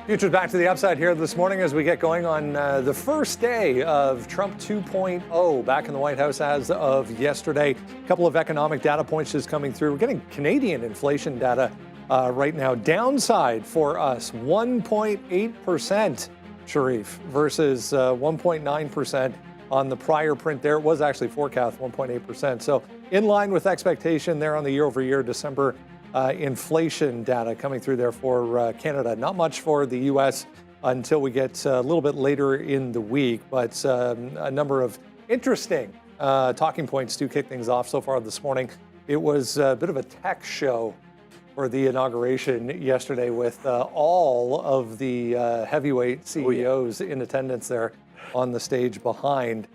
Futures back to the upside here this morning as we get going on the first day of Trump 2.0 back in the White House as of yesterday. A couple of economic data points just coming through. We're getting Canadian inflation data right now. Downside for us, 1.8%, Sharif, versus 1.9% on the prior print there. It was actually forecast 1.8%. So in line with expectation there on the year-over-year December inflation data coming through there for Canada. Not much for the U.S. until we get a little bit later in the week, but a number of interesting talking points to kick things off so far this morning. It was a bit of a tech show for the inauguration yesterday with all of the heavyweight CEOs in attendance there on the stage behind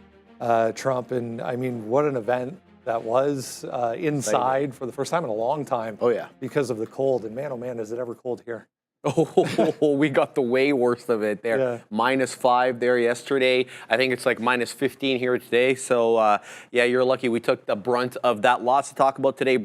Trump. And I mean, what an event that was inside for the first time in a long time. Oh, yeah. Because of the cold. And man, oh man, is it ever cold here. Oh, we got the way worst of it there. Yeah. -5 there yesterday. I think it's like -15 here today. So, yeah, you're lucky we took the brunt of that. Lots to talk about today.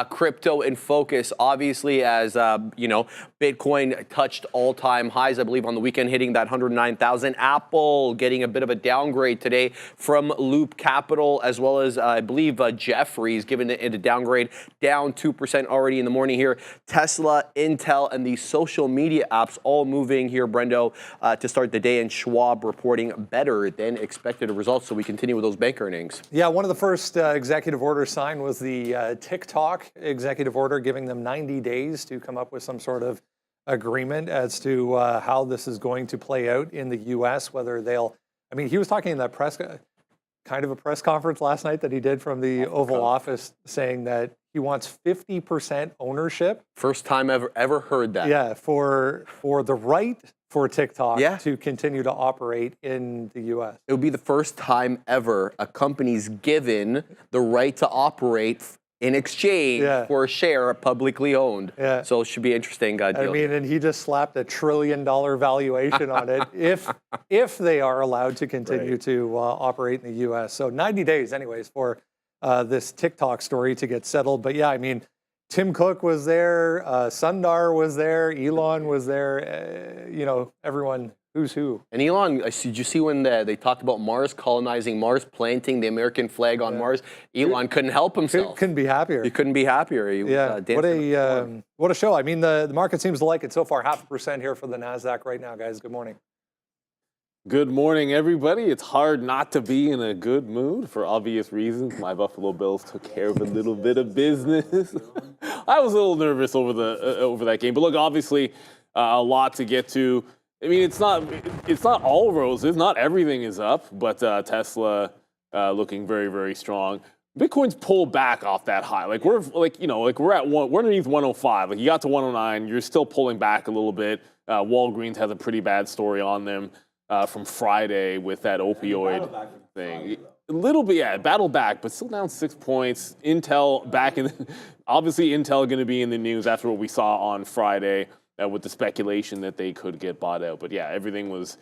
Crypto in focus, obviously, as, you know, Bitcoin touched all-time highs, I believe, on the weekend, hitting that 109,000. Apple getting a bit of a downgrade today from Loop Capital, as well as, I believe, Jefferies giving it a downgrade, down 2% already in the morning here. Tesla, Intel, and these social media apps all moving here, Brendo, to start the day, and Schwab reporting better than expected results. So we continue with those bank earnings. Yeah, one of the first executive orders signed was the TikTok executive order, giving them 90 days to come up with some sort of agreement as to how this is going to play out in the U.S., whether they'll, I mean, he was talking in that kind of a press conference last night that he did from the Oval Office, saying that he wants 50% ownership. First time ever heard that. Yeah, for the right for TikTok to continue to operate in the U.S. It would be the first time ever a company's given the right to operate in exchange for a share publicly owned. Yeah. So it should be interesting. Deal. I mean, and he just slapped $1 trillion valuation on it if they are allowed to continue to operate in the U.S. So 90 days anyways for this TikTok story to get settled. But yeah, I mean, Tim Cook was there, Sundar was there, Elon was there, you know, everyone, who's who. And Elon, did you see when they talked about Mars, colonizing Mars, planting the American flag on Mars? Elon couldn't help himself. Couldn't be happier. He couldn't be happier. He was, what a show. I mean, the market seems to like it so far. 0.5% here for the NASDAQ right now, guys. Good morning. Good morning, everybody. It's hard not to be in a good mood for obvious reasons. My Buffalo Bills took care of a little bit of business. I was a little nervous over that game, but look, obviously, a lot to get to. I mean, it's not all roses. Not everything is up, but Tesla looking very, very strong. Bitcoin's pulled back off that high. Like we're underneath 105. Like you got to 109, you're still pulling back a little bit. Walgreens has a pretty bad story on them from Friday with that opioid thing. A little bit, yeah, battle back, but still down 6 points. Intel back in, obviously Intel going to be in the news after what we saw on Friday with the speculation that they could get bought out. But yeah, everything's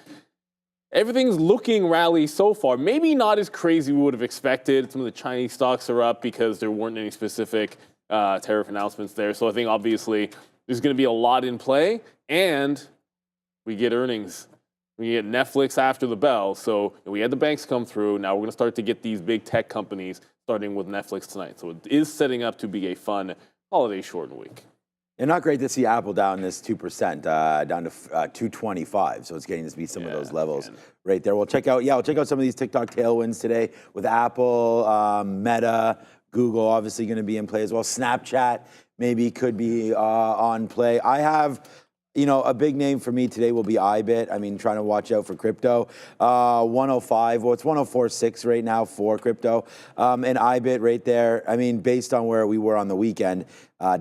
looking rally so far. Maybe not as crazy we would have expected. Some of the Chinese stocks are up because there weren't any specific tariff announcements there. So I think obviously there's going to be a lot in play, and we get earnings. We get Netflix after the bell. So we had the banks come through. Now we're going to start to get these big tech companies, starting with Netflix tonight. So it is setting up to be a fun holiday shortened week. And not great to see Apple down this 2%, down to 225. So it's getting to be some of those levels right there. We'll check out some of these TikTok tailwinds today with Apple, Meta, Google obviously going to be in play as well. Snapchat maybe could be on play. I have, you know, a big name for me today will be IBIT. I mean, trying to watch out for crypto. 105, well, it's 104.6 right now for crypto. And IBIT right there, I mean, based on where we were on the weekend,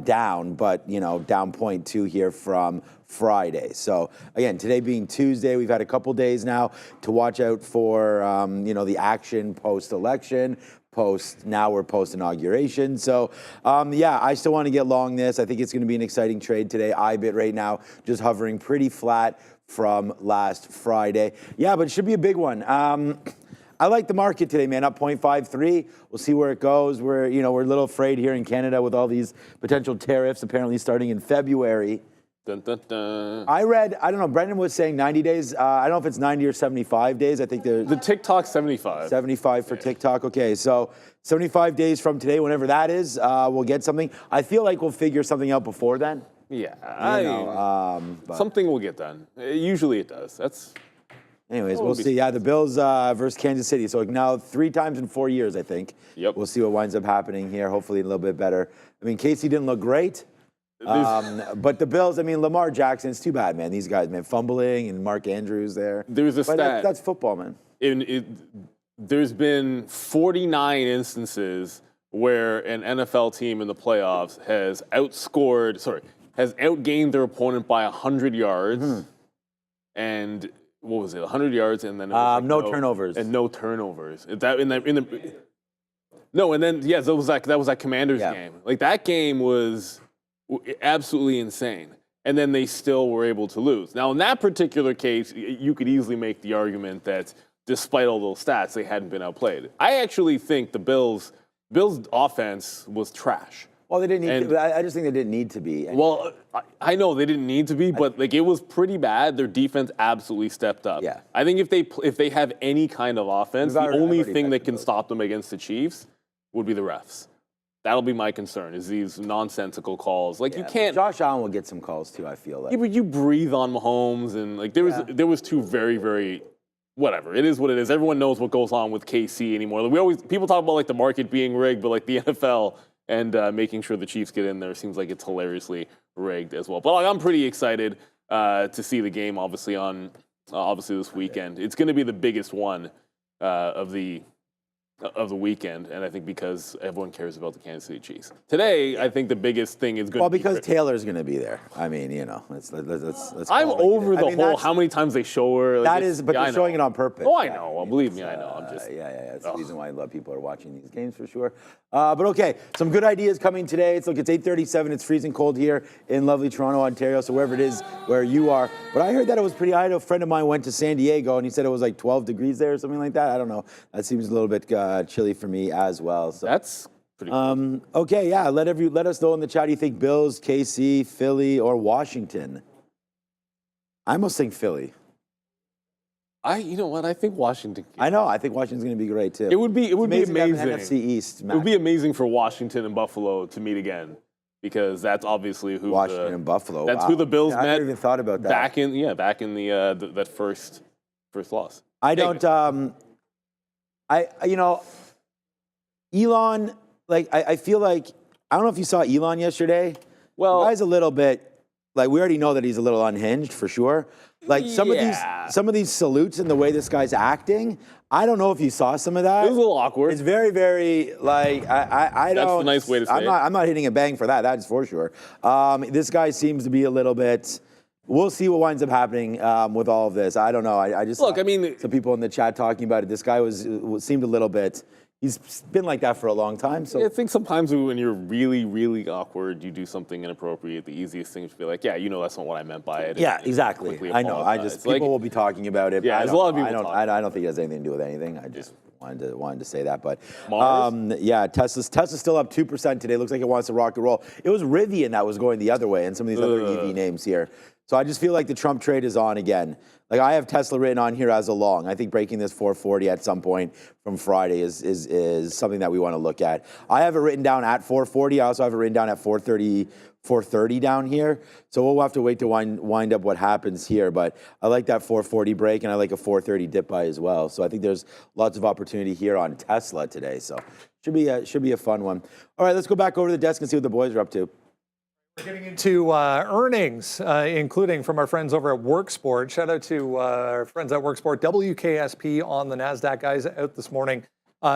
down, but, you know, down 0.2 here from Friday. So, again, today being Tuesday, we've had a couple days now to watch out for, you know, the action post-election. Now we're post-inauguration. So, yeah, I still want to get long this. I think it's going to be an exciting trade today. IBIT right now just hovering pretty flat from last Friday. Yeah, but it should be a big one. I like the market today, man, up 0.53. We'll see where it goes. We're a little afraid here in Canada with all these potential tariffs apparently starting in February. Dun, dun, dun. I read, I don't know, Brendan was saying 90 days. I don't know if it's 90 or 75 days. I think The TikTok 75. 75 for TikTok. Okay, so 75 days from today, whenever that is, we'll get something. I feel like we'll figure something out before then. Yeah, But something will get done. Usually it does. That's. anyways, we'll see. Yeah, the Bills versus Kansas City. So now 3 times in 4 years, I think. Yep. We'll see what winds up happening here. Hopefully a little bit better. I mean, Casey didn't look great. But the Bills, I mean, Lamar Jackson, it's too bad, man. These guys, man, fumbling and Mark Andrews there. There's a stat. That's football, man. There's been 49 instances where an NFL team in the playoffs has outgained their opponent by 100 yards. And what was it? 100 yards, and then it was no turnovers. And no turnovers. No, and then that was that Commanders game. Like that game was absolutely insane. And then they still were able to lose. Now, in that particular case, you could easily make the argument that despite all those stats, they hadn't been outplayed. I actually think the Bills' offense was trash. Well, they didn't need to. I just think they didn't need to be. Well, I know they didn't need to be, but like it was pretty bad. Their defense absolutely stepped up. Yeah. I think if they have any kind of offense, the only thing that can stop them against the Chiefs would be the refs. That'll be my concern, is these nonsensical calls. Like you can't. Josh Allen will get some calls too, I feel like. Yeah, but you breathe on Mahomes, and like there was 2 very, very. Whatever, it is what it is. Everyone knows what goes on with KC anymore. Like people talk about like the market being rigged, but like the NFL and making sure the Chiefs get in there seems like it's hilariously rigged as well. But like, I'm pretty excited to see the game, obviously this weekend. It's going to be the biggest one of the weekend, and I think because everyone cares about the Kansas City Chiefs. Today, I think the biggest thing is going to be... Well, because Taylor's going to be there. I mean, you know, let's I'm over the whole how many times they show her. Like that is, but they're showing it on purpose. Oh, I know. Well, believe me, I know. I'm just... That's the reason why a lot of people are watching these games for sure. But okay, some good ideas coming today. It's 8:37. It's freezing cold here in lovely Toronto, Ontario. So wherever it is where you are. But I heard that it was pretty high. A friend of mine went to San Diego and he said it was like 12 degrees there or something like that. I don't know. That seems a little bit chilly for me as well. So that's pretty cool. Okay, yeah. Let us know in the chat. Do you think Bills, KC, Philly, or Washington? I almost think Philly. You know what? I think Washington. I know. I think Washington's going to be great too. It would be amazing. NFC East match. It would be amazing for Washington and Buffalo to meet again, because that's obviously who Washington and Buffalo. That's who the Bills met. I never even thought about that. Back in the that first loss. I don't. Elon. Like I feel like I don't know if you saw Elon yesterday. Well, the guy's a little bit like we already know that he's a little unhinged for sure. Like some of these salutes and the way this guy's acting, I don't know if you saw some of that. It was a little awkward. It's very, very like I don't. That's the nice way to say it. I'm not hitting a bang for that. That's for sure. This guy seems to be a little bit. We'll see what winds up happening with all of this. I don't know. I just look. I mean, some people in the chat talking about it. This guy seemed a little bit. He's been like that for a long time. So I think sometimes when you're really, really awkward, you do something inappropriate. The easiest thing is to be like, yeah, you know, that's not what I meant by it. Yeah, exactly. I know. People will be talking about it. Yeah, there's a lot of people. I don't think it has anything to do with anything. I just wanted to say that. But yeah, Tesla's still up 2% today. Looks like it wants to rock and roll. It was Rivian that was going the other way, and some of these other EV names here. So I just feel like the Trump trade is on again. Like I have Tesla written on here as a long. I think breaking this 440 at some point from Friday is something that we want to look at. I have it written down at 440. I also have it written down at 430 down here. So we'll have to wait to wind up what happens here. But I like that 440 break, and I like a 430 dip buy as well. So I think there's lots of opportunity here on Tesla today. So should be a fun one. All right, let's go back over to the desk and see what the boys are up to. We're getting into earnings, including from our friends over at Worksport. Shout out to our friends at Worksport. WKSP on the NASDAQ, guys, out this morning.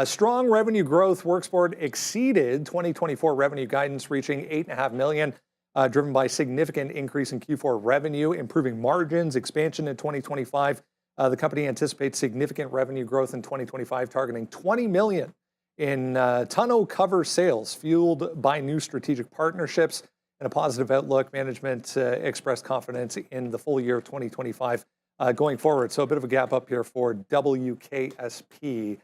Strong revenue growth. Worksport exceeded 2024 revenue guidance, reaching $8.5 million, driven by significant increase in Q4 revenue, improving margins, expansion in 2025. The company anticipates significant revenue growth in 2025, targeting $20 million in tonneau cover sales, fueled by new strategic partnerships. And a positive outlook. Management expressed confidence in the full year of 2025 going forward. So a bit of a gap up here for WKSP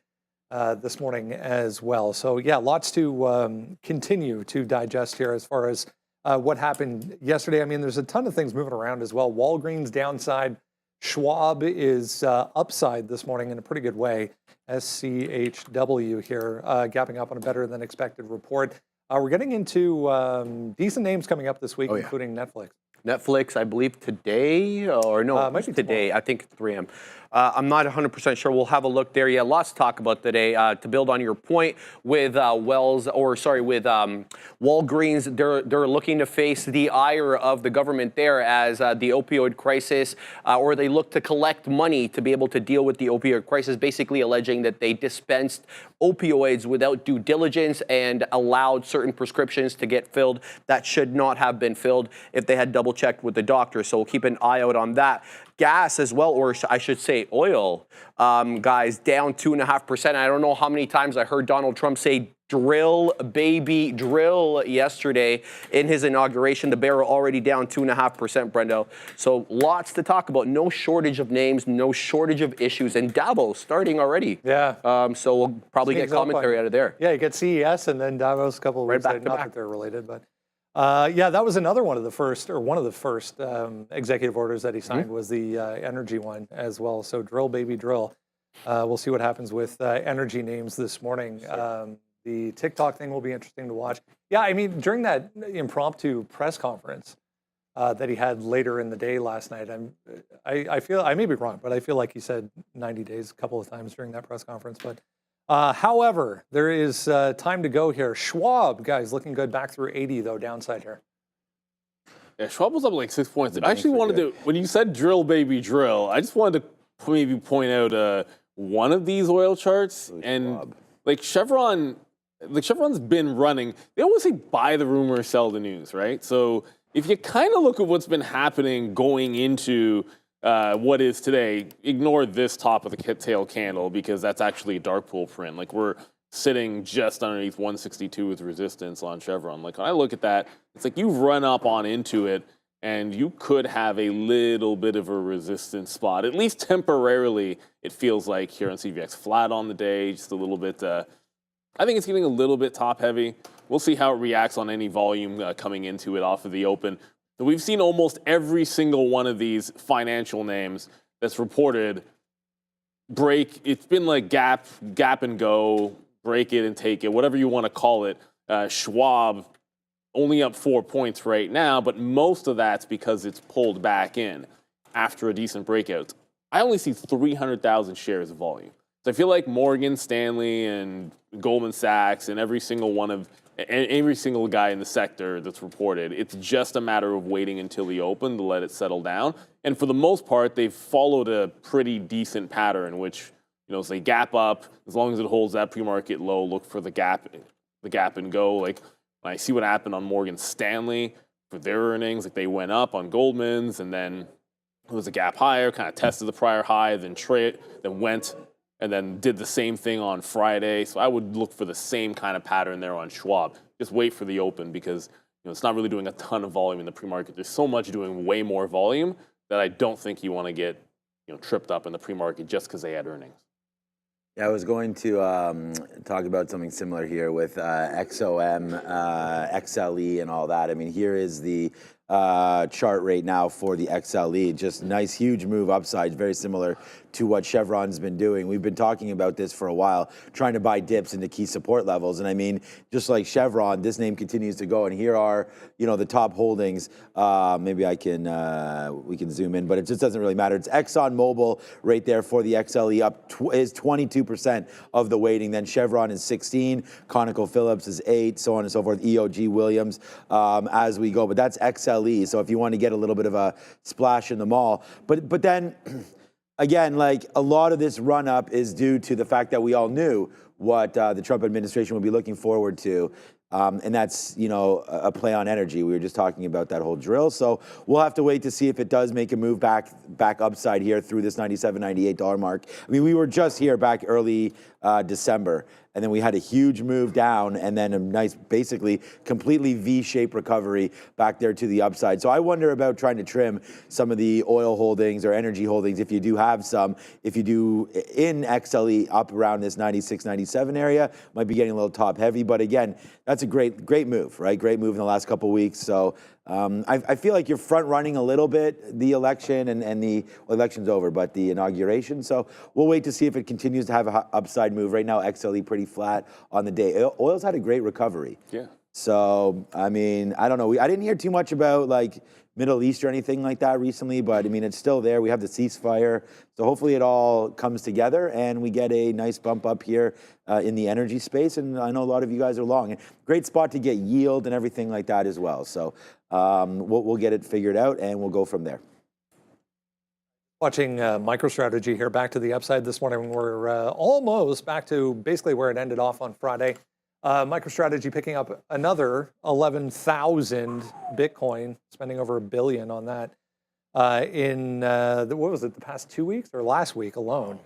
this morning as well. So yeah, lots to continue to digest here as far as what happened yesterday. I mean, there's a ton of things moving around as well. Walgreens downside. Schwab is upside this morning in a pretty good way. SCHW here, gapping up on a better than expected report. We're getting into decent names coming up this week, including Netflix. Netflix, I believe today, or no, might be today. tomorrow. I think 3 a.m. I'm not 100% sure. We'll have a look there. Yeah, lots to talk about today. To build on your point with Walgreens, they're looking to face the ire of the government there as the opioid crisis, or they look to collect money to be able to deal with the opioid crisis, basically alleging that they dispensed opioids without due diligence and allowed certain prescriptions to get filled that should not have been filled if they had double checked with the doctor. So we'll keep an eye out on that. Gas as well, or I should say oil, guys, down 2.5%. I don't know how many times I heard Donald Trump say drill, baby, drill yesterday in his inauguration. The barrel already down 2.5%, Brendo. So lots to talk about. No shortage of names, no shortage of issues. And Davos starting already. Yeah. So we'll probably get commentary out of there. Yeah, you get CES and then Davos a couple of weeks later. Not that they're related, but yeah, that was another one of the first executive orders that he signed was the energy one as well. So drill, baby, drill. We'll see what happens with energy names this morning. The TikTok thing will be interesting to watch. Yeah, I mean, during that impromptu press conference that he had later in the day last night, I feel, I may be wrong, but I feel like he said 90 days a couple of times during that press conference. But however, there is time to go here. Schwab, guys, looking good back through 80, though, downside here. Yeah, Schwab was up like 6 points. I actually wanted to, when you said drill, baby, drill, I just wanted to maybe point out one of these oil charts. And like Chevron's been running. They always say buy the rumor, sell the news, right? So if you kind of look at what's been happening going into what is today, ignore this top of the tail candle because that's actually a dark pool print. Like we're sitting just underneath 162 with resistance on Chevron. Like when I look at that, it's like you've run up on into it and you could have a little bit of a resistance spot, at least temporarily. It feels like here on CVX, flat on the day, just a little bit. I think it's getting a little bit top heavy. We'll see how it reacts on any volume coming into it off of the open. So we've seen almost every single one of these financial names that's reported break. It's been like gap and go, break it and take it, whatever you want to call it. Schwab only up 4 points right now, but most of that's because it's pulled back in after a decent breakout. I only see 300,000 shares of volume. So I feel like Morgan Stanley and Goldman Sachs and every single guy in the sector that's reported, it's just a matter of waiting until the open to let it settle down. And for the most part, they've followed a pretty decent pattern, which, as they gap up, as long as it holds that pre-market low, look for the gap and go. Like when I see what happened on Morgan Stanley for their earnings, like they went up on Goldman's and then it was a gap higher, kind of tested the prior high, then went and then did the same thing on Friday. So I would look for the same kind of pattern there on Schwab. Just wait for the open because it's not really doing a ton of volume in the pre-market. There's so much doing way more volume that I don't think you want to get tripped up in the pre-market just because they had earnings. Yeah, I was going to talk about something similar here with XOM, XLE, and all that. I mean, here is the chart right now for the XLE. Just nice, huge move upside, very similar to what Chevron's been doing. We've been talking about this for a while, trying to buy dips into key support levels. And I mean, just like Chevron, this name continues to go. And here are, the top holdings. Maybe we can zoom in, but it just doesn't really matter. It's ExxonMobil right there for the XLE is 22% of the weighting. Then Chevron is 16, ConocoPhillips is 8, so on and so forth. EOG Williams as we go. But that's XLE. So if you want to get a little bit of a splash in the mall, but then. Again, like a lot of this run up is due to the fact that we all knew what the Trump administration would be looking forward to. And that's, a play on energy. We were just talking about that whole drill. So we'll have to wait to see if it does make a move back upside here through this $97, $98 mark. I mean, we were just here back early December. And then we had a huge move down and then a nice, basically completely V-shaped recovery back there to the upside. So I wonder about trying to trim some of the oil holdings or energy holdings if you do have some. If you do in XLE up around this 96, 97 area, might be getting a little top heavy. But again, that's a great move, right? Great move in the last couple of weeks. So I feel like you're front running a little bit the election and the election's over, but the inauguration. So we'll wait to see if it continues to have an upside move. Right now, XLE pretty flat on the day. Oil's had a great recovery. Yeah. So, I mean, I don't know. I didn't hear too much about like Middle East or anything like that recently, but I mean, it's still there. We have the ceasefire. So hopefully it all comes together and we get a nice bump up here in the energy space. And I know a lot of you guys are long. Great spot to get yield and everything like that as well. So we'll get it figured out and we'll go from there. Watching MicroStrategy here back to the upside this morning. We're almost back to basically where it ended off on Friday. MicroStrategy picking up another 11,000 Bitcoin, spending over $1 billion on that in, what was it, the past 2 weeks or last week alone.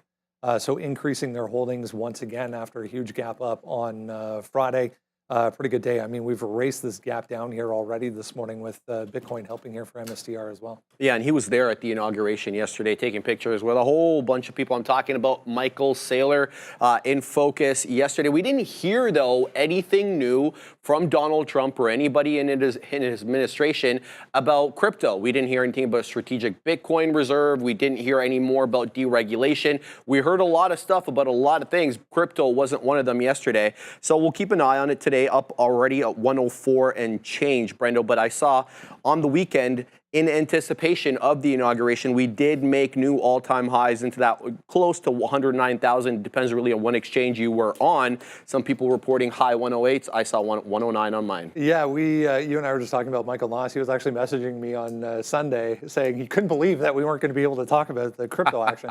So increasing their holdings once again after a huge gap up on Friday. Pretty good day. I mean, we've erased this gap down here already this morning with Bitcoin helping here for MSTR as well. Yeah, and he was there at the inauguration yesterday taking pictures with a whole bunch of people. I'm talking about Michael Saylor in focus yesterday. We didn't hear, though, anything new from Donald Trump or anybody in his administration about crypto. We didn't hear anything about strategic Bitcoin reserve. We didn't hear any more about deregulation. We heard a lot of stuff about a lot of things. Crypto wasn't one of them yesterday. So we'll keep an eye on it today, up already at 104 and change, Brendo. But I saw on the weekend, in anticipation of the inauguration, we did make new all-time highs into that close to 109,000. Depends really on what exchange you were on. Some people reporting high 108s. I saw 109 on mine. Yeah, you and I were just talking about Michael Noss. He was actually messaging me on Sunday saying he couldn't believe that we weren't going to be able to talk about the crypto action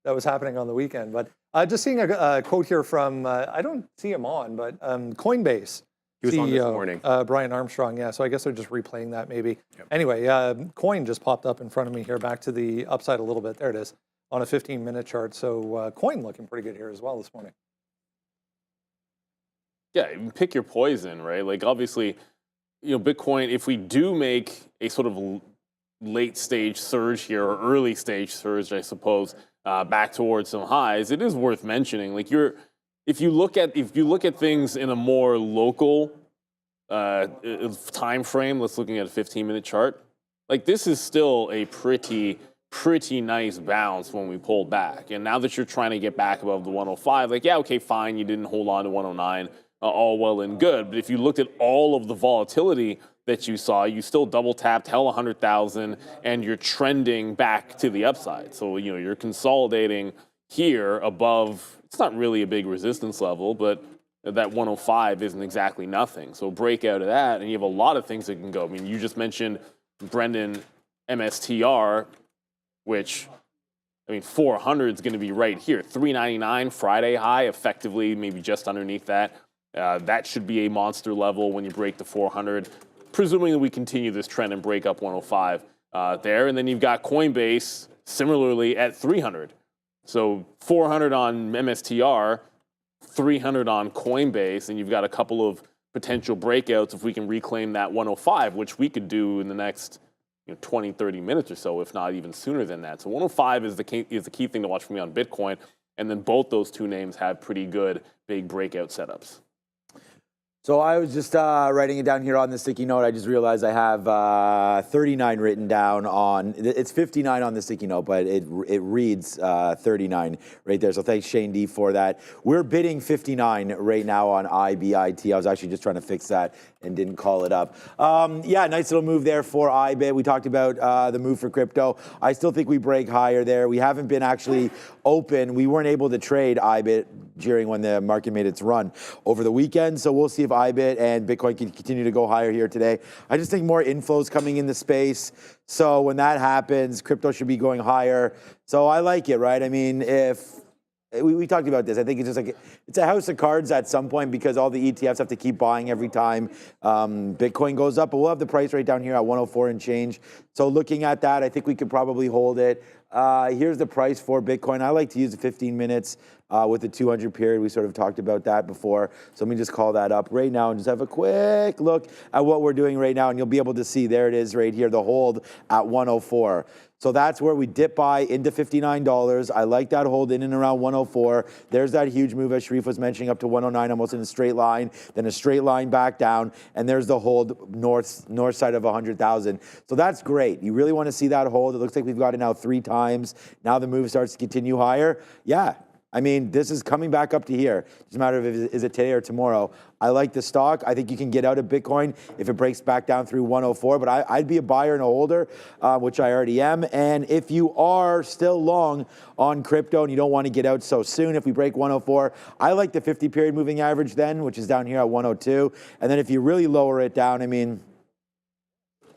that was happening on the weekend. But just seeing a quote here from, I don't see him on, but Coinbase. He was CEO, on this morning. Brian Armstrong, yeah, so I guess they're just replaying that maybe. Yep. Anyway, coin just popped up in front of me here, back to the upside a little bit. There it is, on a 15-minute chart. So coin looking pretty good here as well this morning. Yeah, pick your poison, right? Like obviously, you know, Bitcoin, if we do make a sort of late stage surge here, or early stage surge, I suppose, back towards some highs, it is worth mentioning. Like if you look at things in a more local time frame, let's looking at a 15-minute chart. Like this is still a pretty nice bounce when we pulled back. And now that you're trying to get back above the 105, like yeah, okay, fine, you didn't hold on to 109, all well and good. But if you looked at all of the volatility that you saw, you still double tapped, held 100,000, and you're trending back to the upside. So you know you're consolidating here above. It's not really a big resistance level, but that 105 isn't exactly nothing. So break out of that, and you have a lot of things that can go. I mean, you just mentioned Brendan MSTR, which, I mean, 400 is going to be right here. 399 Friday high, effectively maybe just underneath that. That should be a monster level when you break the 400, presuming that we continue this trend and break up 105 there. And then you've got Coinbase similarly at 300. So 400 on MSTR, 300 on Coinbase, and you've got a couple of potential breakouts if we can reclaim that 105, which we could do in the next 20, 30 minutes or so, if not even sooner than that. So 105 is the key thing to watch for me on Bitcoin, and then both those two names have pretty good big breakout setups. So I was just writing it down here on the sticky note. I just realized I have 39 written down on, it's 59 on the sticky note, but it reads 39 right there. So thanks Shane D for that. We're bidding 59 right now on IBIT. I was actually just trying to fix that and didn't call it up. Yeah, nice little move there for IBIT. We talked about the move for crypto. I still think we break higher there. We haven't been actually open. We weren't able to trade IBIT during when the market made its run over the weekend. So we'll see if IBIT and Bitcoin can continue to go higher here today. I just think more inflows coming in the space. So when that happens, crypto should be going higher. So I like it, right? I mean, if we talked about this, I think it's just like, it's a house of cards at some point because all the ETFs have to keep buying every time Bitcoin goes up, but we'll have the price right down here at 104 and change. So looking at that, I think we could probably hold it Here's the price for Bitcoin. I like to use the 15 minutes with the 200 period. We sort of talked about that before. So let me just call that up right now and just have a quick look at what we're doing right now. And you'll be able to see, there it is right here, the hold at 104. So that's where we dip by into $59. I like that hold in and around 104. There's that huge move, as Sharif was mentioning, up to 109, almost in a straight line, then a straight line back down, and there's the hold north side of 100,000. So that's great. You really want to see that hold. It looks like we've got it now 3 times. Now the move starts to continue higher. Yeah. I mean, this is coming back up to here. It's a matter of is it today or tomorrow. I like the stock. I think you can get out of Bitcoin if it breaks back down through 104, but I'd be a buyer and a holder, which I already am. And if you are still long on crypto and you don't want to get out so soon, if we break 104, I like the 50-period moving average then, which is down here at 102. And then if you really lower it down, I mean,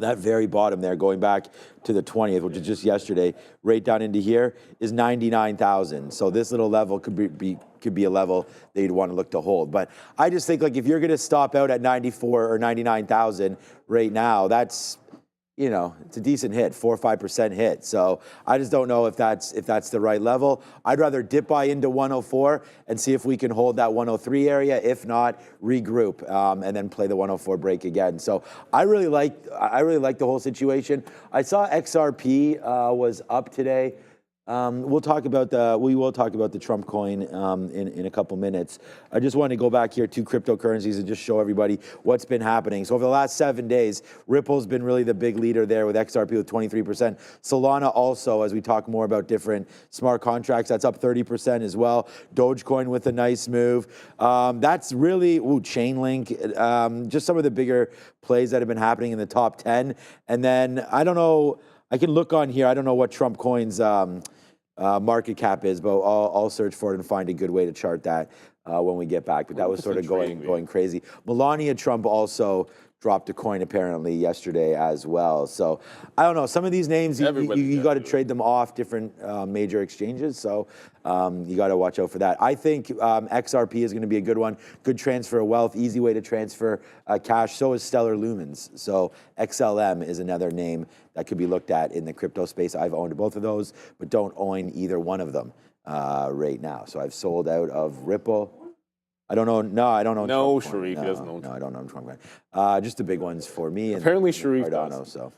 that very bottom there, going back to the 20th, which is just yesterday, right down into here, is 99,000. So this little level could be a level that you'd want to look to hold. But I just think, like, if you're going to stop out at 94 or 99,000 right now, that's, you know, it's a decent hit, 4 or 5% hit. So I just don't know if that's the right level. I'd rather dip by into 104 and see if we can hold that 103 area. If not, regroup and then play the 104 break again. So I really like the whole situation. I saw XRP was up today. We will talk about the Trump coin in a couple minutes. I just want to go back here to cryptocurrencies and just show everybody what's been happening. So over the last 7 days, Ripple's been really the big leader there with XRP with 23%. Solana also, as we talk more about different smart contracts, that's up 30% as well. Dogecoin with a nice move. That's really, Chainlink, just some of the bigger plays that have been happening in the top 10. And then, I don't know, I can look on here. I don't know what Trump coin's market cap is, but I'll search for it and find a good way to chart that when we get back. But that was sort of going crazy. Melania Trump also dropped a coin apparently yesterday as well. So I don't know. Some of these names, you got to trade them off different major exchanges. So you got to watch out for that. I think XRP is going to be a good one. Good transfer of wealth, easy way to transfer cash. So is Stellar Lumens. So XLM is another name that could be looked at in the crypto space. I've owned both of those, but don't own either one of them right now. So I've sold out of Ripple. I don't know. No, I don't know. No, Sharif doesn't own. No, I don't know Trump. Just the big ones for me. Apparently, Sharif does. So,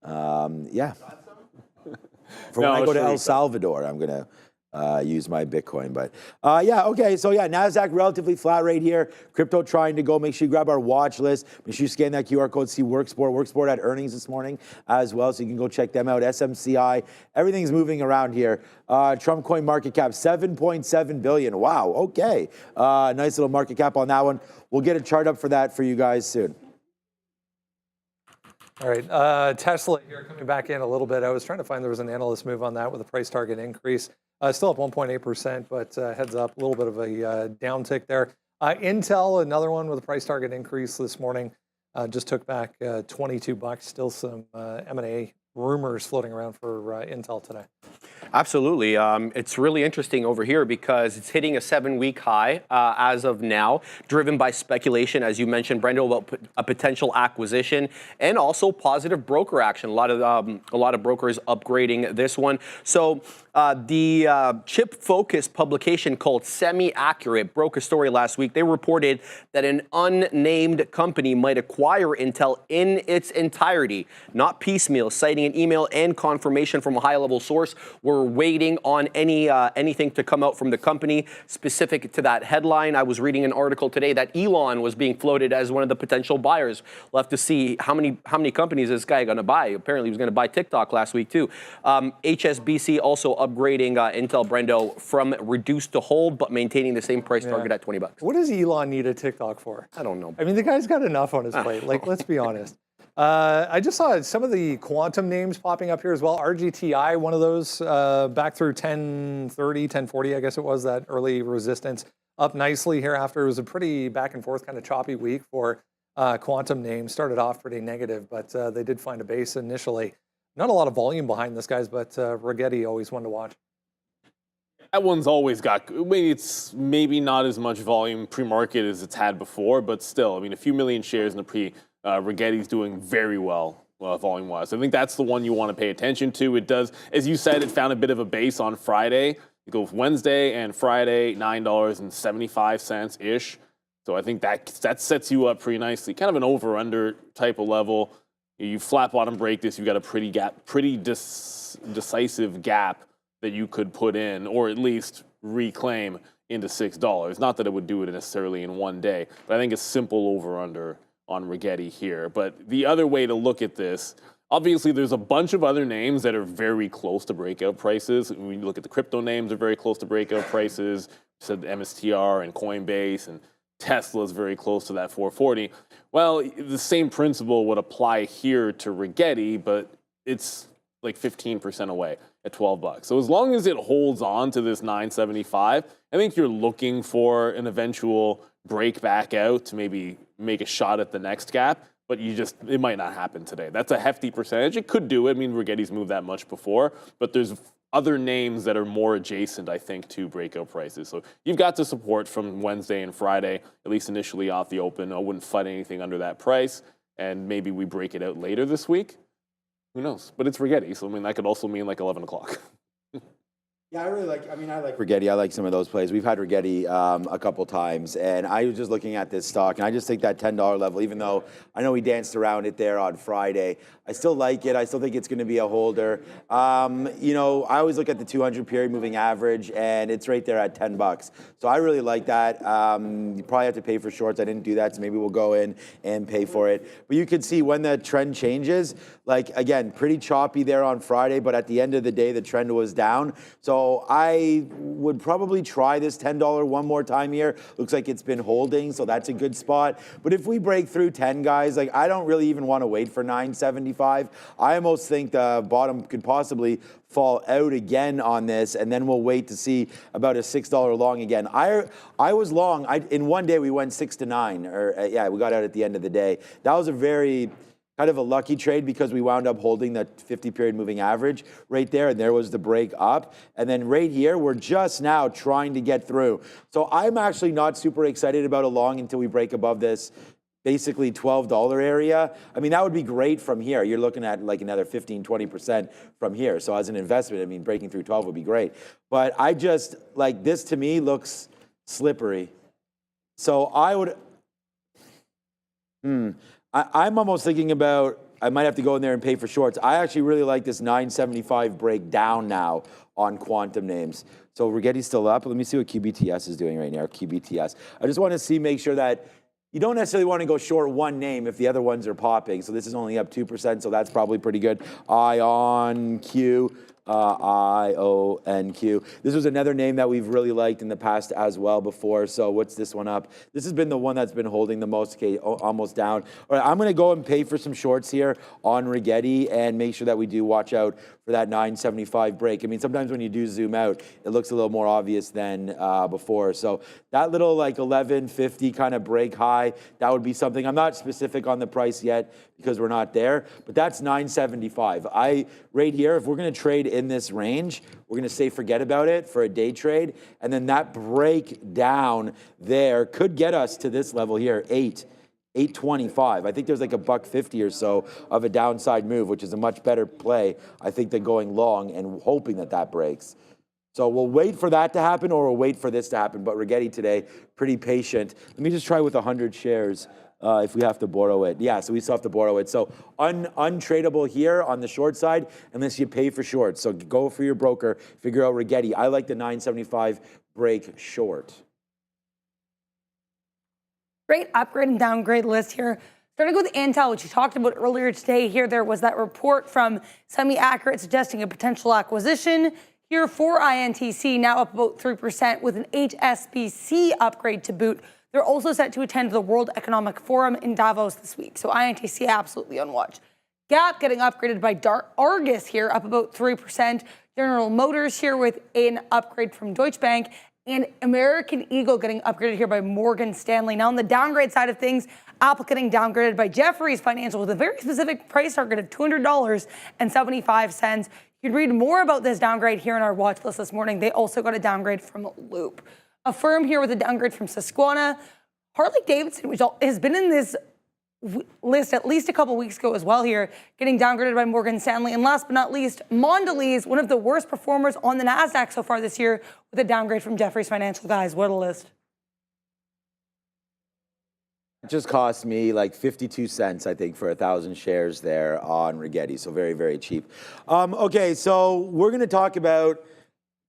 yeah. For when I go to El Salvador, I'm gonna use my Bitcoin. But yeah, okay. So yeah, NASDAQ relatively flat right here. Crypto trying to go. Make sure you grab our watch list. Make sure you scan that QR code. See Worksport. Worksport had earnings this morning as well, so you can go check them out. SMCI. Everything's moving around here. Trump coin market cap 7.7 billion. Wow. Okay. Nice little market cap on that one. We'll get a chart up for that for you guys soon. All right, Tesla here coming back in a little bit. I was trying to find there was an analyst move on that with a price target increase. Still up 1.8%, but heads up, a little bit of a downtick there. Intel, another one with a price target increase this morning, just took back $22. Still some M&A rumors floating around for Intel today. Absolutely. It's really interesting over here because it's hitting a 7-week high as of now, driven by speculation, as you mentioned, Brendo, about a potential acquisition and also positive broker action. A lot of brokers upgrading this one. So the chip focused publication called Semi-Accurate broke a story last week. They reported that an unnamed company might acquire Intel in its entirety, not piecemeal, citing an email and confirmation from a high-level source. We're waiting on anything to come out from the company specific to that headline. I was reading an article today that Elon was being floated as one of the potential buyers. We'll have to see how many companies this guy going to buy. Apparently, he was going to buy TikTok last week too. HSBC also upgrading Intel, Brendo, from reduced to hold, but maintaining the same price target at $20. What does Elon need a TikTok for? I don't know. I mean, the guy's got enough on his plate. Like, let's be honest. I just saw some of the quantum names popping up here as well. RGTI, one of those, back through 1030, 1040, I guess it was, that early resistance. Up nicely here after. It was a pretty back and forth kind of choppy week for quantum names. Started off pretty negative, but they did find a base initially. Not a lot of volume behind this, guys, but Rigetti always one to watch. That one's always got, I mean, it's maybe not as much volume pre-market as it's had before, but still, I mean, a few million shares in the Rigetti's doing very well volume-wise. I think that's the one you want to pay attention to. It does, as you said, it found a bit of a base on Friday. It goes Wednesday and Friday, $9.75-ish. So I think that sets you up pretty nicely. Kind of an over-under type of level. You flat bottom break this, you've got a pretty decisive gap that you could put in, or at least reclaim into $6. Not that it would do it necessarily in one day, but I think a simple over-under on Rigetti here. But the other way to look at this, obviously there's a bunch of other names that are very close to breakout prices. When you look at the crypto names, they're very close to breakout prices. You said MSTR and Coinbase, and Tesla's very close to that 440. Well, the same principle would apply here to Rigetti, but it's like 15% away at $12. So as long as it holds on to this 975, I think you're looking for an eventual break back out to maybe make a shot at the next gap, but it might not happen today. That's a hefty percentage. It could do it. I mean, Rigetti's moved that much before, but there's other names that are more adjacent, I think, to breakout prices. So you've got the support from Wednesday and Friday, at least initially off the open. I wouldn't fight anything under that price, and maybe we break it out later this week. Who knows? But it's Rigetti, so I mean, that could also mean like 11 o'clock. Yeah, I like Rigetti. I like some of those plays. We've had Rigetti a couple times, and I was just looking at this stock, and I just think that $10 level, even though I know we danced around it there on Friday, I still like it. I still think it's going to be a holder. You know, I always look at the 200 period moving average, and it's right there at $10. So I really like that. You probably have to pay for shorts. I didn't do that, so maybe we'll go in and pay for it. But you can see when the trend changes, like, again, pretty choppy there on Friday, but at the end of the day, the trend was down. So I would probably try this $10 one more time here. Looks like it's been holding, so that's a good spot. But if we break through 10, guys, like, I don't really even want to wait for 975. I almost think the bottom could possibly fall out again on this, and then we'll wait to see about a $6 long again. I was long. In one day, we went 6 to 9, or yeah, we got out at the end of the day. That was a very kind of a lucky trade because we wound up holding that 50-period moving average right there, and there was the break up. And then right here, we're just now trying to get through. So I'm actually not super excited about a long until we break above this basically $12 area. I mean, that would be great from here. You're looking at like another 15, 20% from here. So as an investment, I mean, breaking through 12 would be great. But I just, like, this to me looks slippery. So I would, I'm almost thinking about, I might have to go in there and pay for shorts. I actually really like this 975 break down now on quantum names. So Rigetti's still up. Let me see what QBTS is doing right now, QBTS. I just want to see, make sure that you don't necessarily want to go short one name if the other ones are popping. So this is only up 2%, so that's probably pretty good. IONQ. IONQ. This was another name that we've really liked in the past as well before. So what's this one up? This has been the one that's been holding the most, okay, almost down. All right, I'm going to go and pay for some shorts here on Rigetti and make sure that we do watch out for that 975 break. I mean, sometimes when you do zoom out, it looks a little more obvious than before. So that little like 1150 kind of break high, that would be something. I'm not specific on the price yet because we're not there, but that's 975. Right here, if we're going to trade in this range, we're going to say forget about it for a day trade, and then that break down there could get us to this level here, 825. I think there's like $1.50 or so of a downside move, which is a much better play, I think, than going long and hoping that that breaks. So we'll wait for that to happen, or we'll wait for this to happen. But Rigetti today, pretty patient. Let me just try with 100 shares. If we have to borrow it. Yeah, so we still have to borrow it. So untradable here on the short side unless you pay for short. So go for your broker, figure out Rigetti. I like the 975 break short. Great upgrade and downgrade list here. Starting with Intel, which you talked about earlier today. Here there was that report from Semi-Accurate suggesting a potential acquisition. Here for INTC, now up about 3% with an HSBC upgrade to boot. They're also set to attend the World Economic Forum in Davos this week. So INTC absolutely on watch. Gap getting upgraded by Argus here, up about 3%. General Motors here with an upgrade from Deutsche Bank. And American Eagle getting upgraded here by Morgan Stanley. Now on the downgrade side of things, Apple getting downgraded by Jefferies Financial with a very specific price target of $200.75. You can read more about this downgrade here in our watch list this morning. They also got a downgrade from Loop. A firm here with a downgrade from Susquehanna. Harley-Davidson, which has been in this list at least a couple weeks ago as well here, getting downgraded by Morgan Stanley. And last but not least, Mondelez, one of the worst performers on the NASDAQ so far this year, with a downgrade from Jefferies Financial. Guys, what a list. It just cost me like 52 cents, I think, for 1,000 shares there on Rigetti. So very, very cheap. Okay, so we're going to talk about,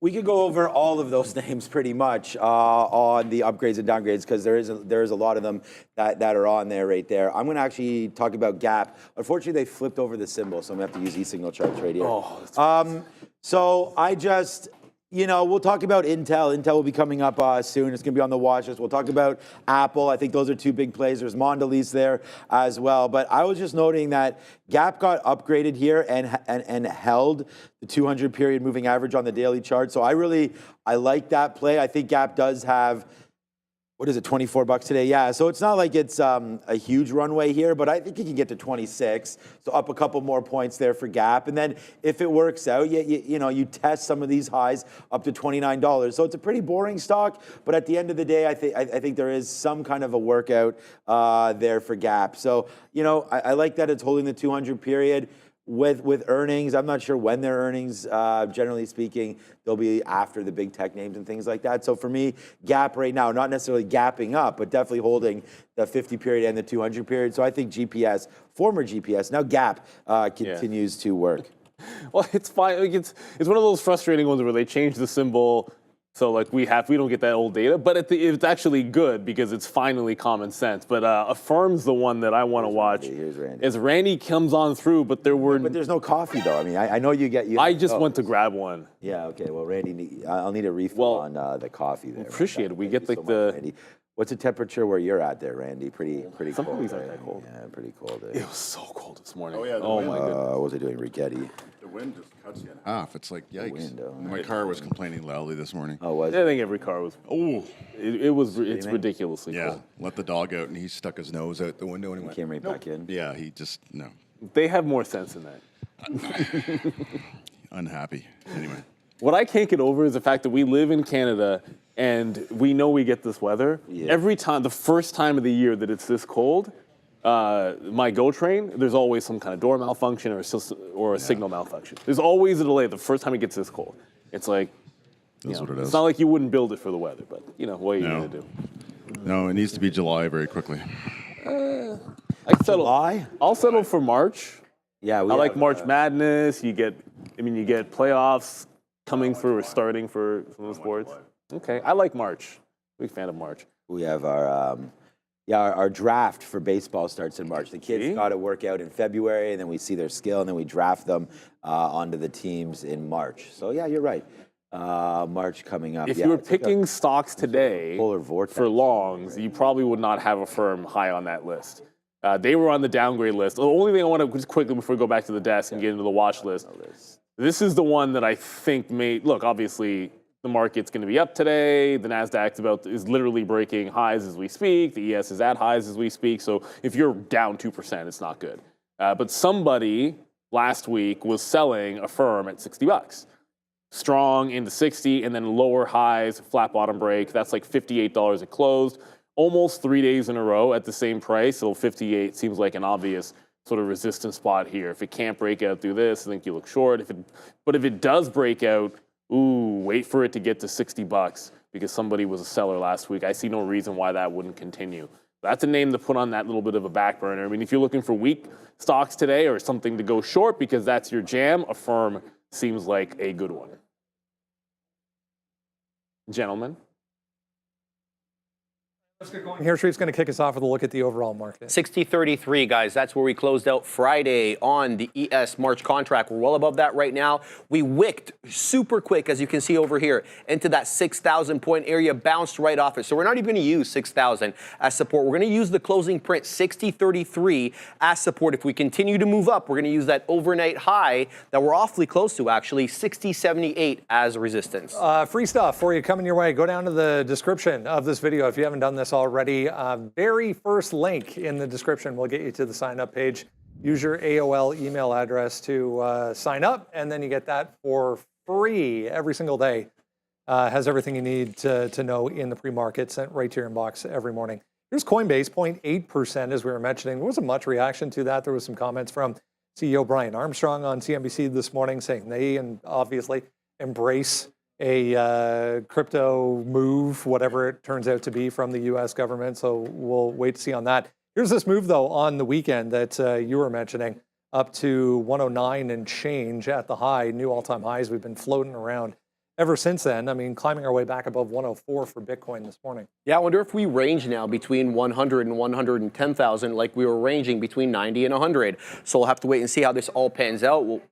we could go over all of those names pretty much on the upgrades and downgrades, because there is a lot of them that are on there right there. I'm going to actually talk about Gap. Unfortunately, they flipped over the symbol, so I'm going to have to use e-signal charts right here. Oh, so I just, we'll talk about Intel. Intel will be coming up soon. It's going to be on the watch list. We'll talk about Apple. I think those are two big plays. There's Mondelez there as well. But I was just noting that Gap got upgraded here and held the 200 period moving average on the daily chart. So I like that play. I think Gap does have, what is it, $24 today? Yeah, so it's not like it's a huge runway here, but I think you can get to 26. So up a couple more points there for Gap. And then if it works out, you test some of these highs up to $29. So it's a pretty boring stock, but at the end of the day, I think there is some kind of a workout there for Gap. So, I like that it's holding the 200 period. With earnings, I'm not sure when their earnings, generally speaking, they'll be after the big tech names and things like that. So for me, Gap right now, not necessarily gapping up, but definitely holding the 50 period and the 200 period. So I think GPS, former GPS, now Gap continues to work. Well, it's fine. Like it's one of those frustrating ones where they change the symbol. So like we don't get that old data, but it's actually good because it's finally common sense. But Affirm's the one that I want to watch. Here's Randy. As Randy comes on through, but there's no coffee though. I mean, I know you get. I just went to grab one. Yeah. Okay. Well, Randy, I'll need a refill on the coffee there. Appreciate it. We get like Randy. What's the temperature where you're at there, Randy? Pretty Some cold. days aren't that cold. Yeah, pretty cold. It was so cold this morning. Oh yeah. Oh my goodness. What was I doing, Rigetti? The wind just cuts you in half. It's like yikes. Wind, My car was complaining loudly this morning. Oh, was I it? think every car was. Oh. It's ridiculously Yeah. cold. Let the dog out, and he stuck his nose out the window and he went. Came right back in. Yeah. He just no. They have more sense than that. Unhappy. Anyway. What I can't get over is the fact that we live in Canada and we know we get this weather. Yeah. Every time, the first time of the year that it's this cold, my GO train, there's always some kind of door malfunction or a signal malfunction. There's always a delay the first time it gets this cold. It's like, That's what it is. it's not like you wouldn't build it for the weather, but what are you going to do? No, it needs to be July very quickly. I'll settle for March. Yeah, I like March Madness. You get playoffs coming through or starting for some of the sports. Okay, I like March. Big fan of March. We have our draft for baseball starts in March. The kids got to work out in February, and then we see their skill, and then we draft them onto the teams in March. So yeah, you're right. March coming up. If you were picking stocks today for longs, you probably would not have a firm high on that list. They were on the downgrade list. The only thing I want to just quickly before we go back to the desk and get into the watch list. This is the one that I think look, obviously the market's going to be up today. The NASDAQ is literally breaking highs as we speak. The ES is at highs as we speak. So if you're down 2%, it's not good. But somebody last week was selling a firm at $60. Strong into 60 and then lower highs, flat bottom break. That's like $58 it closed. Almost 3 days in a row at the same price. So 58 seems like an obvious sort of resistance spot here. If it can't break out through this, I think you look short. But if it does break out, wait for it to get to $60 because somebody was a seller last week. I see no reason why that wouldn't continue. That's a name to put on that little bit of a back burner. I mean, if you're looking for weak stocks today or something to go short because that's your jam, a firm seems like a good one. Gentlemen. Let's get going here. Street's going to kick us off with a look at the overall market. 60.33, guys. That's where we closed out Friday on the ES March contract. We're well above that right now. We wicked super quick, as you can see over here, into that 6,000 point area, bounced right off it. So we're not even going to use 6,000 as support. We're going to use the closing print 60.33 as support. If we continue to move up, we're going to use that overnight high that we're awfully close to, actually, 60.78 as resistance. Free stuff for you coming your way. Go down to the description of this video if you haven't done this already. Very first link in the description will get you to the sign up page. Use your AOL email address to sign up, and then you get that for free every single day. Has everything you need to know in the pre-market sent right to your inbox every morning. Here's Coinbase, 0.8%, as we were mentioning. There wasn't much reaction to that. There was some comments from CEO Brian Armstrong on CNBC this morning saying they and obviously embrace a crypto move, whatever it turns out to be from the U.S. government. So we'll wait to see on that. Here's this move, though, on the weekend that you were mentioning, up to 109 and change at the high, new all-time highs. We've been floating around ever since then. I mean, climbing our way back above 104 for Bitcoin this morning. Yeah, I wonder if we range now between 100 and 110,000 like we were ranging between 90 and 100. So we'll have to wait and see how this all pans out. We'll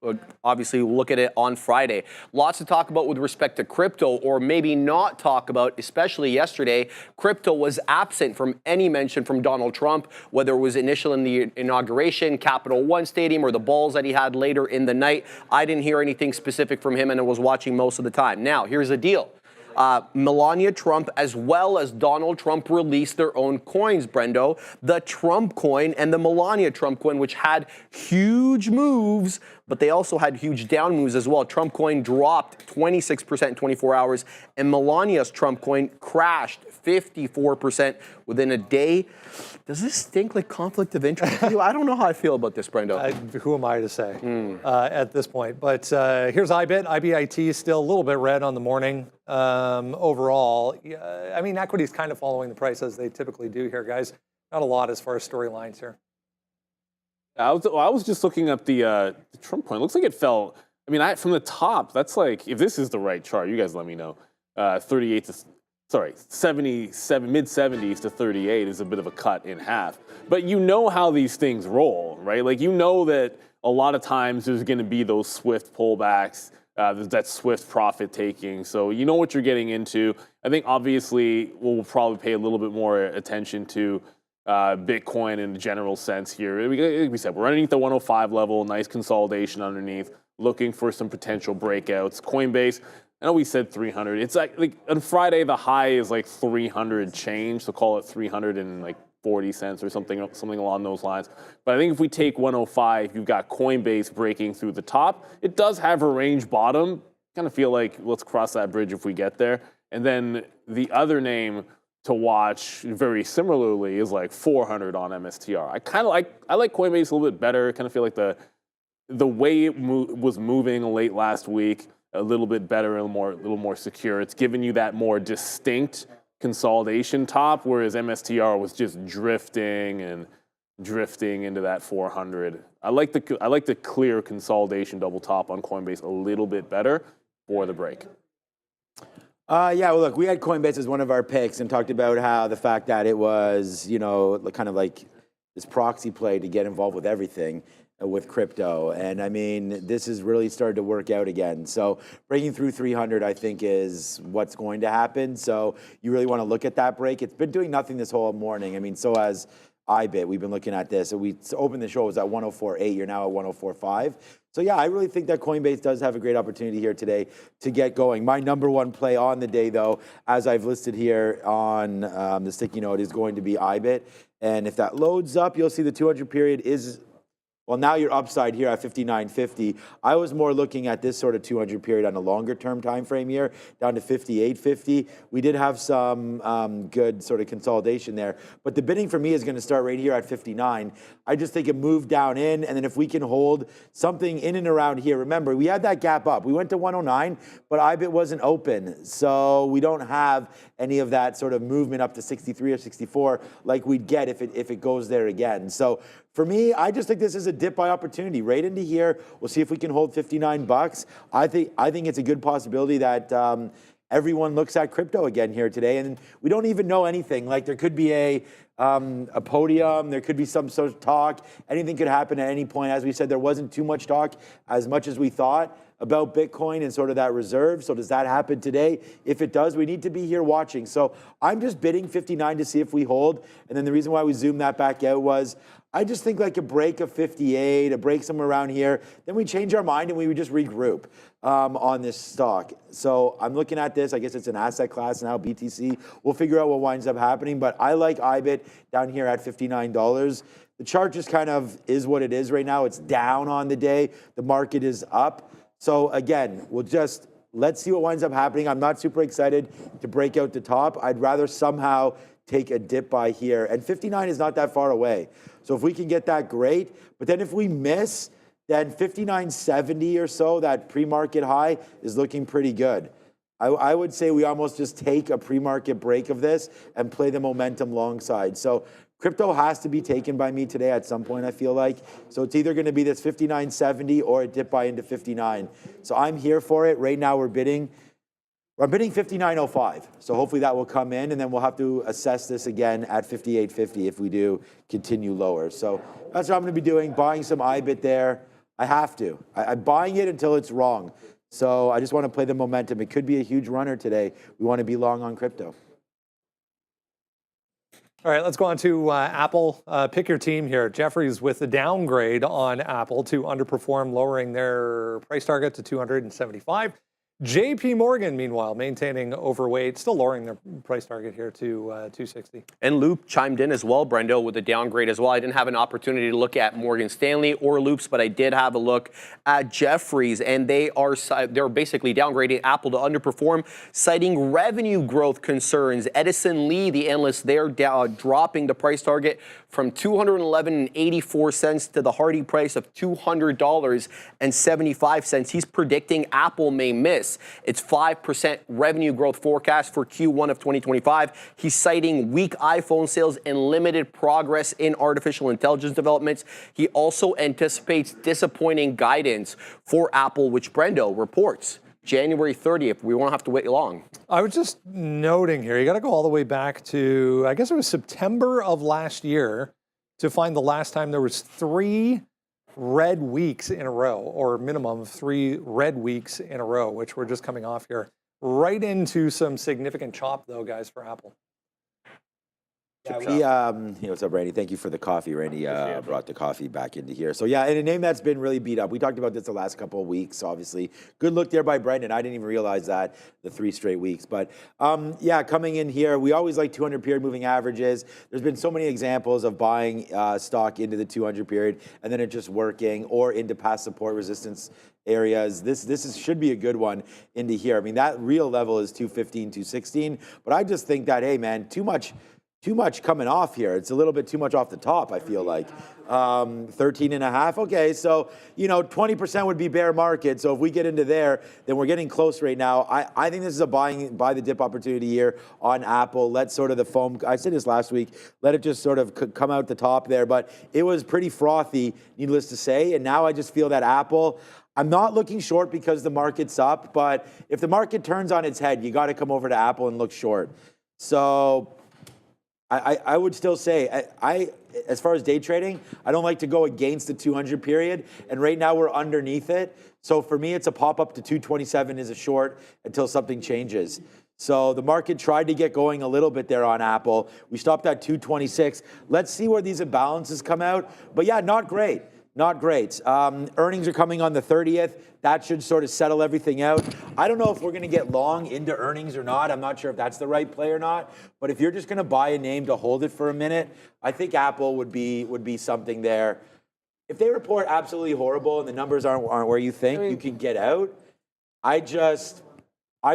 obviously look at it on Friday. Lots to talk about with respect to crypto, or maybe not talk about, especially yesterday. Crypto was absent from any mention from Donald Trump, whether it was initial in the inauguration, Capital One Stadium, or the balls that he had later in the night. I didn't hear anything specific from him, and I was watching most of the time. Now, here's the deal. Melania Trump as well as Donald Trump released their own coins, Brendo. The Trump coin and the Melania Trump coin, which had huge moves, but they also had huge down moves as well. Trump coin dropped 26% in 24 hours, and Melania's Trump coin crashed 54% within a day. Does this stink like conflict of interest to you? I don't know how I feel about this, Brendo. Who am I to say at this point? But here's IBIT. IBIT is still a little bit red on the morning. Overall, I mean, equity is kind of following the price as they typically do here, guys. Not a lot as far as storylines here. I was just looking up the Trump coin. Looks like it fell. I mean, from the top, that's like, if this is the right chart, you guys let me know. 77, mid-70s to 38 is a bit of a cut in half. But you know how these things roll, right? Like, you know that a lot of times there's going to be those swift pullbacks, that swift profit taking. So you know what you're getting into. I think obviously we'll probably pay a little bit more attention to Bitcoin in a general sense here. Like we said, we're underneath the 105 level, nice consolidation underneath, looking for some potential breakouts. Coinbase, I know we said 300. It's like on Friday, the high is like 300 change, so call it 340 cents or something along those lines. But I think if we take 105, you've got Coinbase breaking through the top. It does have a range bottom. Kind of feel like let's cross that bridge if we get there. And then the other name to watch very similarly is like 400 on MSTR. I like Coinbase a little bit better. Kind of feel like the way it was moving late last week, a little bit better, a little more secure. It's giving you that more distinct consolidation top, whereas MSTR was just drifting into that 400. I like the clear consolidation double top on Coinbase a little bit better for the break. Yeah, well, look, we had Coinbase as one of our picks and talked about how the fact that it was, kind of like this proxy play to get involved with everything with crypto. And I mean, this has really started to work out again. So breaking through 300, I think, is what's going to happen. So you really want to look at that break. It's been doing nothing this whole morning. I mean, so has IBIT. We've been looking at this. So we opened the show, it was at 104.8. You're now at 104.5. So yeah, I really think that Coinbase does have a great opportunity here today to get going. My number one play on the day, though, as I've listed here on the sticky note, is going to be IBIT. And if that loads up, you'll see the 200 period is... Well, now you're upside here at 59.50. I was more looking at this sort of 200 period on a longer term time frame here, down to 58.50. We did have some good sort of consolidation there, but the bidding for me is going to start right here at 59. I just think it moved down in, and then if we can hold something in and around here, remember, we had that gap up. We went to 109, but IBIT wasn't open, so we don't have any of that sort of movement up to 63 or 64 like we'd get if it goes there again. So for me, I just think this is a dip buy opportunity right into here. We'll see if we can hold 59 bucks. I think it's a good possibility that everyone looks at crypto again here today, and we don't even know anything. Like, there could be a podium, there could be some sort of talk. Anything could happen at any point. As we said, there wasn't too much talk, as much as we thought, about Bitcoin and sort of that reserve. So does that happen today? If it does, we need to be here watching. So I'm just bidding 59 to see if we hold. And then the reason why we zoomed that back out was I just think like a break of 58, a break somewhere around here, then we change our mind and we would just regroup on this stock. So I'm looking at this. I guess it's an asset class now, BTC. We'll figure out what winds up happening. But I like IBIT down here at $59. The chart just kind of is what it is right now. It's down on the day. The market is up. So again, let's see what winds up happening. I'm not super excited to break out the top. I'd rather somehow take a dip buy here. And 59 is not that far away. So if we can get that, great. But then if we miss, then 59.70 or so, that pre-market high, is looking pretty good. I would say we almost just take a pre-market break of this and play the momentum long side. So crypto has to be taken by me today at some point, I feel like. So it's either going to be this 59.70 or a dip buy into 59. So I'm here for it. Right now we're bidding 59.05. So hopefully that will come in, and then we'll have to assess this again at 58.50 if we do continue lower. So that's what I'm going to be doing, buying some IBIT there. I have to. I'm buying it until it's wrong. So I just want to play the momentum. It could be a huge runner today. We want to be long on crypto. All right, let's go on to Apple. Pick your team here. Jeffrey's with the downgrade on Apple to underperform, lowering their price target to 275. JP Morgan, meanwhile, maintaining overweight, still lowering their price target here to 260. And Loop chimed in as well, Brendo, with a downgrade as well. I didn't have an opportunity to look at Morgan Stanley or Loops, but I did have a look at Jefferies, and they're basically downgrading Apple to underperform, citing revenue growth concerns. Edison Lee, the analyst, they're dropping the price target from $211.84 to the hardy price of $200.75. He's predicting Apple may miss its 5% revenue growth forecast for Q1 of 2025. He's citing weak iPhone sales and limited progress in artificial intelligence developments. He also anticipates disappointing guidance for Apple, which Brendo reports January 30th. We won't have to wait long. I was just noting here, you got to go all the way back to, I guess it was September of last year to find the last time there was 3 red weeks in a row, or minimum of 3 red weeks in a row, which we're just coming off here. Right into some significant chop, though, guys, for Apple. Yeah, what's up, Randy? Thank you for the coffee. Randy brought the coffee back into here. So yeah, and a name that's been really beat up. We talked about this the last couple of weeks, obviously. Good look there by Brendan. I didn't even realize that, the 3 straight weeks. But yeah, coming in here, we always like 200 period moving averages. There's been so many examples of buying stock into the 200 period and then it just working, or into past support resistance areas. This should be a good one into here. I mean, that real level is 215, 216. But I just think that, hey, man, too much coming off here. It's a little bit too much off the top, I feel like. 13.5. Okay, so, 20% would be bear market. So if we get into there, then we're getting close right now. I think this is a buy the dip opportunity here on Apple. Let sort of the foam, I said this last week, let it just sort of come out the top there. But it was pretty frothy, needless to say. And now I just feel that Apple, I'm not looking short because the market's up. But if the market turns on its head, you got to come over to Apple and look short. So I would still say, as far as day trading, I don't like to go against the 200 period. And right now we're underneath it. So for me, it's a pop up to 227 is a short until something changes. So the market tried to get going a little bit there on Apple. We stopped at 226. Let's see where these imbalances come out. But yeah, not great. Not great. Earnings are coming on the 30th. That should sort of settle everything out. I don't know if we're going to get long into earnings or not. I'm not sure if that's the right play or not. But if you're just going to buy a name to hold it for a minute, I think Apple would be something there. If they report absolutely horrible and the numbers aren't where you think, you can get out. I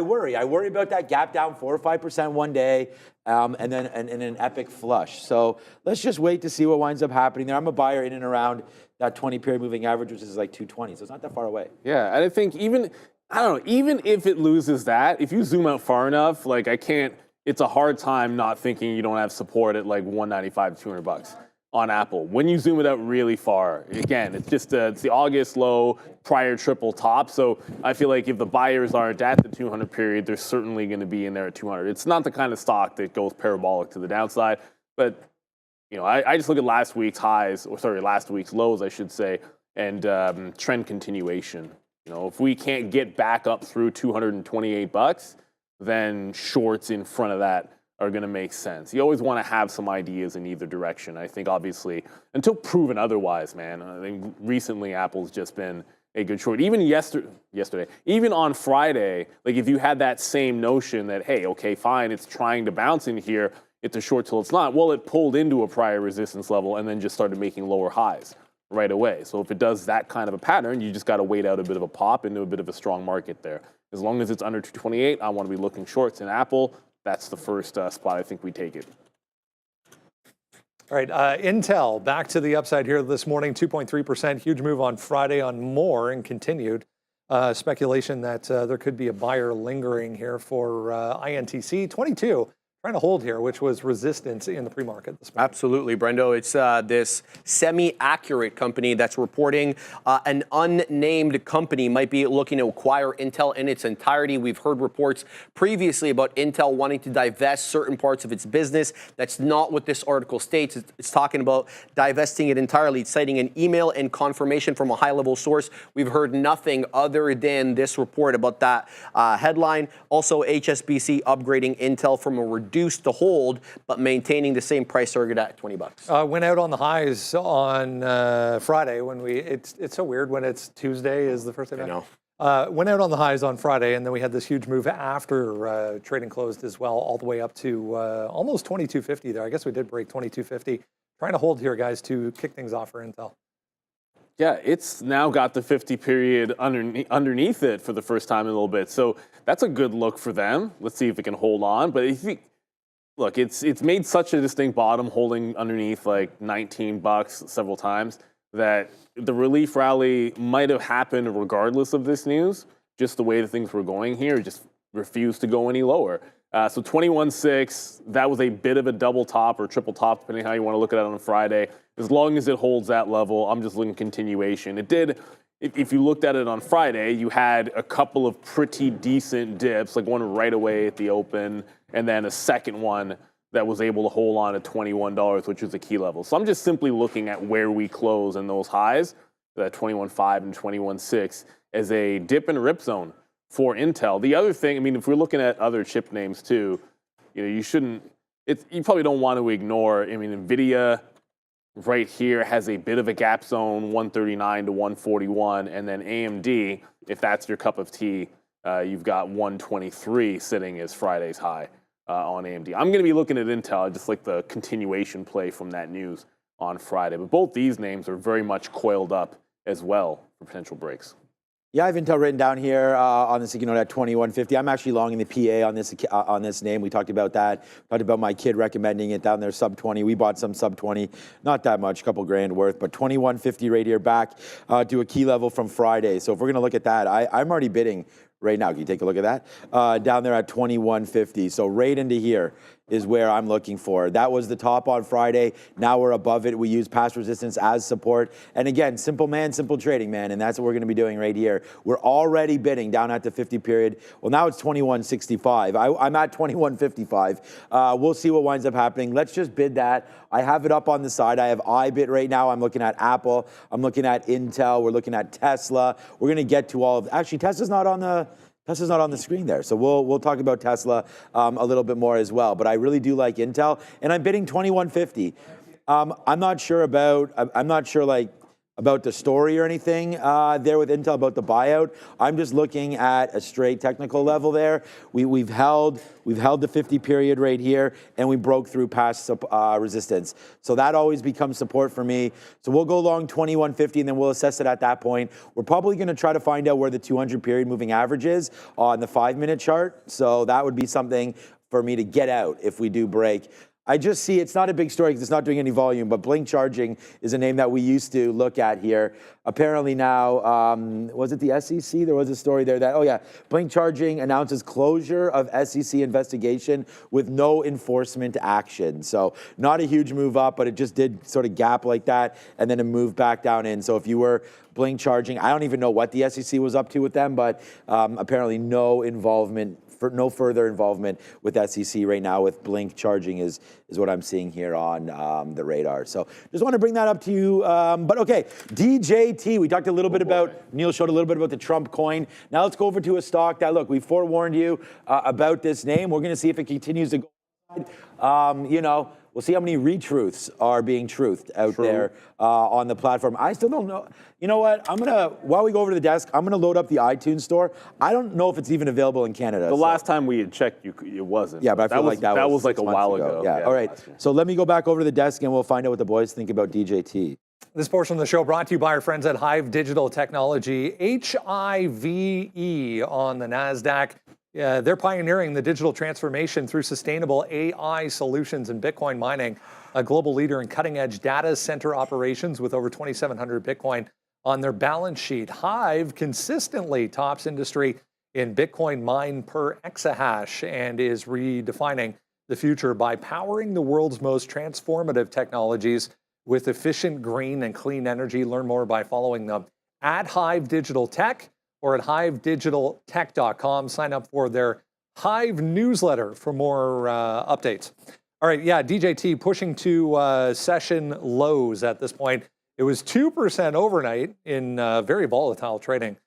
worry. I worry about that gap down 4 or 5% one day, and then an epic flush. So let's just wait to see what winds up happening there. I'm a buyer in and around that 20 period moving average, which is like 220. So it's not that far away. Yeah, and I think even if it loses that, if you zoom out far enough, it's a hard time not thinking you don't have support at like 195 to $200 on Apple. When you zoom it out really far, again, it's just it's the August low, prior triple top. So I feel like if the buyers aren't at the 200 period, they're certainly going to be in there at 200. It's not the kind of stock that goes parabolic to the downside, but I just look at last week's lows, I should say, and trend continuation. If we can't get back up through $228, then shorts in front of that are going to make sense. You always want to have some ideas in either direction. I think, obviously, until proven otherwise, man. I think recently Apple's just been a good short. Even yesterday, even on Friday, like if you had that same notion that, hey, okay, fine, it's trying to bounce in here, it's a short till it's not. Well, it pulled into a prior resistance level and then just started making lower highs right away. So if it does that kind of a pattern, you just got to wait out a bit of a pop into a bit of a strong market there. As long as it's under 228, I want to be looking shorts in Apple. That's the first spot I think we take it. All right, Intel back to the upside here this morning, 2.3%. Huge move on Friday on more and continued. Speculation that there could be a buyer lingering here for INTC 22. Trying to hold here, which was resistance in the pre-market this morning. Absolutely, Brendo. It's this semi-accurate company that's reporting an unnamed company might be looking to acquire Intel in its entirety. We've heard reports previously about Intel wanting to divest certain parts of its business. That's not what this article states. It's talking about divesting it entirely. It's citing an email and confirmation from a high-level source. We've heard nothing other than this report about that headline. Also, HSBC upgrading Intel from a reduced to hold, but maintaining the same price target at $20. Went out on the highs on Friday when it's so weird when it's Tuesday is the first day back. I know. Went out on the highs on Friday, and then we had this huge move after trading closed as well, all the way up to almost 22.50 there. I guess we did break 22.50. Trying to hold here, guys, to kick things off for Intel. Yeah, it's now got the 50 period underneath it for the first time in a little bit. So that's a good look for them. Let's see if it can hold on. But if you look, it's made such a distinct bottom holding underneath like $19 several times that the relief rally might have happened regardless of this news. Just the way the things were going here, it just refused to go any lower. So 21.6, that was a bit of a double top or triple top, depending how you want to look at it on Friday. As long as it holds that level, I'm just looking continuation. It did. If you looked at it on Friday, you had a couple of pretty decent dips, like one right away at the open, and then a second one that was able to hold on at $21, which was a key level. So I'm just simply looking at where we close in those highs, that 21.5 and 21.6, as a dip and rip zone for Intel. The other thing, I mean, if we're looking at other chip names too, you know, you probably don't want to ignore, I mean, NVIDIA right here has a bit of a gap zone, 139 to 141, and then AMD, if that's your cup of tea, you've got 123 sitting as Friday's high on AMD. I'm going to be looking at Intel, just like the continuation play from that news on Friday. But both these names are very much coiled up as well for potential breaks. Yeah, I have Intel written down here on the sticky note at 21.50. I'm actually long in the PA on this name. We talked about that. Talked about my kid recommending it down there, sub 20. We bought some sub 20, not that much, a couple grand worth, but 21.50 right here back to a key level from Friday. So if we're going to look at that, I'm already bidding right now. Can you take a look at that? Down there at 21.50. So right into here is where I'm looking for. That was the top on Friday. Now we're above it. We use past resistance as support. And again, simple man, simple trading, man. And that's what we're going to be doing right here. We're already bidding down at the 50 period. Well, now it's 21.65. I'm at 21.55. We'll see what winds up happening. Let's just bid that. I have it up on the side. I have IBIT right now. I'm looking at Apple. I'm looking at Intel. We're looking at Tesla. We're going to get to all of, actually, Tesla's not on the screen there. So we'll talk about Tesla a little bit more as well. But I really do like Intel, and I'm bidding 21.50. I'm not sure about the story or anything there with Intel about the buyout. I'm just looking at a straight technical level there. We've held the 50 period right here, and we broke through past resistance. So that always becomes support for me. So we'll go long 21.50, and then we'll assess it at that point. We're probably going to try to find out where the 200 period moving average is on the 5-minute chart. So that would be something for me to get out if we do break. I just see it's not a big story because it's not doing any volume, but Blink Charging is a name that we used to look at here. Apparently now, was it the SEC? There was a story there that, oh yeah, Blink Charging announces closure of SEC investigation with no enforcement action. So not a huge move up, but it just did sort of gap like that, and then it moved back down in. So if you were Blink Charging, I don't even know what the SEC was up to with them, but apparently no further involvement with SEC right now with Blink Charging is what I'm seeing here on the radar. So just want to bring that up to you. But okay, DJT, we talked a little bit about, Neil showed a little bit about the Trump coin. Now let's go over to a stock that, look, we forewarned you about this name. We're going to see if it continues to go. You know, we'll see how many retruths are being truthed out there on the platform. I still don't know. You know what? While we go over to the desk, I'm going to load up the iTunes store. I don't know if it's even available in Canada. The last time we had checked, it wasn't. Yeah, but I feel like that was like a while ago. Yeah, all right. So let me go back over to the desk and we'll find out what the boys think about DJT. This portion of the show brought to you by our friends at Hive Digital Technology, HIVE on the NASDAQ. Yeah, they're pioneering the digital transformation through sustainable AI solutions in Bitcoin mining, a global leader in cutting-edge data center operations with over 2,700 Bitcoin on their balance sheet. Hive consistently tops industry in Bitcoin mined per exahash and is redefining the future by powering the world's most transformative technologies with efficient green and clean energy. Learn more by following them at Hive Digital Tech or at hivedigitaltech.com. Sign up for their Hive newsletter for more updates. All right, yeah, DJT pushing to session lows at this point. It was 2% overnight in very volatile trading.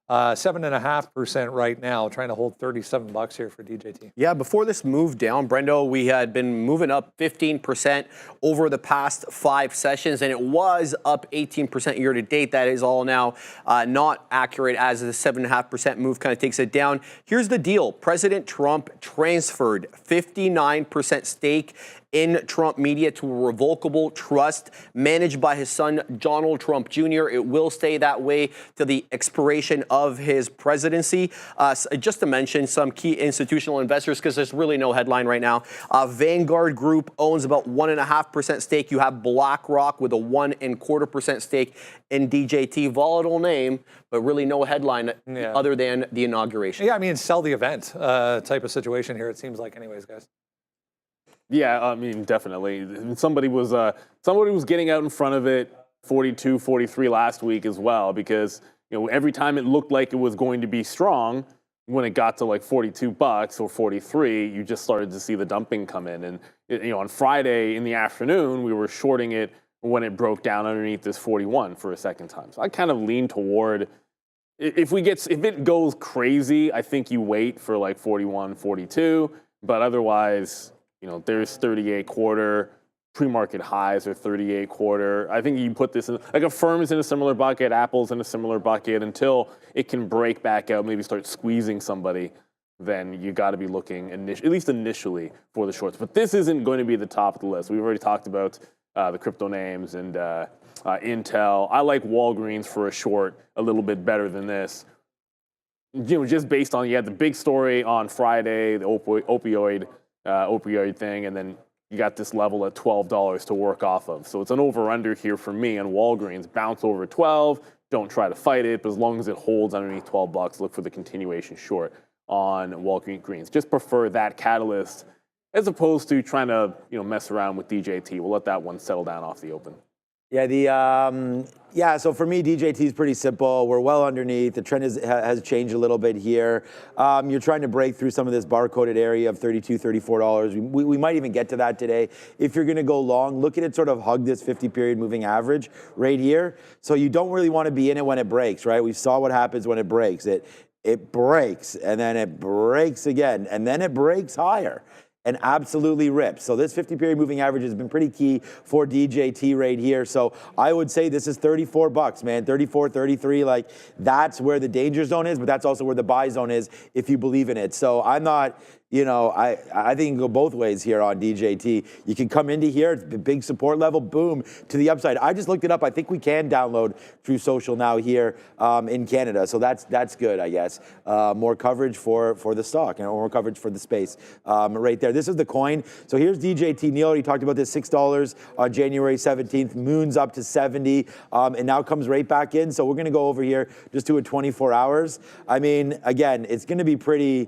7.5% right now, trying to hold $37 here for DJT. Yeah, before this move down, Brendo, we had been moving up 15% over the past 5 sessions, and it was up 18% year to date. That is all now not accurate, as the 7.5% move kind of takes it down. Here's the deal. President Trump transferred 59% stake in Trump Media to a revocable trust managed by his son, Donald Trump Jr. It will stay that way to the expiration of his presidency. Just to mention some key institutional investors, because there's really no headline right now. Vanguard Group owns about 1.5% stake. You have BlackRock with a 1.25% stake in DJT. Volatile name, but really no headline other than the inauguration. Yeah, I mean, sell the event type of situation here, it seems like anyways, guys. Yeah, I mean, definitely. Somebody was getting out in front of it 42, 43 last week as well, because every time it looked like it was going to be strong, when it got to like $42 or 43, you just started to see the dumping come in. And on Friday in the afternoon, we were shorting it when it broke down underneath this 41 for a second time. So I kind of lean toward if it goes crazy, I think you wait for like 41, 42, but otherwise, there's 38 quarter, pre-market highs are 38 quarter. I think you put this in, like Affirm is in a similar bucket, Apple's in a similar bucket, until it can break back out, maybe start squeezing somebody, then you got to be looking, at least initially, for the shorts. But this isn't going to be the top of the list. We've already talked about the crypto names and Intel. I like Walgreens for a short a little bit better than this. Just based on, the big story on Friday, the opioid thing, and then you got this level at $12 to work off of. So it's an over-under here for me on Walgreens. Bounce over 12, don't try to fight it, but as long as it holds underneath $12, look for the continuation short on Walgreens. Just prefer that catalyst as opposed to trying to mess around with DJT. We'll let that one settle down off the open. Yeah, so for me, DJT is pretty simple. We're well underneath. The trend has changed a little bit here. You're trying to break through some of this bar-coded area of $32, $34. We might even get to that today. If you're going to go long, look at it sort of hug this 50-period moving average right here. So you don't really want to be in it when it breaks, right? We saw what happens when it breaks. It breaks, and then it breaks again, and then it breaks higher and absolutely rips. So this 50-period moving average has been pretty key for DJT right here. So I would say this is $34, man, 34, 33. Like, that's where the danger zone is, but that's also where the buy zone is if you believe in it. So I'm not, I think you can go both ways here on DJT. You can come into here, it's a big support level, boom, to the upside. I just looked it up. I think we can download True Social now here in Canada. So that's good, I guess. More coverage for the stock and more coverage for the space right there. This is the coin. So here's DJT. Neil already talked about this, $6 on January 17th. Moon's up to 70 and now comes right back in. So we're going to go over here just to a 24 hours. I mean, again, it's going to be pretty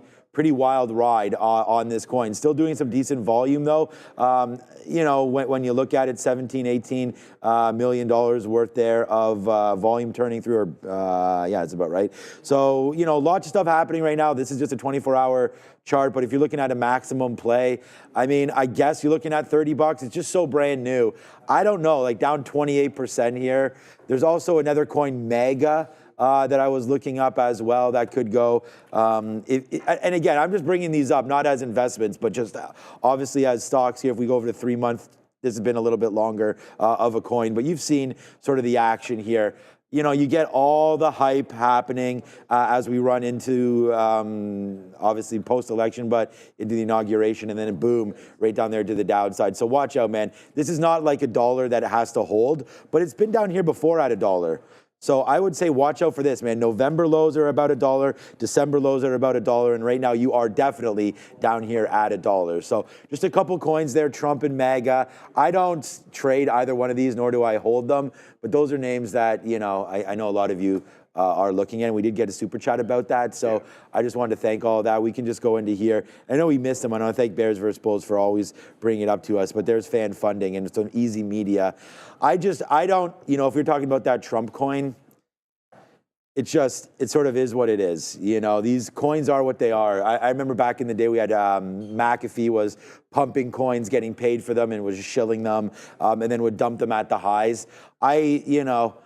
wild ride on this coin. Still doing some decent volume though. When you look at it, $17-18 million worth there of volume turning through, yeah, it's about right. So, lots of stuff happening right now. This is just a 24-hour chart, but if you're looking at a maximum play, I mean, I guess you're looking at $30. It's just so brand new. I don't know, like down 28% here. There's also another coin, Mega, that I was looking up as well that could go. And again, I'm just bringing these up, not as investments, but just obviously as stocks here. If we go over to 3 months, this has been a little bit longer of a coin, but you've seen sort of the action here. You get all the hype happening as we run into, obviously, post-election, but into the inauguration, and then boom, right down there to the downside. So watch out, man. This is not like a dollar that it has to hold, but it's been down here before at $1. So I would say watch out for this, man. November lows are about $1, December lows are about $1, and right now you are definitely down here at $1. So just a couple coins there, Trump and MAGA. I don't trade either one of these, nor do I hold them, but those are names that, you know, I know a lot of you are looking at. And we did get a super chat about that, so I just wanted to thank all of that. We can just go into here. I know we missed them. I want to thank Bears vs. Bulls for always bringing it up to us, but there's fan funding, and it's on easy media. I don't, you know, if you're talking about that Trump coin, it sort of is what it is. You know, these coins are what they are. I remember back in the day we had McAfee was pumping coins, getting paid for them, and was shilling them, and then would dump them at the highs. You know,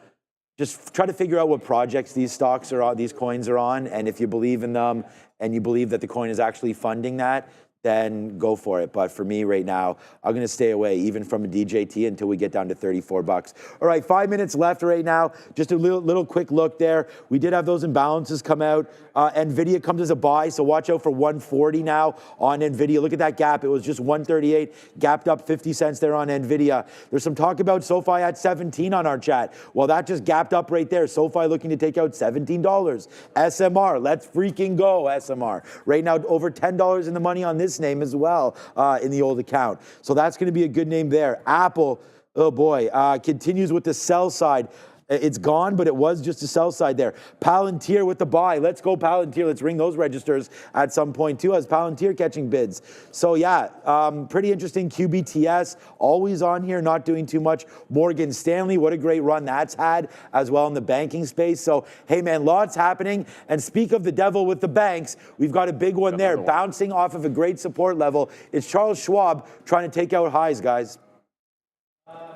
just try to figure out what projects these stocks are on, these coins are on, and if you believe in them and you believe that the coin is actually funding that, then go for it. But for me right now, I'm going to stay away even from a DJT until we get down to 34 bucks. All right, 5 minutes left right now. Just a little quick look there. We did have those imbalances come out. NVIDIA comes as a buy, so watch out for 140 now on NVIDIA. Look at that gap. It was just 138, gapped up 50 cents there on NVIDIA. There's some talk about SoFi at 17 on our chat. Well, that just gapped up right there. SoFi looking to take out $17. SMR, let's freaking go, SMR. Right now, over $10 in the money on this name as well in the old account. So that's going to be a good name there. Apple, oh boy, continues with the sell side. It's gone, but it was just a sell side there. Palantir with the buy. Let's go Palantir. Let's ring those registers at some point too, as Palantir catching bids. So yeah, pretty interesting. QBTS, always on here, not doing too much. Morgan Stanley, what a great run that's had as well in the banking space. So, hey man, lots happening. And speak of the devil with the banks, we've got a big one there, bouncing off of a great support level. It's Charles Schwab trying to take out highs, guys.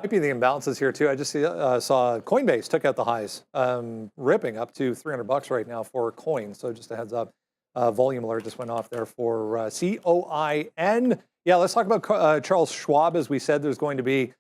Might be the imbalances here too. I just saw Coinbase took out the highs, ripping up to $300 right now for coin. So just a heads up, volume alert just went off there for COIN. Yeah, let's talk about Charles Schwab. As we said, there's going to be,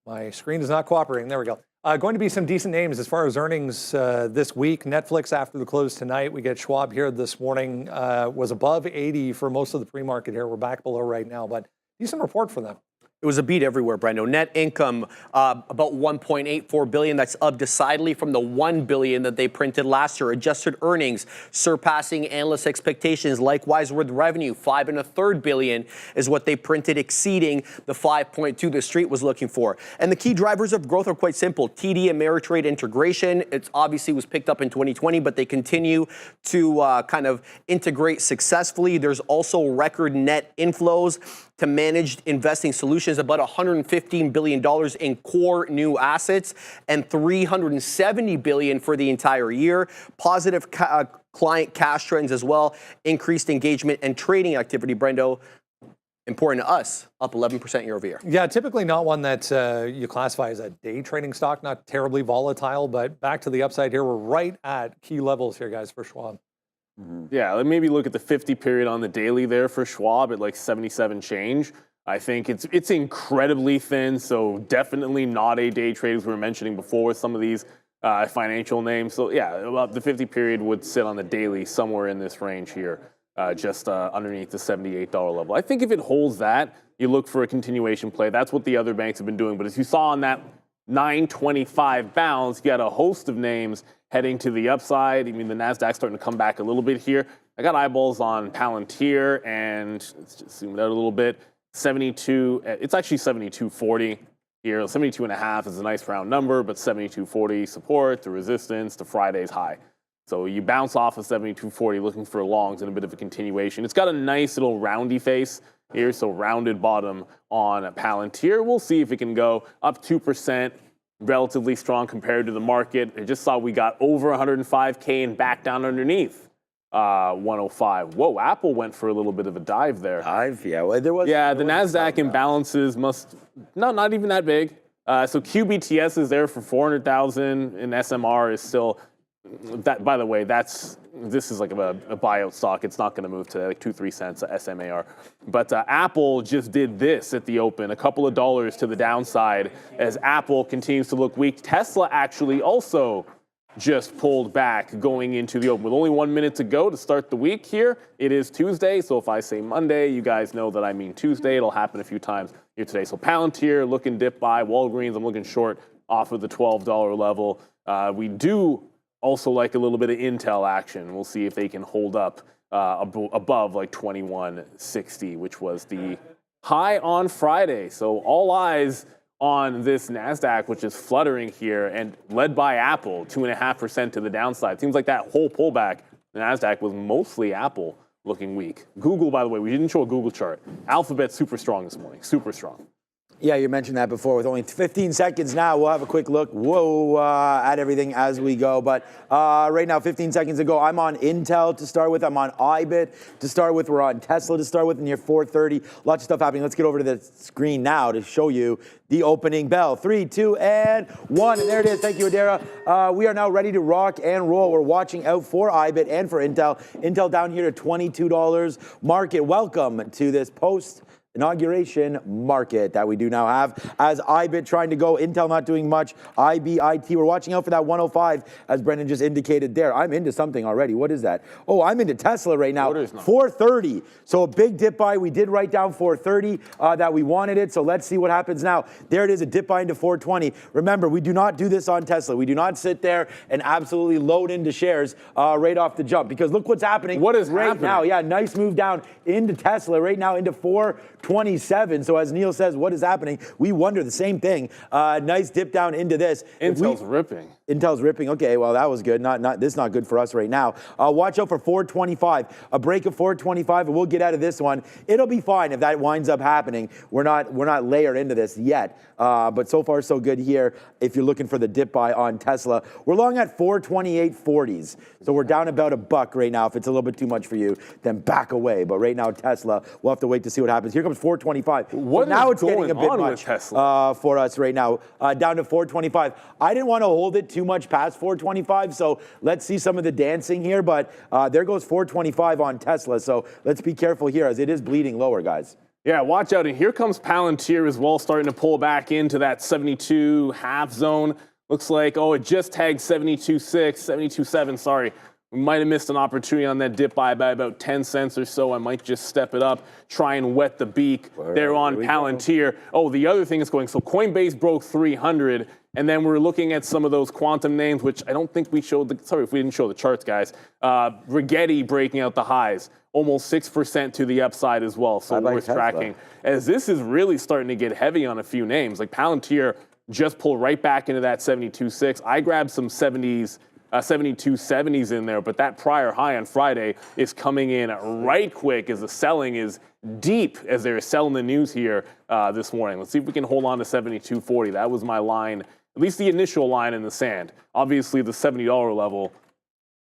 my screen is not cooperating. There we go. Going to be some decent names as far as earnings this week. Netflix after the close tonight. We get Schwab here this morning. Was above 80 for most of the pre-market here. We're back below right now, but decent report for them. It was a beat everywhere, Brendo. Net income about $1.84 billion. That's up decidedly from the $1 billion that they printed last year. Adjusted earnings surpassing analyst expectations. Likewise with revenue, $5.33 billion is what they printed, exceeding the 5.2 the street was looking for. And the key drivers of growth are quite simple. TD Ameritrade integration. It obviously was picked up in 2020, but they continue to kind of integrate successfully. There's also record net inflows to managed investing solutions, about $115 billion in core new assets and $370 billion for the entire year. Positive client cash trends as well, increased engagement and trading activity, Brendo, important to us, up 11% year over year. Yeah, typically not one that you classify as a day trading stock, not terribly volatile, but back to the upside here. We're right at key levels here, guys, for Schwab. Yeah, maybe look at the 50 period on the daily there for Schwab at like 77 change. I think it's incredibly thin, so definitely not a day trade as we were mentioning before with some of these financial names. So yeah, about the 50 period would sit on the daily somewhere in this range here, just underneath the $78 level. I think if it holds that, you look for a continuation play. That's what the other banks have been doing. But as you saw on that 925 bounce, you got a host of names heading to the upside. I mean, the NASDAQ's starting to come back a little bit here. I got eyeballs on Palantir, and let's just zoom it out a little bit. 72, it's actually 72.40 here. 72.5 is a nice round number, but 72.40 support, the resistance, the Friday's high. So you bounce off of 72.40 looking for longs and a bit of a continuation. It's got a nice little roundy face here, so rounded bottom on Palantir. We'll see if it can go up 2%. Relatively strong compared to the market. I just saw we got over 105K and back down underneath 105. Whoa, Apple went for a little bit of a dive there. Dive? Yeah, well, there was. Yeah, the NASDAQ imbalances not even that big. So QBTS is there for 400,000 and SMR is still, that. By the way, this is like a buyout stock. It's not going to move to like 2-3 cents SMAR. But Apple just did this at the open, a couple of dollars to the downside as Apple continues to look weak. Tesla actually also just pulled back going into the open with only 1 minute to go to start the week here. It is Tuesday, so if I say Monday, you guys know that I mean Tuesday. It'll happen a few times here today. So Palantir looking dip by, Walgreens I'm looking short off of the $12 level. We do also like a little bit of Intel action. We'll see if they can hold up above like 2160, which was the high on Friday. So all eyes on this NASDAQ, which is fluttering here and led by Apple, 2.5% to the downside. Seems like that whole pullback, the NASDAQ was mostly Apple looking weak. Google, by the way, we didn't show a Google chart. Alphabet super strong this morning, super strong. Yeah, you mentioned that before. With only 15 seconds now, we'll have a quick look at everything as we go. But right now, 15 seconds ago, I'm on Intel to start with. I'm on IBIT to start with. We're on Tesla to start with near 4:30. Lots of stuff happening. Let's get over to the screen now to show you the opening bell. 3, 2, and 1. And there it is. Thank you, Adara. We are now ready to rock and roll. We're watching out for IBIT and for Intel. Intel down here to $22 market. Welcome to this post-inauguration market that we do now have. As IBIT trying to go, Intel not doing much. IBIT, we're watching out for that 105, as Brendan just indicated there. I'm into something already. What is that? Oh, I'm into Tesla right now. 430. So a big dip buy. We did write down 430 that we wanted it. So let's see what happens now. There it is, a dip buy into 420. Remember, we do not do this on Tesla. We do not sit there and absolutely load into shares right off the jump, because look what's happening. What is right happening? now? Yeah, nice move down into Tesla right now into 427. So as Neil says, what is happening? We wonder the same thing. Nice dip down into this. Intel's ripping. Intel's ripping. Okay, well, that was good. This is not good for us right now. Watch out for 425. A break of 425, and we'll get out of this one. It'll be fine if that winds up happening. We're not layered into this yet, but so far so good here. If you're looking for the dip buy on Tesla, we're long at 428.40s. So we're down about $1 right now. If it's a little bit too much for you, then back away. But right now, Tesla, we'll have to wait to see what happens. Here comes 425. What so now is it's getting a bit on with much Tesla? for us right now. Down to 425. I didn't want to hold it too much past 425, so let's see some of the dancing here. But there goes 425 on Tesla. So let's be careful here, as it is bleeding lower, guys. Yeah, watch out. And here comes Palantir as well, starting to pull back into that 72.5 zone. Looks like, it just tagged 72.6, 72.7, sorry. We might have missed an opportunity on that dip buy by about 10 cents or so. I might just step it up, try and wet the beak there on Palantir. Oh, the other thing is going, so Coinbase broke 300, and then we're looking at some of those quantum names, which I don't think we showed, sorry if we didn't show the charts, guys. Rigetti breaking out the highs, almost 6% to the upside as well, so worth tracking. As this is really starting to get heavy on a few names, like Palantir just pulled right back into that 72.6. I grabbed some 72.70s in there, but that prior high on Friday is coming in right quick as the selling is deep as they're selling the news here this morning. Let's see if we can hold on to 72.40. That was my line, at least the initial line in the sand. Obviously, the $70 level,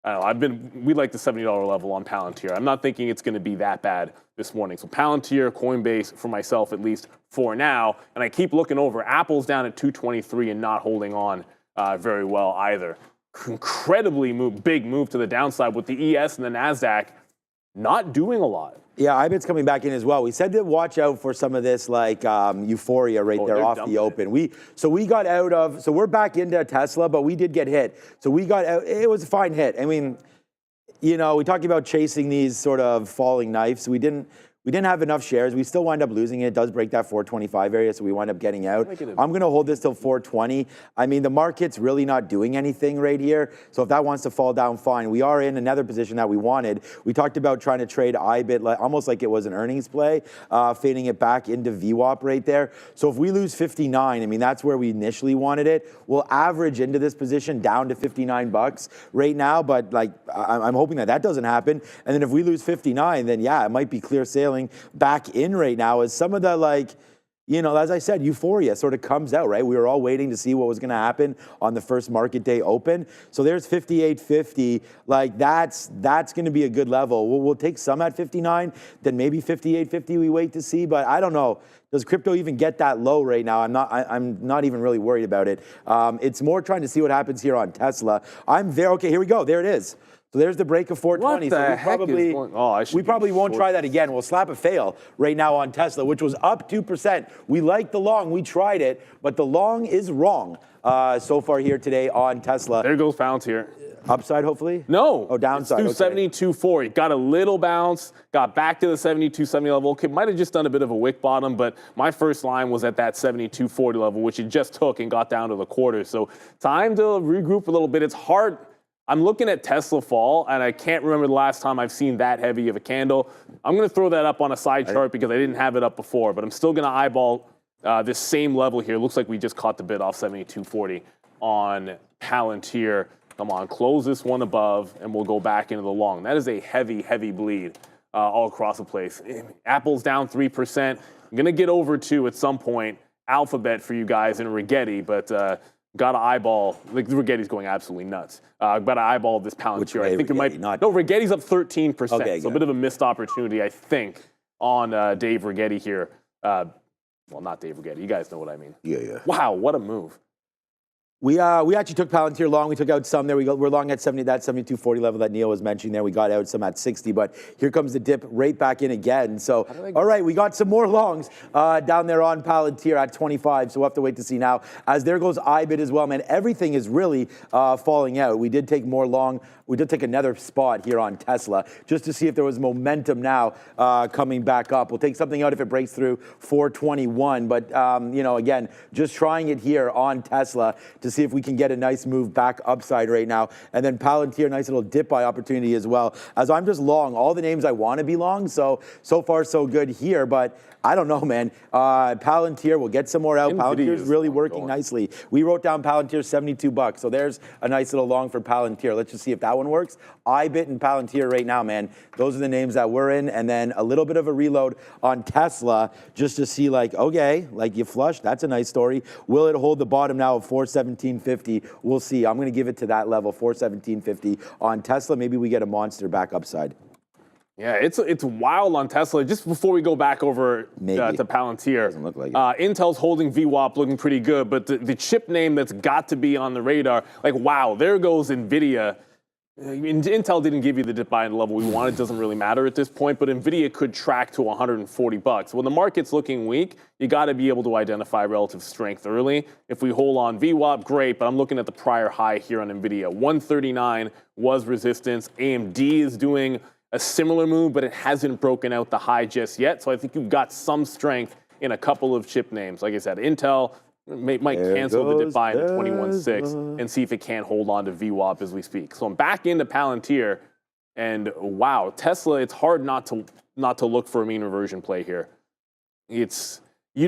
I don't know, we like the $70 level on Palantir. I'm not thinking it's going to be that bad this morning. So Palantir, Coinbase, for myself at least for now. And I keep looking over. Apple's down at 223 and not holding on very well either. Incredibly big move to the downside with the ES and the NASDAQ not doing a lot. Yeah, IBIT's coming back in as well. We said to watch out for some of this euphoria right there off the open. So we're back into Tesla, but we did get hit. So we got out. It was a fine hit. I mean, we talked about chasing these sort of falling knives. We didn't have enough shares. We still wind up losing it. It does break that 425 area, so we wind up getting out. I'm going to hold this till 420. I mean, the market's really not doing anything right here. So if that wants to fall down, fine. We are in another position that we wanted. We talked about trying to trade IBIT almost like it was an earnings play, fading it back into VWAP right there. So if we lose 59, I mean, that's where we initially wanted it. We'll average into this position down to $59 right now, but I'm hoping that doesn't happen. And then if we lose 59, then yeah, it might be clear sailing back in right now, as some of the as I said, euphoria sort of comes out, right? We were all waiting to see what was going to happen on the first market day open. So there's 58.50. That's going to be a good level. We'll take some at 59, then maybe 58.50 we wait to see, but I don't know. Does crypto even get that low right now? I'm not even really worried about it. It's more trying to see what happens here on Tesla. Okay, here we go. There it is. So there's the break of 420. What the so heck is going on? We probably won't try that again. We'll slap a fail right now on Tesla, which was up 2%. We like the long. We tried it, but the long is wrong so far here today on Tesla. There goes Palantir. Upside, hopefully? No. Oh, downside. It's through 72.40. Got a little bounce, got back to the 72.70 level. Okay, might have just done a bit of a wick bottom, but my first line was at that 72.40 level, which it just took and got down to the quarter. So time to regroup a little bit. It's hard. I'm looking at Tesla fall, and I can't remember the last time I've seen that heavy of a candle. I'm going to throw that up on a side chart because I didn't have it up before, but I'm still going to eyeball this same level here. Looks like we just caught the bid off 72.40 on Palantir. Come on, close this one above, and we'll go back into the long. That is a heavy, heavy bleed all across the place. Apple's down 3%. I'm going to get over to, at some point, Alphabet for you guys in Rigetti, but got to eyeball. Like, Rigetti's going absolutely nuts. Got to eyeball this Palantir. I think it might. No, Rigetti's up 13%. Okay, so a bit of a missed opportunity, I think, on Dave Rigetti here. Well, not Dave Rigetti. You guys know what I mean. Yeah. Wow, what a move. We actually took Palantir long. We took out some there. We're long at 70, that 72.40 level that Neil was mentioning there. We got out some at 60, but here comes the dip right back in again. So, all right, we got some more longs down there on Palantir at 25. So we'll have to wait to see now. As there goes IBIT as well, man. Everything is really falling out. We did take more long. We did take another spot here on Tesla just to see if there was momentum now coming back up. We'll take something out if it breaks through 421. But, again, just trying it here on Tesla to see if we can get a nice move back upside right now. And then Palantir, nice little dip buy opportunity as well. As I'm just long all the names I want to be long. So far, so good here. But I don't know, man. Palantir, we'll get some more out. Palantir's really working nicely. We wrote down Palantir $72. So there's a nice little long for Palantir. Let's just see if that one works. IBIT and Palantir right now, man. Those are the names that we're in. And then a little bit of a reload on Tesla just to see, like, okay, like you flushed. That's a nice story. Will it hold the bottom now of 417.50? We'll see. I'm going to give it to that level, 417.50 on Tesla. Maybe we get a monster back upside. Yeah, it's wild on Tesla. Just before we go back over to Palantir, doesn't look like it. Intel's holding VWAP looking pretty good, but the chip name that's got to be on the radar, like, wow, there goes NVIDIA. Intel didn't give you the dip buy level we wanted. It doesn't really matter at this point, but NVIDIA could track to $140. When the market's looking weak, you got to be able to identify relative strength early. If we hold on VWAP, great, but I'm looking at the prior high here on NVIDIA. 139 was resistance. AMD is doing a similar move, but it hasn't broken out the high just yet. So I think you've got some strength in a couple of chip names. Like I said, Intel might cancel the dip buy in the 21.6 and see if it can't hold on to VWAP as we speak. So I'm back into Palantir, and wow, Tesla, it's hard not to look for a mean reversion play here. You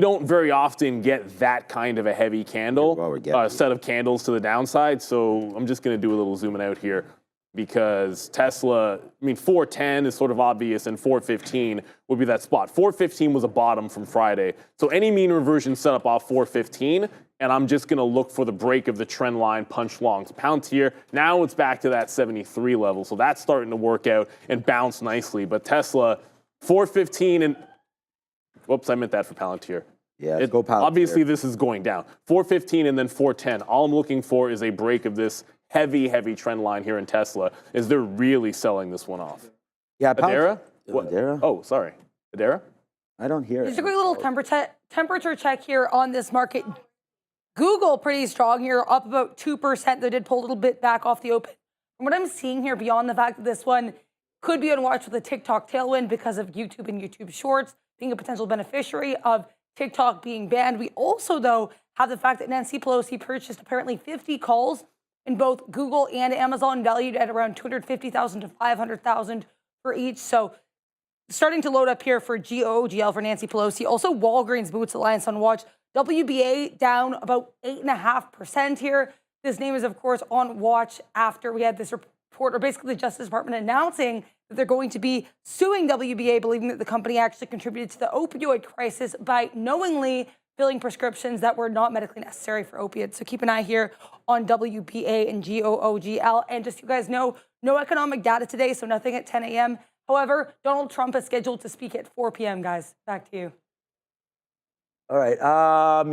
don't very often get that kind of a heavy candle, set of candles to the downside. So I'm just going to do a little zooming out here, because Tesla, 410 is sort of obvious, and 415 would be that spot. 415 was a bottom from Friday. So any mean reversion set up off 415, and I'm just going to look for the break of the trend line punch long. So Palantir, now it's back to that 73 level. So that's starting to work out and bounce nicely. But Tesla, 415 and, whoops, I meant that for Palantir. Yeah, let's go Palantir. Obviously, this is going down. 415 and then 410. All I'm looking for is a break of this heavy, heavy trend line here in Tesla. Is they're really selling this one off. Yeah, Adara? Adara? Oh, sorry. Adara? I don't hear it. Just a quick little temperature check here on this market. Google pretty strong here, up about 2%. They did pull a little bit back off the open. And what I'm seeing here, beyond the fact that this one could be on watch with a TikTok tailwind because of YouTube and YouTube Shorts being a potential beneficiary of TikTok being banned, we also, though, have the fact that Nancy Pelosi purchased apparently 50 calls in both Google and Amazon, valued at around $250,000 to $500,000 for each. So starting to load up here for GOGL for Nancy Pelosi. Also, Walgreens Boots Alliance on watch. WBA down about 8.5% here. This name is, of course, on watch after we had this report, or basically the Justice Department announcing that they're going to be suing WBA, believing that the company actually contributed to the opioid crisis by knowingly filling prescriptions that were not medically necessary for opiates. So keep an eye here on WBA and GOOGL. And just so you guys know, no economic data today, so nothing at 10 a.m. However, Donald Trump is scheduled to speak at 4 p.m., guys. Back to you. All right.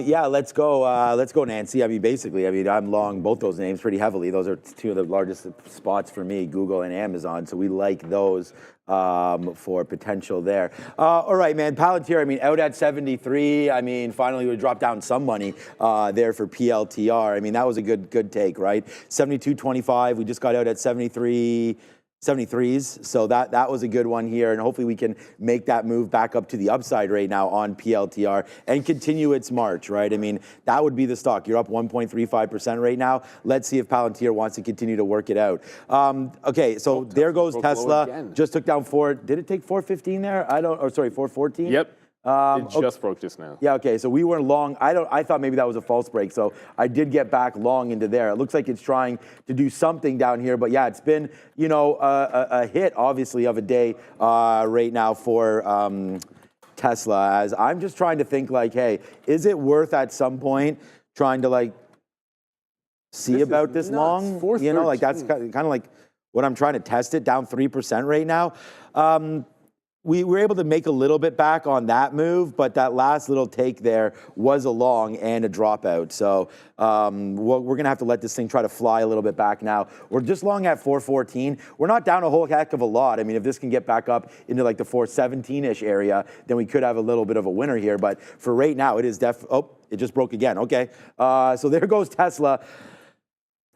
Yeah, let's go. Let's go, Nancy. I mean, basically, I'm long both those names pretty heavily. Those are two of the largest spots for me, Google and Amazon. So we like those for potential there. All right, man. Palantir, I mean, out at 73. I mean, finally we dropped down some money there for PLTR. I mean, that was a good take, right? 72.25. We just got out at 73. 73s, so that was a good one here, and hopefully we can make that move back up to the upside right now on PLTR and continue its march, right? I mean, that would be the stock. You're up 1.35% right now. Let's see if Palantir wants to continue to work it out. Okay, so there goes Tesla. Just took down did it take 415 there? 414? Yep. It just broke just now. Yeah, okay, so we weren't long. I thought maybe that was a false break, so I did get back long into there. It looks like it's trying to do something down here, but yeah, it's been, you know, a hit, obviously, of a day right now for Tesla, as I'm just trying to think, like, hey, is it worth at some point trying to, like, see about this long? You know, like, that's kind of like what I'm trying to test it, down 3% right now. We were able to make a little bit back on that move, but that last little take there was a long and a dropout. So we're going to have to let this thing try to fly a little bit back now. We're just long at 414. We're not down a whole heck of a lot. I mean, if this can get back up into like the 417-ish area, then we could have a little bit of a winner here. But for right now, it is it just broke again. Okay. So there goes Tesla.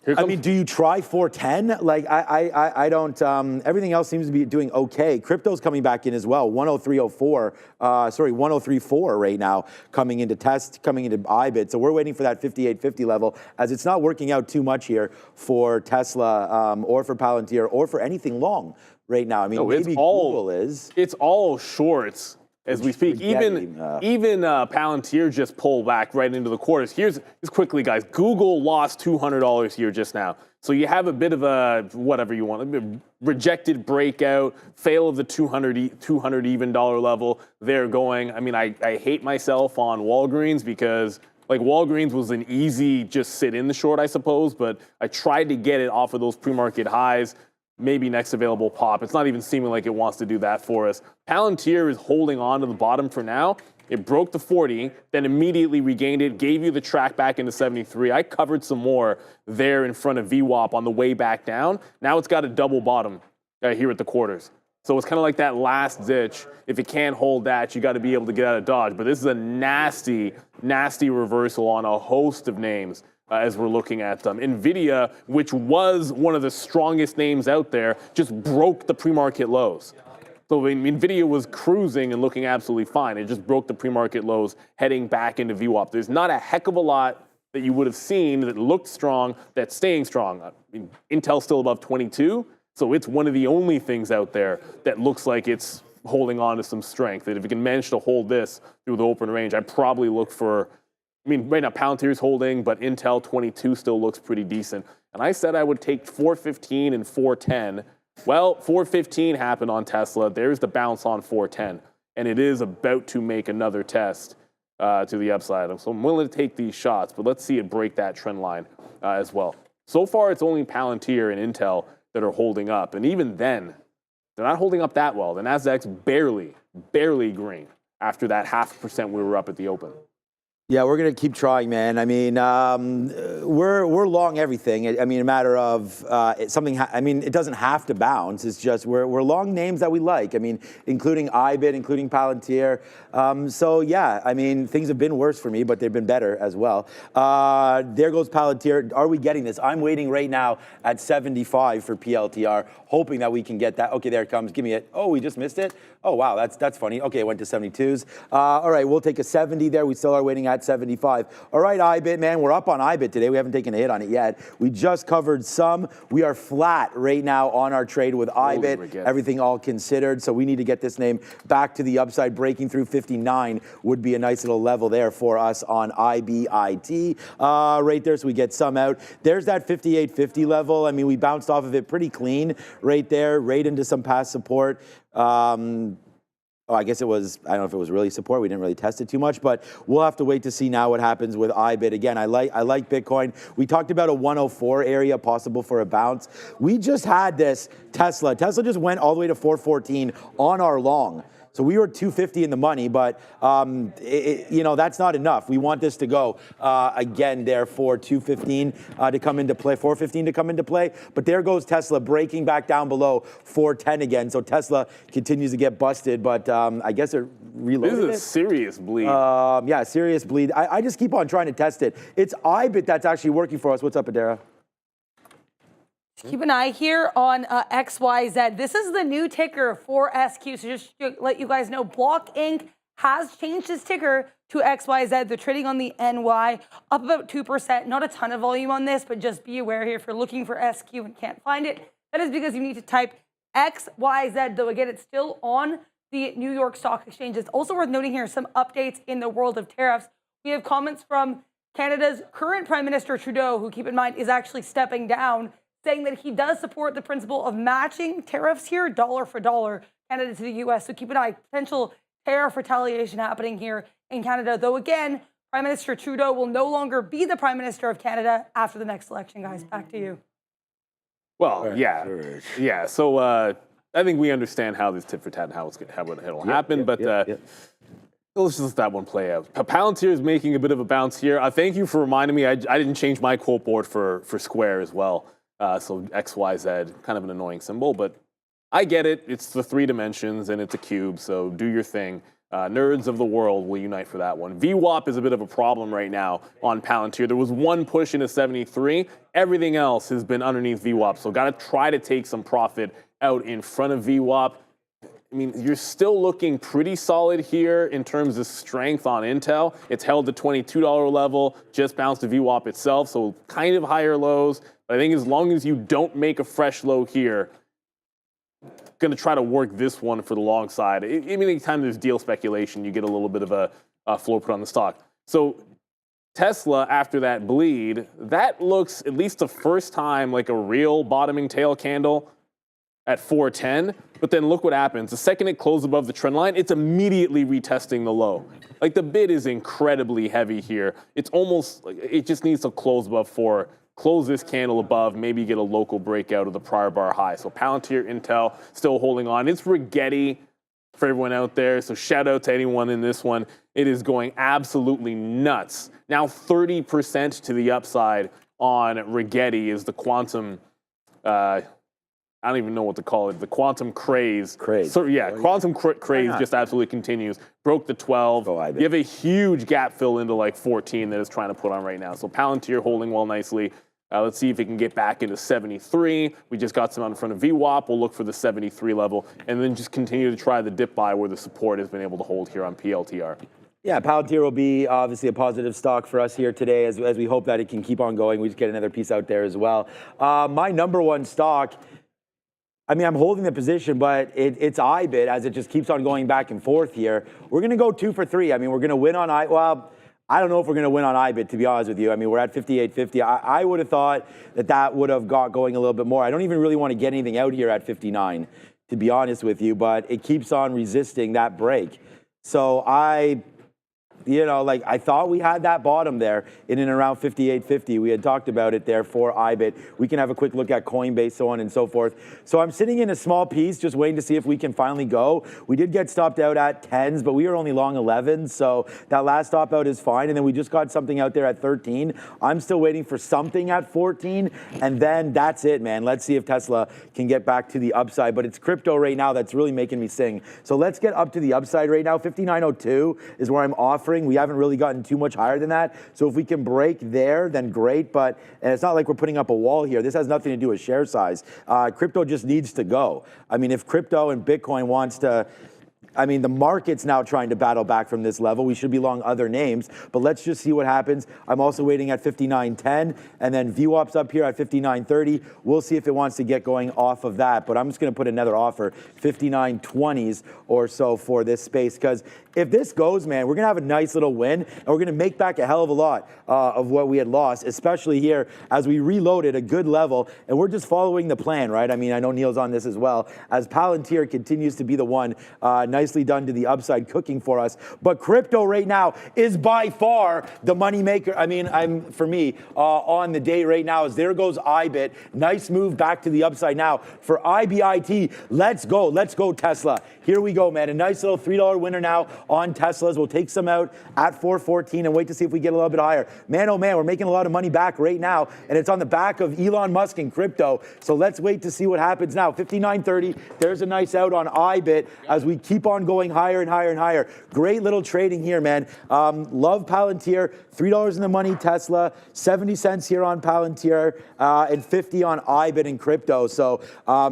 I mean, do you try 410? Like, I don't, everything else seems to be doing okay. Crypto's coming back in as well, 103.4 right now, coming into IBIT. So we're waiting for that 58.50 level, as it's not working out too much here for Tesla or for Palantir or for anything long right now. I mean, maybe Google is. It's all shorts. As we speak, even Palantir just pulled back right into the quarters. Here's quickly, guys. Google lost $200 here just now. So you have a bit of a, whatever you want, a rejected breakout, fail of the $200 even dollar level. They're going. I mean, I hate myself on Walgreens because, like, Walgreens was an easy just sit in the short, I suppose, but I tried to get it off of those pre-market highs. Maybe next available pop. It's not even seeming like it wants to do that for us. Palantir is holding on to the bottom for now. It broke the 40, then immediately regained it, gave you the track back into 73. I covered some more there in front of VWAP on the way back down. Now it's got a double bottom here at the quarters. So it's kind of like that last ditch. If it can't hold that, you got to be able to get out of Dodge. But this is a nasty, nasty reversal on a host of names. As we're looking at them. NVIDIA, which was one of the strongest names out there, just broke the pre-market lows. So NVIDIA was cruising and looking absolutely fine. It just broke the pre-market lows heading back into VWAP. There's not a heck of a lot that you would have seen that looked strong, that's staying strong. I mean, Intel's still above 22, so it's one of the only things out there that looks like it's holding on to some strength. That if it can manage to hold this through the open range, I'd probably look for, I mean, right now Palantir's holding, but Intel 22 still looks pretty decent. And I said I would take 415 and 410. Well, 415 happened on Tesla. There's the bounce on 410. And it is about to make another test to the upside. So I'm willing to take these shots, but let's see it break that trend line as well. So far, it's only Palantir and Intel that are holding up. And even then, they're not holding up that well. The Nasdaq's barely green after that 0.5% we were up at the open. Yeah, we're going to keep trying, man. I mean, we're long everything. I mean, a matter of something. I mean, it doesn't have to bounce. It's just we're long names that we like. I mean, including IBIT, including Palantir. So yeah, I mean, things have been worse for me, but they've been better as well. There goes Palantir. Are we getting this? I'm waiting right now at 75 for PLTR, hoping that we can get that. Okay, there it comes. Give me it. Oh, we just missed it. Oh wow, that's funny. Okay, it went to 72s. All right, we'll take a 70 there. We still are waiting at 75. All right, IBIT, man, we're up on IBIT today. We haven't taken a hit on it yet. We just covered some. We are flat right now on our trade with IBIT, everything all considered. So we need to get this name back to the upside. Breaking through 59 would be a nice little level there for us on IBIT right there. So we get some out. There's that 58.50 level. I mean, we bounced off of it pretty clean right there, right into some past support. Oh, I guess it was, I don't know if it was really support. We didn't really test it too much, but we'll have to wait to see now what happens with IBIT. Again, I like Bitcoin. We talked about a 104 area possible for a bounce. We just had this Tesla. Tesla just went all the way to 414 on our long. So we were 250 in the money, but that's not enough. We want this to go again there for 215 to come into play, 415 to come into play. But there goes Tesla breaking back down below 410 again. So Tesla continues to get busted, but I guess it reloaded. This is a serious bleed. Yeah, serious bleed. I just keep on trying to test it. It's IBIT that's actually working for us. What's up, Adara? Keep an eye here on XYZ. This is the new ticker for SQ. So just to let you guys know, Block Inc. has changed its ticker to XYZ. They're trading on the NY, up about 2%. Not a ton of volume on this, but just be aware here if you're looking for SQ and can't find it. That is because you need to type XYZ, though again, it's still on the New York Stock Exchange. It's also worth noting here some updates in the world of tariffs. We have comments from Canada's current Prime Minister Trudeau, who, keep in mind, is actually stepping down, saying that he does support the principle of matching tariffs here, dollar for dollar, Canada to the U.S. So keep an eye, potential tariff retaliation happening here in Canada. Though again, Prime Minister Trudeau will no longer be the Prime Minister of Canada after the next election, guys. Back to you. Well, yeah. So I think we understand how this tit for tat and how it'll happen, but let's just let that one play out. Palantir is making a bit of a bounce here. Thank you for reminding me. I didn't change my quote board for Square as well. So XYZ, kind of an annoying symbol, but I get it. It's the 3 dimensions and it's a cube, so do your thing. Nerds of the world will unite for that one. VWAP is a bit of a problem right now on Palantir. There was one push into 73. Everything else has been underneath VWAP, so got to try to take some profit out in front of VWAP. I mean, you're still looking pretty solid here in terms of strength on Intel. It's held the $22 level, just bounced to VWAP itself, so kind of higher lows. But I think as long as you don't make a fresh low here, going to try to work this one for the long side. Anytime there's deal speculation, you get a little bit of a floor put on the stock. So Tesla, after that bleed, that looks, at least the first time, like a real bottoming tail candle at 410. But then look what happens. The second it closed above the trend line, it's immediately retesting the low. Like, the bid is incredibly heavy here. It's almost like it just needs to close above 4. Close this candle above, maybe get a local breakout of the prior bar high. So Palantir, Intel, still holding on. It's Rigetti for everyone out there. So shout out to anyone in this one. It is going absolutely nuts. Now 30% to the upside on Rigetti is the quantum, I don't even know what to call it, the quantum craze. So yeah, quantum craze just absolutely continues. Broke the 12. You have a huge gap fill into like 14 that it's trying to put on right now. So Palantir holding well nicely. Let's see if it can get back into 73. We just got some out in front of VWAP. We'll look for the 73 level and then just continue to try the dip buy where the support has been able to hold here on PLTR. Yeah, Palantir will be obviously a positive stock for us here today as we hope that it can keep on going. We just get another piece out there as well. My number one stock, I mean, I'm holding the position, but it's IBIT as it just keeps on going back and forth here. We're going to go 2 for 3. I mean, we're going to win on well, I don't know if we're going to win on IBIT, to be honest with you. I mean, we're at 58.50. I would have thought that would have got going a little bit more. I don't even really want to get anything out here at 59, to be honest with you, but it keeps on resisting that break. So I thought we had that bottom there in and around 58.50. We had talked about it there for IBIT. We can have a quick look at Coinbase, so on and so forth. So I'm sitting in a small piece, just waiting to see if we can finally go. We did get stopped out at 10s, but we are only long 11s, so that last stop out is fine. And then we just got something out there at 13. I'm still waiting for something at 14, and then that's it, man. Let's see if Tesla can get back to the upside. But it's crypto right now that's really making me sing. So let's get up to the upside right now. 59.02 is where I'm offering. We haven't really gotten too much higher than that. So if we can break there, then great. But it's not like we're putting up a wall here. This has nothing to do with share size. Crypto just needs to go. I mean, if crypto and Bitcoin wants to, I mean, the market's now trying to battle back from this level. We should be long other names, but let's just see what happens. I'm also waiting at 59.10, and then VWAP's up here at 59.30. We'll see if it wants to get going off of that, but I'm just going to put another offer, 59.20s or so for this space, because if this goes, man, we're going to have a nice little win, and we're going to make back a hell of a lot of what we had lost, especially here as we reloaded a good level, and we're just following the plan, right? I mean, I know Neil's on this as well, as Palantir continues to be the one nicely done to the upside cooking for us. But crypto right now is by far the money maker. I mean, for me, on the day right now, as there goes IBIT. Nice move back to the upside now for IBIT. Let's go Tesla. Here we go, man. A nice little $3 winner now on Teslas. We'll take some out at 414 and wait to see if we get a little bit higher. Man, oh man, we're making a lot of money back right now, and it's on the back of Elon Musk and crypto. So let's wait to see what happens now. 59.30. There's a nice out on IBIT as we keep on going higher and higher and higher. Great little trading here, man. Love Palantir. $3 in the money Tesla, 70 cents here on Palantir, and 50 on IBIT and crypto. So,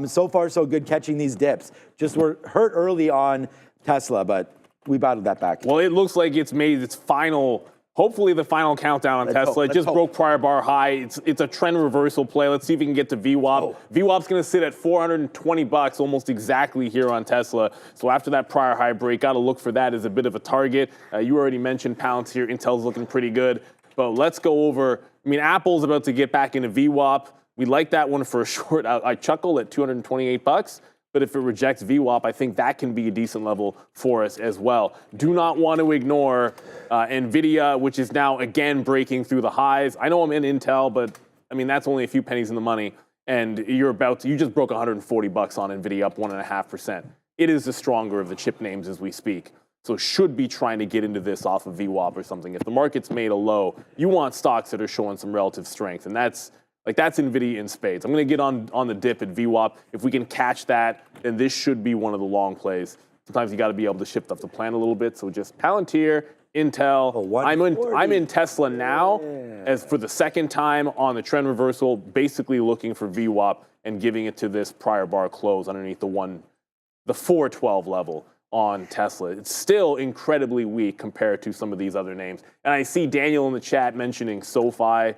so far so good catching these dips. Just were hurt early on Tesla, but we battled that back. Well, it looks like it's made its final, hopefully the final countdown on Tesla. It just broke prior bar high. It's a trend reversal play. Let's see if we can get to VWAP. VWAP's going to sit at $420, almost exactly here on Tesla. So after that prior high break, got to look for that as a bit of a target. You already mentioned Palantir. Intel's looking pretty good. But let's go over, I mean, Apple's about to get back into VWAP. We like that one for a short. I chuckle at $228. But if it rejects VWAP, I think that can be a decent level for us as well. Do not want to ignore NVIDIA, which is now again breaking through the highs. I know I'm in Intel, but I mean, that's only a few pennies in the money. And you just broke $140 on NVIDIA, up 1.5%. It is the stronger of the chip names as we speak. So should be trying to get into this off of VWAP or something. If the market's made a low, you want stocks that are showing some relative strength. And that's NVIDIA in spades. I'm going to get on the dip at VWAP. If we can catch that, then this should be one of the long plays. Sometimes you got to be able to shift up the plan a little bit. So just Palantir, Intel. I'm in Tesla now as for the second time on the trend reversal, basically looking for VWAP and giving it to this prior bar close underneath the 412 level on Tesla. It's still incredibly weak compared to some of these other names. And I see Daniel in the chat mentioning SoFi.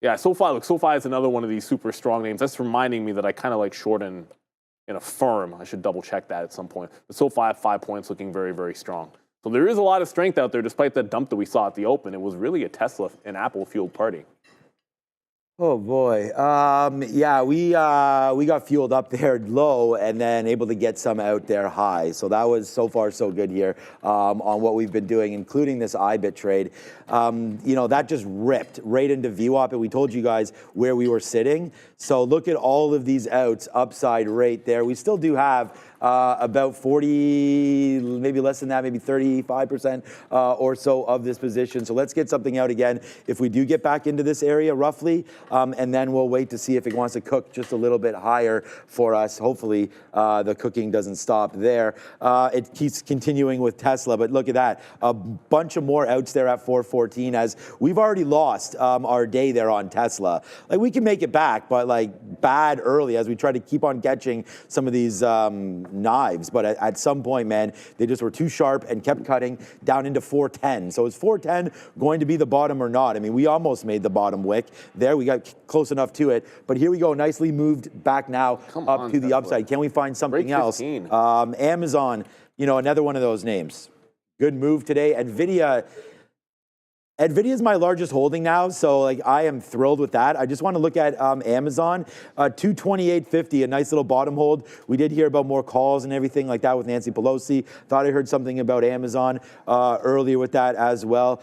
Yeah, SoFi. Look, SoFi is another one of these super strong names. That's reminding me that I kind of like short in a firm. I should double check that at some point. But SoFi at 5 points looking very, very strong. So there is a lot of strength out there despite that dump that we saw at the open. It was really a Tesla and Apple fueled party. Oh boy, yeah, we got fueled up there low and then able to get some out there high. So that was so far so good here on what we've been doing, including this IBIT trade. That just ripped right into VWAP, and we told you guys where we were sitting. So look at all of these outs upside right there. We still do have about 40, maybe less than that, maybe 35% or so of this position. So let's get something out again if we do get back into this area roughly, and then we'll wait to see if it wants to cook just a little bit higher for us. Hopefully the cooking doesn't stop there. It keeps continuing with Tesla, but look at that. A bunch of more outs there at 414 as we've already lost our day there on Tesla. Like we can make it back, but like bad early as we try to keep on catching some of these knives, but at some point, man, they just were too sharp and kept cutting down into 410. So is 410 going to be the bottom or not? I mean, we almost made the bottom wick there. We got close enough to it, but here we go. Nicely moved back now up to the upside. Can we find something else? Amazon, another one of those names. Good move today. NVIDIA is my largest holding now, so I am thrilled with that. I just want to look at Amazon, 228.50, a nice little bottom hold. We did hear about more calls and everything like that with Nancy Pelosi. Thought I heard something about Amazon earlier with that as well.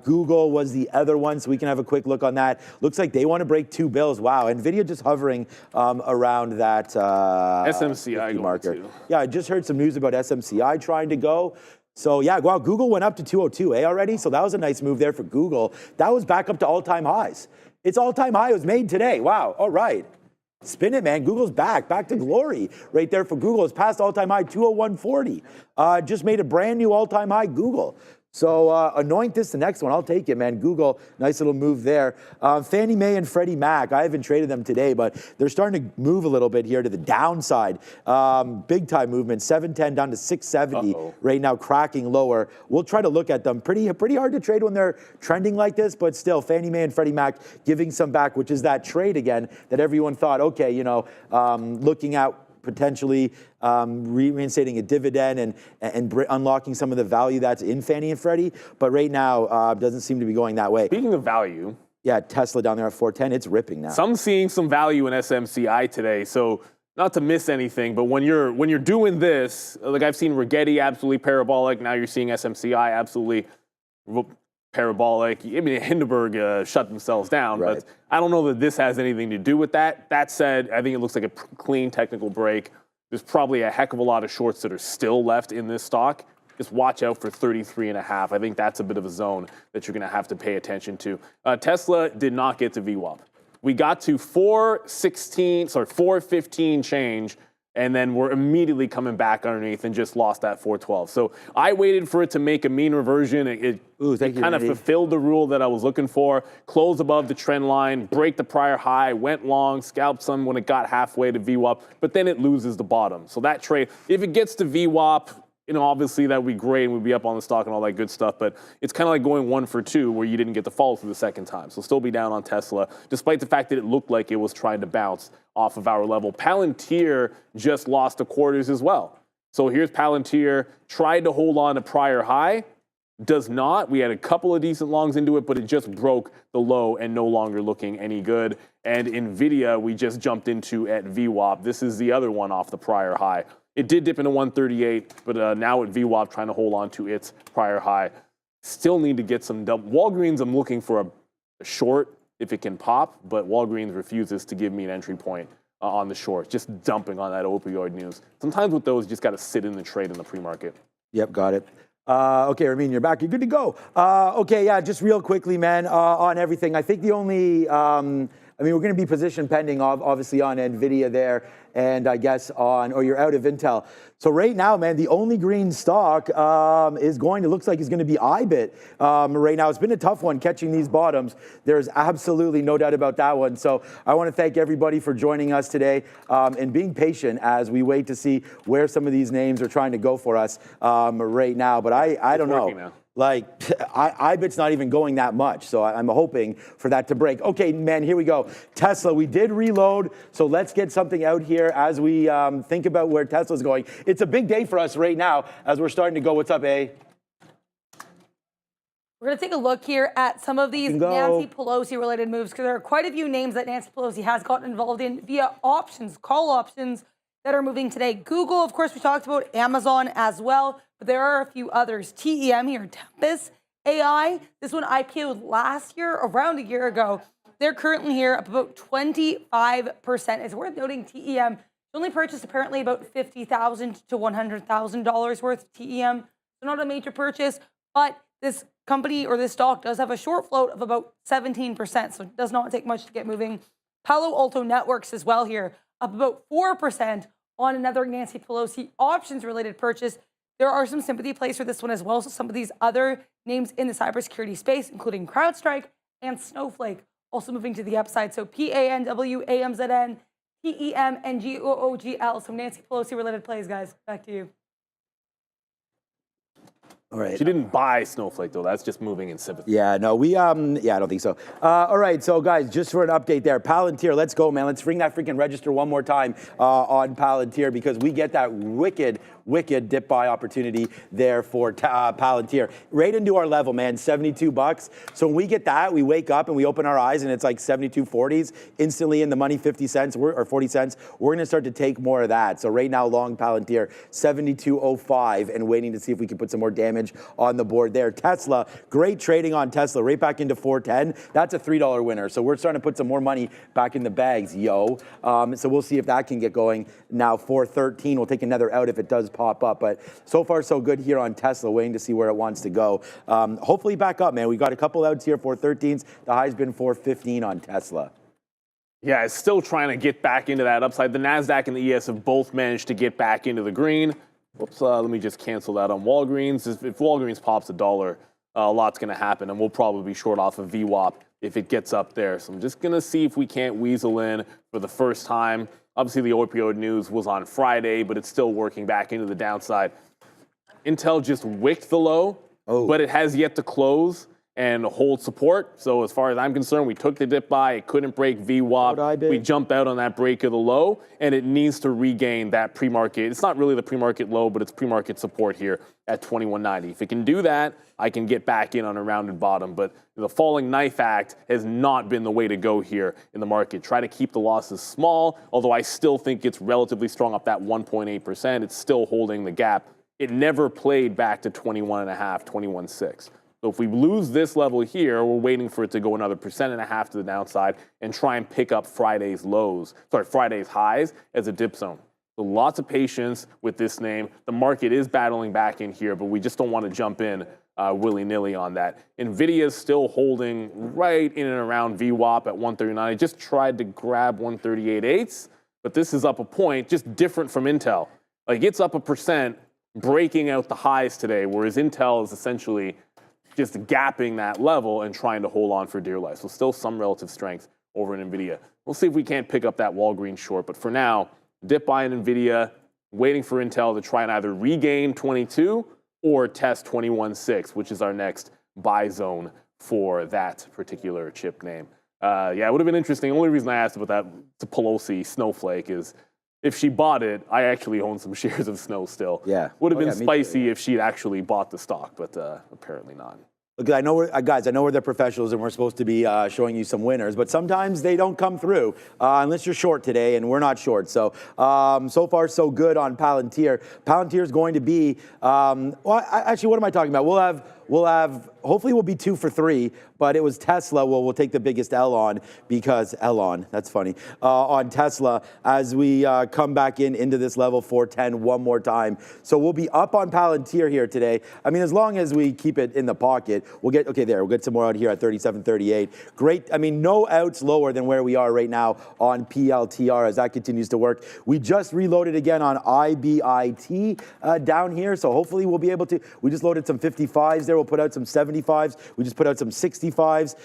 Google was the other one, so we can have a quick look on that. Looks like they want to break 2 bills. Wow, NVIDIA just hovering around that SMCI marker. Yeah, I just heard some news about SMCI trying to go. So yeah, wow, Google went up to 202 already. So that was a nice move there for Google. That was back up to all-time highs. Its all-time high was made today. Wow, all right. Spin it, man. Google's back to glory right there for Google. It's past all-time high, 201.40. Just made a brand new all-time high, Google. So anoint this the next one. I'll take it, man. Google, nice little move there. Fannie Mae and Freddie Mac, I haven't traded them today, but they're starting to move a little bit here to the downside. Big time movement, 710 down to 670 right now, cracking lower. We'll try to look at them. Pretty hard to trade when they're trending like this, but still, Fannie Mae and Freddie Mac giving some back, which is that trade again that everyone thought, okay, looking at potentially reinstating a dividend and unlocking some of the value that's in Fannie and Freddie. But right now, doesn't seem to be going that way. Speaking of value, yeah, Tesla down there at 410, it's ripping now. Some seeing some value in SMCI today. So not to miss anything, but when you're doing this, like I've seen Rigetti absolutely parabolic. Now you're seeing SMCI absolutely parabolic. I mean, Hindenburg shut themselves down, Right. but I don't know that this has anything to do with that. That said, I think it looks like a clean technical break. There's probably a heck of a lot of shorts that are still left in this stock. Just watch out for 33.5. I think that's a bit of a zone that you're going to have to pay attention to. Tesla did not get to VWAP. We got to 415 change, and then we're immediately coming back underneath and just lost that 412. So I waited for it to make a mean reversion. It kind of fulfilled the rule that I was looking for. Close above the trend line, break the prior high, went long, scalped some when it got halfway to VWAP, but then it loses the bottom. So that trade, if it gets to VWAP, obviously that would be great and we'd be up on the stock and all that good stuff, but it's kind of like going 1 for 2 where you didn't get the follow through the second time. So still be down on Tesla, despite the fact that it looked like it was trying to bounce off of our level. Palantir just lost the quarters as well. So here's Palantir, tried to hold on to prior high, does not. We had a couple of decent longs into it, but it just broke the low and no longer looking any good. And NVIDIA, we just jumped into at VWAP. This is the other one off the prior high. It did dip into 138, but now at VWAP trying to hold on to its prior high. Still need to get some Walgreens, I'm looking for a short if it can pop, but Walgreens refuses to give me an entry point on the short. Just dumping on that opioid news. Sometimes with those, you just got to sit in the trade in the pre-market. Yep, got it. Okay, Ramin, you're back. You're good to go. Okay, yeah, just real quickly, man, on everything. I think the only, we're going to be position pending, obviously, on NVIDIA there, and I guess you're out of Intel. So right now, man, the only green stock looks like it's going to be IBIT right now. It's been a tough one catching these bottoms. There's absolutely no doubt about that one. So I want to thank everybody for joining us today and being patient as we wait to see where some of these names are trying to go for us right now. But I don't know. Now. Like, IBIT's not even going that much, so I'm hoping for that to break. Okay, man, here we go. Tesla, we did reload, so let's get something out here as we think about where Tesla's going. It's a big day for us right now as we're starting to go. What's up, A? We're going to take a look here at some of these Nancy Pelosi-related moves, because there are quite a few names that Nancy Pelosi has gotten involved in via options, call options, that are moving today. Google, of course, we talked about Amazon as well, but there are a few others. TEM here, Tempest AI. This one IPO'd last year, around a year ago. They're currently here up about 25%. It's worth noting TEM only purchased apparently about $50,000 to $100,000 worth of TEM. So not a major purchase, but this company or this stock does have a short float of about 17%, so it does not take much to get moving. Palo Alto Networks as well here, up about 4% on another Nancy Pelosi options-related purchase. There are some sympathy plays for this one as well. So some of these other names in the cybersecurity space, including CrowdStrike and Snowflake, also moving to the upside. So PANW, AMZN, TEM, and GOOGL. Some Nancy Pelosi-related plays, guys. Back to you. All right. She didn't buy Snowflake, though. That's just moving in sympathy. Yeah, no, I don't think so. All right, so guys, just for an update there, Palantir, let's go, man. Let's ring that freaking register one more time on Palantir, because we get that wicked dip buy opportunity there for Palantir. Right into our level, man, $72. So when we get that, we wake up and we open our eyes and it's like 72.40s, instantly in the money, 50 cents or 40 cents. We're going to start to take more of that. So right now, long Palantir, 72.05, and waiting to see if we can put some more damage on the board there. Tesla, great trading on Tesla, right back into 410. That's a $3 winner. So we're starting to put some more money back in the bags, yo. So we'll see if that can get going. Now 413, we'll take another out if it does pop up. But so far, so good here on Tesla, waiting to see where it wants to go. Hopefully back up, man. We got a couple outs here, 413s. The high's been 415 on Tesla. Yeah, it's still trying to get back into that upside. The NASDAQ and the ES have both managed to get back into the green. Whoops, let me just cancel that on Walgreens. If Walgreens pops $1, a lot's going to happen, and we'll probably be short off of VWAP if it gets up there. So I'm just going to see if we can't weasel in for the first time. Obviously, the opioid news was on Friday, but it's still working back into the downside. Intel just wicked the low, but it has yet to close. and hold support. So as far as I'm concerned, we took the dip buy. It couldn't break VWAP. We jumped out on that break of the low, and it needs to regain that pre-market. It's not really the pre-market low, but it's pre-market support here at 21.90. If it can do that, I can get back in on a rounded bottom. But the falling knife act has not been the way to go here in the market. Try to keep the losses small, although I still think it's relatively strong up that 1.8%. It's still holding the gap. It never played back to 21.5, 21.6. So if we lose this level here, we're waiting for it to go another 1.5% to the downside and try and pick up Friday's highs as a dip zone. So lots of patience with this name. The market is battling back in here, but we just don't want to jump in willy-nilly on that. NVIDIA is still holding right in and around VWAP at 139. I just tried to grab 138.8, but this is up a point, just different from Intel. Like it's up 1%, breaking out the highs today, whereas Intel is essentially just gapping that level and trying to hold on for dear life. So still some relative strength over in NVIDIA. We'll see if we can't pick up that Walgreens short, but for now, dip buy in NVIDIA, waiting for Intel to try and either regain 22 or test 21.6, which is our next buy zone for that particular chip name. Yeah, it would have been interesting. The only reason I asked about that to Pelosi snowflake is if she bought it, I actually own some shares of Snow still. Yeah. Would have been spicy if she'd actually bought the stock, but apparently not. Look, I know guys, I know we're the professionals and we're supposed to be showing you some winners, but sometimes they don't come through unless you're short today, and we're not short. So, so far so good on Palantir. Palantir is going to be, actually, what am I talking about? Hopefully we'll be 2 for 3, but it was Tesla. Well, we'll take the biggest L on because that's funny, on Tesla as we come back into this level 410 one more time. So we'll be up on Palantir here today. I mean, as long as we keep it in the pocket, we'll get some more out here at 37.38. Great. I mean, no outs lower than where we are right now on PLTR as that continues to work. We just reloaded again on IBIT down here. So hopefully we'll be able to, we just loaded some 55s there. We'll put out some 75s. We just put out some 65s.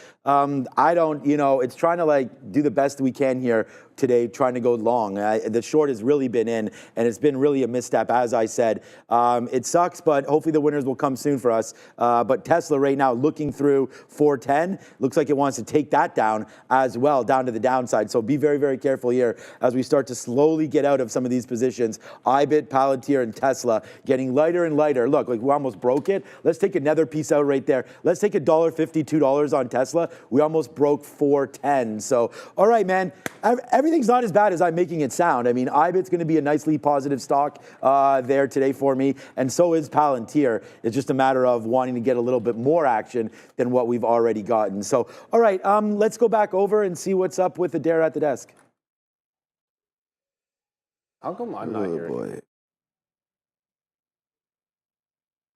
It's trying to do the best we can here today, trying to go long. The short has really been in, and it's been really a misstep, as I said. It sucks, but hopefully the winners will come soon for us. But Tesla right now looking through 410, looks like it wants to take that down as well, down to the downside. So be very, very careful here as we start to slowly get out of some of these positions. IBIT, Palantir, and Tesla getting lighter and lighter. Look, we almost broke it. Let's take another piece out right there. Let's take $1.50, $2 on Tesla. We almost broke 410. So, all right, man. Everything's not as bad as I'm making it sound. I mean, IBIT's going to be a nicely positive stock there today for me, and so is Palantir. It's just a matter of wanting to get a little bit more action than what we've already gotten. So, all right, let's go back over and see what's up with Adair at the desk. How come I'm not hearing? Boy.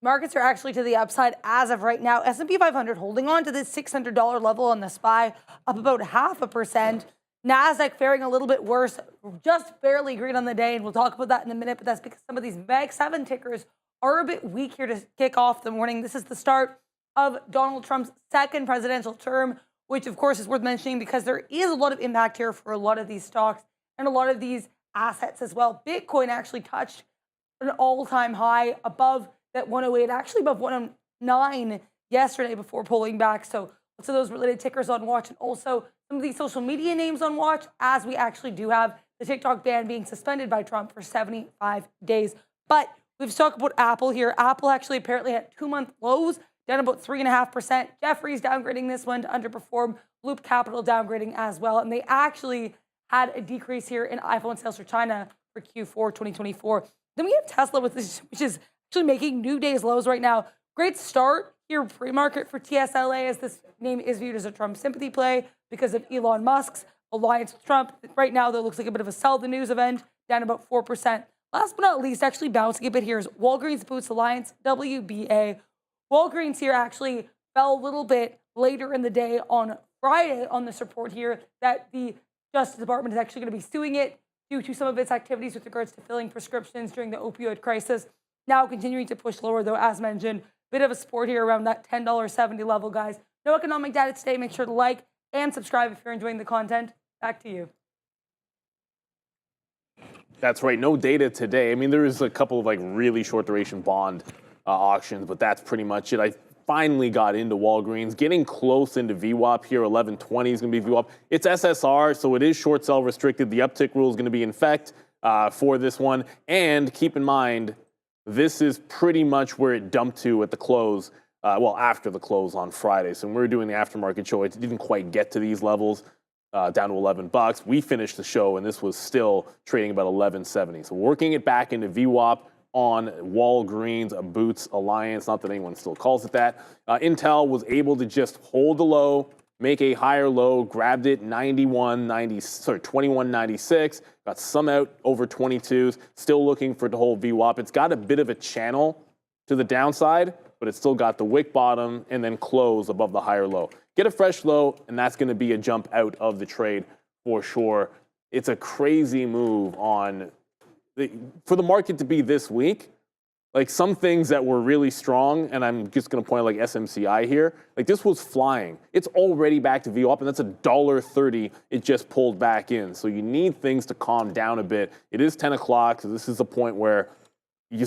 Markets are actually to the upside as of right now. S&P 500 holding on to this $600 level on the SPY, up about 0.5%. NASDAQ faring a little bit worse, just barely green on the day, and we'll talk about that in a minute, but that's because some of these Mag 7 tickers are a bit weak here to kick off the morning. This is the start of Donald Trump's second presidential term, which of course is worth mentioning because there is a lot of impact here for a lot of these stocks and a lot of these assets as well. Bitcoin actually touched an all-time high above that 108, actually above 109 yesterday before pulling back. So lots of those related tickers on watch, and also some of these social media names on watch, as we actually do have the TikTok ban being suspended by Trump for 75 days. But we've talked about Apple here. Apple actually apparently had 2-month lows, down about 3.5%. Jefferies downgrading this one to underperform. Loop Capital downgrading as well. And they actually had a decrease here in iPhone sales for China for Q4 2024. Then we have Tesla, which is actually making new day's lows right now. Great start here pre-market for TSLA, as this name is viewed as a Trump sympathy play because of Elon Musk's alliance with Trump. Right now, that looks like a bit of a sell the news event, down about 4%. Last but not least, actually bouncing a bit here is Walgreens Boots Alliance, WBA. Walgreens here actually fell a little bit later in the day on Friday on this report here that the Justice Department is actually going to be suing it due to some of its activities with regards to filling prescriptions during the opioid crisis. Now continuing to push lower, though, as mentioned. Bit of a support here around that $10.70 level, guys. No economic data today. Make sure to like and subscribe if you're enjoying the content. Back to you. That's right. No data today. I mean, there is a couple of really short duration bond auctions, but that's pretty much it. I finally got into Walgreens, getting close into VWAP here. 1120 is going to be VWAP. It's SSR, so it is short sell restricted. The uptick rule is going to be in effect for this one. And keep in mind, this is pretty much where it dumped to at the close, after the close on Friday. So when we were doing the aftermarket show, it didn't quite get to these levels, down to $11. We finished the show, and this was still trading about 1170. So working it back into VWAP on Walgreens, a Boots Alliance, not that anyone still calls it that. Intel was able to just hold the low, make a higher low, grabbed it 21.96, got some out over 22s, still looking for the whole VWAP. It's got a bit of a channel to the downside, but it's still got the wick bottom and then close above the higher low. Get a fresh low, and that's going to be a jump out of the trade for sure. It's a crazy move for the market to be this weak. Like some things that were really strong, and I'm just going to point out like SMCI here, like this was flying. It's already back to VWAP, and that's $1.30. It just pulled back in. So you need things to calm down a bit. It is 10 o'clock, so this is the point where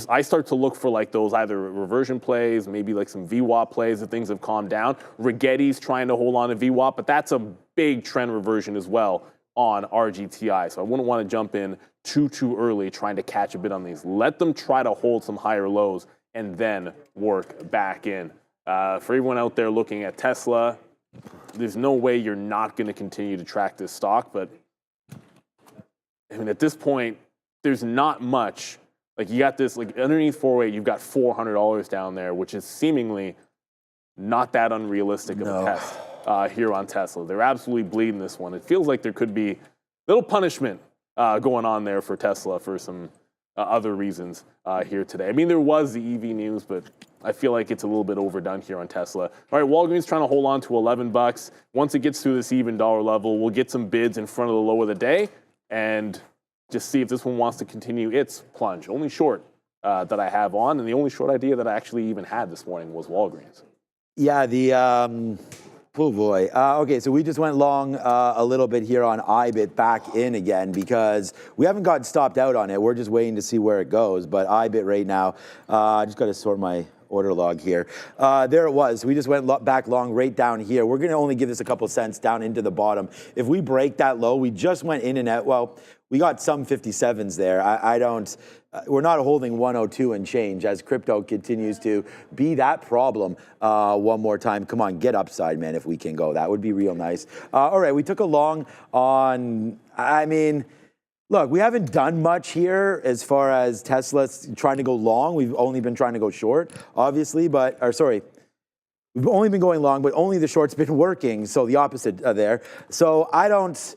I start to look for like those either reversion plays, maybe like some VWAP plays if things have calmed down. Rigetti's trying to hold on to VWAP, but that's a big trend reversion as well on RGTI. So I wouldn't want to jump in too early trying to catch a bit on these. Let them try to hold some higher lows and then work back in. For everyone out there looking at Tesla, there's no way you're not going to continue to track this stock. But I mean, at this point, there's not much. Like you got this, like underneath 408, you've got $400 down there, which is seemingly not that unrealistic of a test here on Tesla. They're absolutely bleeding this one. It feels like there could be a little punishment going on there for Tesla for some other reasons here today. I mean, there was the EV news, but I feel like it's a little bit overdone here on Tesla. All right, Walgreens trying to hold on to $11. Once it gets through this even dollar level, we'll get some bids in front of the low of the day and just see if this one wants to continue its plunge. Only short that I have on, and the only short idea that I actually even had this morning was Walgreens. Yeah, oh boy. Okay, so we just went long a little bit here on IBIT back in again because we haven't gotten stopped out on it. We're just waiting to see where it goes. But IBIT right now, I just got to sort my order log here. There it was. We just went back long right down here. We're going to only give this a couple cents down into the bottom. If we break that low, we just went in and out. Well, we got some 57s there. We're not holding 102 and change as crypto continues to be that problem one more time. Come on, get upside, man, if we can go. That would be real nice. All right, we took a long on, look, we haven't done much here as far as Tesla trying to go long. We've only been trying to go short, obviously, we've only been going long, but only the short's been working, so the opposite there. So I don't,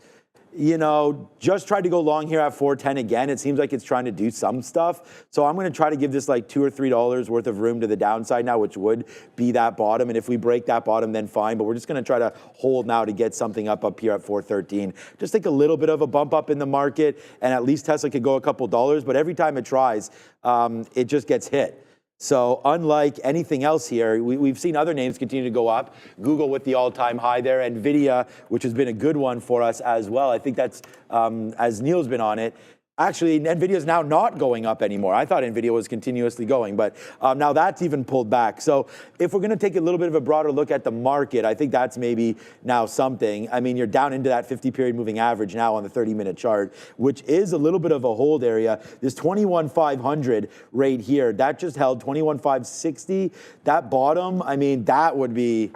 just tried to go long here at 410 again. It seems like it's trying to do some stuff. So I'm going to try to give this like $2 or $3 worth of room to the downside now, which would be that bottom. And if we break that bottom, then fine. But we're just going to try to hold now to get something up here at 413. Just take a little bit of a bump up in the market, and at least Tesla could go a couple dollars. But every time it tries, it just gets hit. So unlike anything else here, we've seen other names continue to go up. Google with the all-time high there, NVIDIA, which has been a good one for us as well. I think that's, as Neil's been on it, actually, NVIDIA is now not going up anymore. I thought NVIDIA was continuously going, but now that's even pulled back. So if we're going to take a little bit of a broader look at the market, I think that's maybe now something. I mean, you're down into that 50-period moving average now on the 30-minute chart, which is a little bit of a hold area. This 21,500 right here, that just held 21,560. That bottom, I mean, that would be...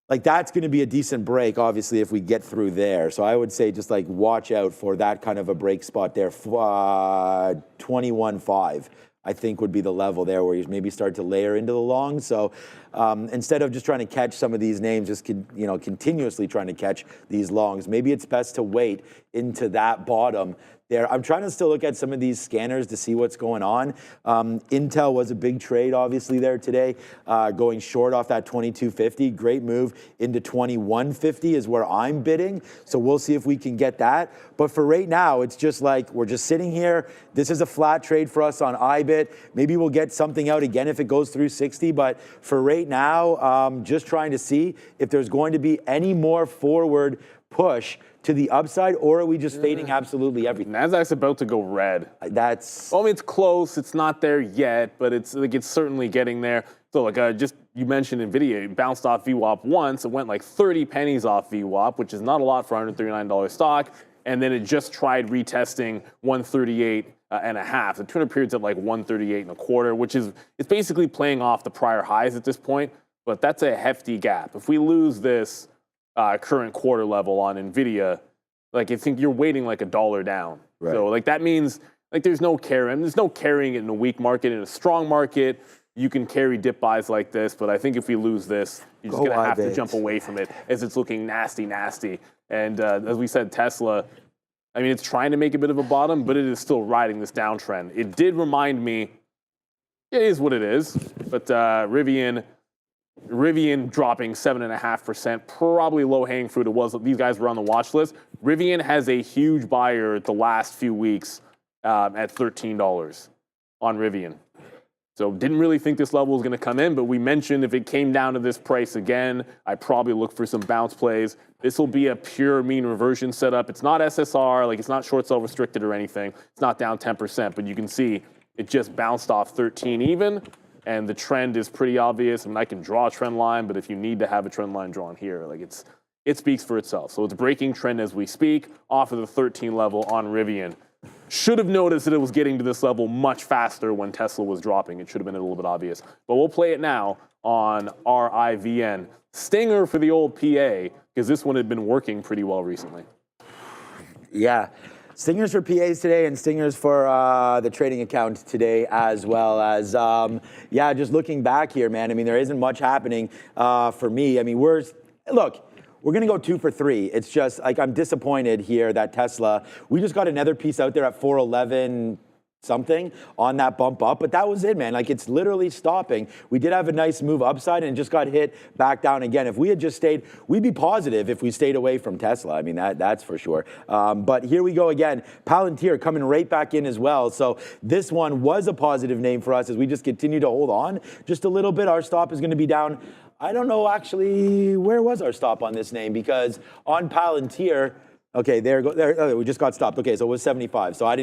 like that's going to be a decent break, obviously, if we get through there. So I would say just like watch out for that kind of a break spot there. 21.5, I think, would be the level there where you maybe start to layer into the long. So instead of just trying to catch some of these names, just continuously trying to catch these longs, maybe it's best to wait into that bottom there. I'm trying to still look at some of these scanners to see what's going on. Intel was a big trade, obviously, there today, going short off that 2250. Great move into 2150 is where I'm bidding. So we'll see if we can get that. But for right now, it's just like we're just sitting here. This is a flat trade for us on IBIT. Maybe we'll get something out again if it goes through 60. But for right now, just trying to see if there's going to be any more forward push to the upside, or are we just fading absolutely everything? Nasdaq's about to go red. That's... Well, I mean, it's close. It's not there yet, but it's certainly getting there. So like just you mentioned NVIDIA, it bounced off VWAP once. It went like 30 pennies off VWAP, which is not a lot for $139 stock. And then it just tried retesting 138 and a half. The 200 period's at like 138 and a quarter, which is it's basically playing off the prior highs at this point. But that's a hefty gap. If we lose this current quarter level on NVIDIA, like I think you're waiting like $1 down. Right. So like that means like there's no carrying. There's no carrying it in a weak market. In a strong market, you can carry dip buys like this. But I think if we lose this, you're just gonna have to jump away from it as it's looking nasty, nasty. And as we said, Tesla, I mean, it's trying to make a bit of a bottom, but it is still riding this downtrend. It did remind me, it is what it is. But Rivian dropping 7.5%, probably low-hanging fruit. It was these guys were on the watch list. Rivian has a huge buyer the last few weeks at $13 on Rivian. So didn't really think this level was going to come in, but we mentioned if it came down to this price again, I'd probably look for some bounce plays. This will be a pure mean reversion setup. It's not SSR, like it's not short sell restricted or anything. It's not down 10%, but you can see it just bounced off 13 even. And the trend is pretty obvious. I mean, I can draw a trend line, but if you need to have a trend line drawn here, like it speaks for itself. So it's breaking trend as we speak off of the 13 level on Rivian. Should have noticed that it was getting to this level much faster when Tesla was dropping. It should have been a little bit obvious. But we'll play it now on RIVN. Stinger for the old PA, because this one had been working pretty well recently. Yeah. Stingers for PAs today and stingers for the trading account today, as well as, yeah, just looking back here, man. I mean, there isn't much happening for me. I mean, we're going to go 2 for 3. It's just like I'm disappointed here that Tesla, we just got another piece out there at 411 something on that bump up, but that was it, man. Like it's literally stopping. We did have a nice move upside and just got hit back down again. If we had just stayed, we'd be positive if we stayed away from Tesla. I mean, that's for sure. But here we go again. Palantir coming right back in as well. So this one was a positive name for us as we just continue to hold on just a little bit. Our stop is going to be down. I don't know actually where was our stop on this name, because on Palantir, okay, there, we just got stopped. Okay, so it was 75. So I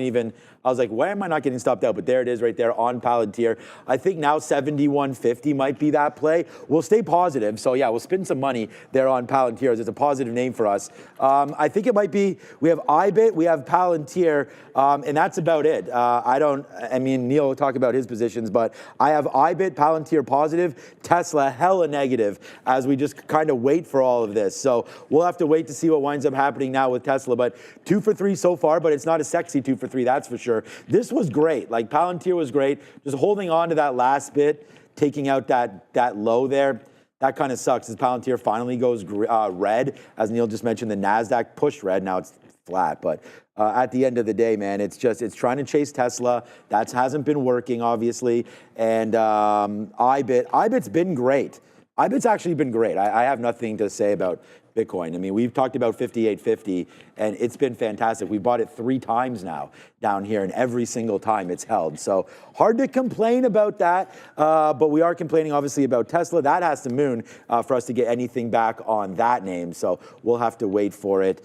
was like, why am I not getting stopped out? But there it is right there on Palantir. I think now 71.50 might be that play. We'll stay positive. So yeah, we'll spend some money there on Palantir as it's a positive name for us. I think it might be, we have IBIT, we have Palantir, and that's about it. I mean, Neil will talk about his positions, but I have IBIT, Palantir positive, Tesla hella negative as we just kind of wait for all of this. So we'll have to wait to see what winds up happening now with Tesla, but 2 for 3 so far, but it's not a sexy 2 for 3, that's for sure. This was great. Like Palantir was great. Just holding on to that last bit, taking out that low there. That kind of sucks as Palantir finally goes red. As Neil just mentioned, the NASDAQ pushed red. Now it's flat, but at the end of the day, man, it's trying to chase Tesla. That hasn't been working, obviously. And IBIT's been great. IBIT's actually been great. I have nothing to say about Bitcoin. I mean, we've talked about 58.50, and it's been fantastic. We bought it 3 times now down here, and every single time it's held. So hard to complain about that, but we are complaining, obviously, about Tesla. That has to moon for us to get anything back on that name, so we'll have to wait for it.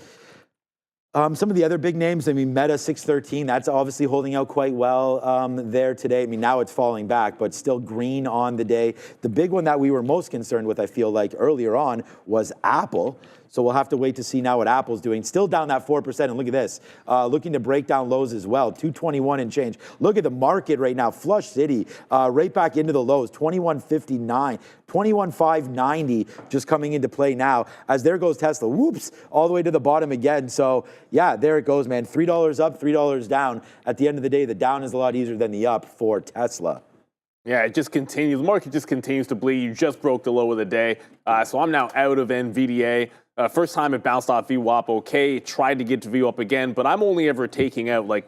Some of the other big names, I mean, Meta 613, that's obviously holding out quite well there today. I mean, now it's falling back, but still green on the day. The big one that we were most concerned with, I feel like, earlier on was Apple. So we'll have to wait to see now what Apple's doing. Still down that 4%, and look at this. Looking to break down lows as well, 221 and change. Look at the market right now, Flush City, right back into the lows, 21.59, 21.590 just coming into play now. As there goes Tesla, whoops, all the way to the bottom again. So yeah, there it goes, man. $3 up, $3 down. At the end of the day, the down is a lot easier than the up for Tesla. Yeah, it just continues. The market just continues to bleed. You just broke the low of the day. So I'm now out of NVDA. First time it bounced off VWAP, okay. Tried to get to VWAP again, but I'm only ever taking out like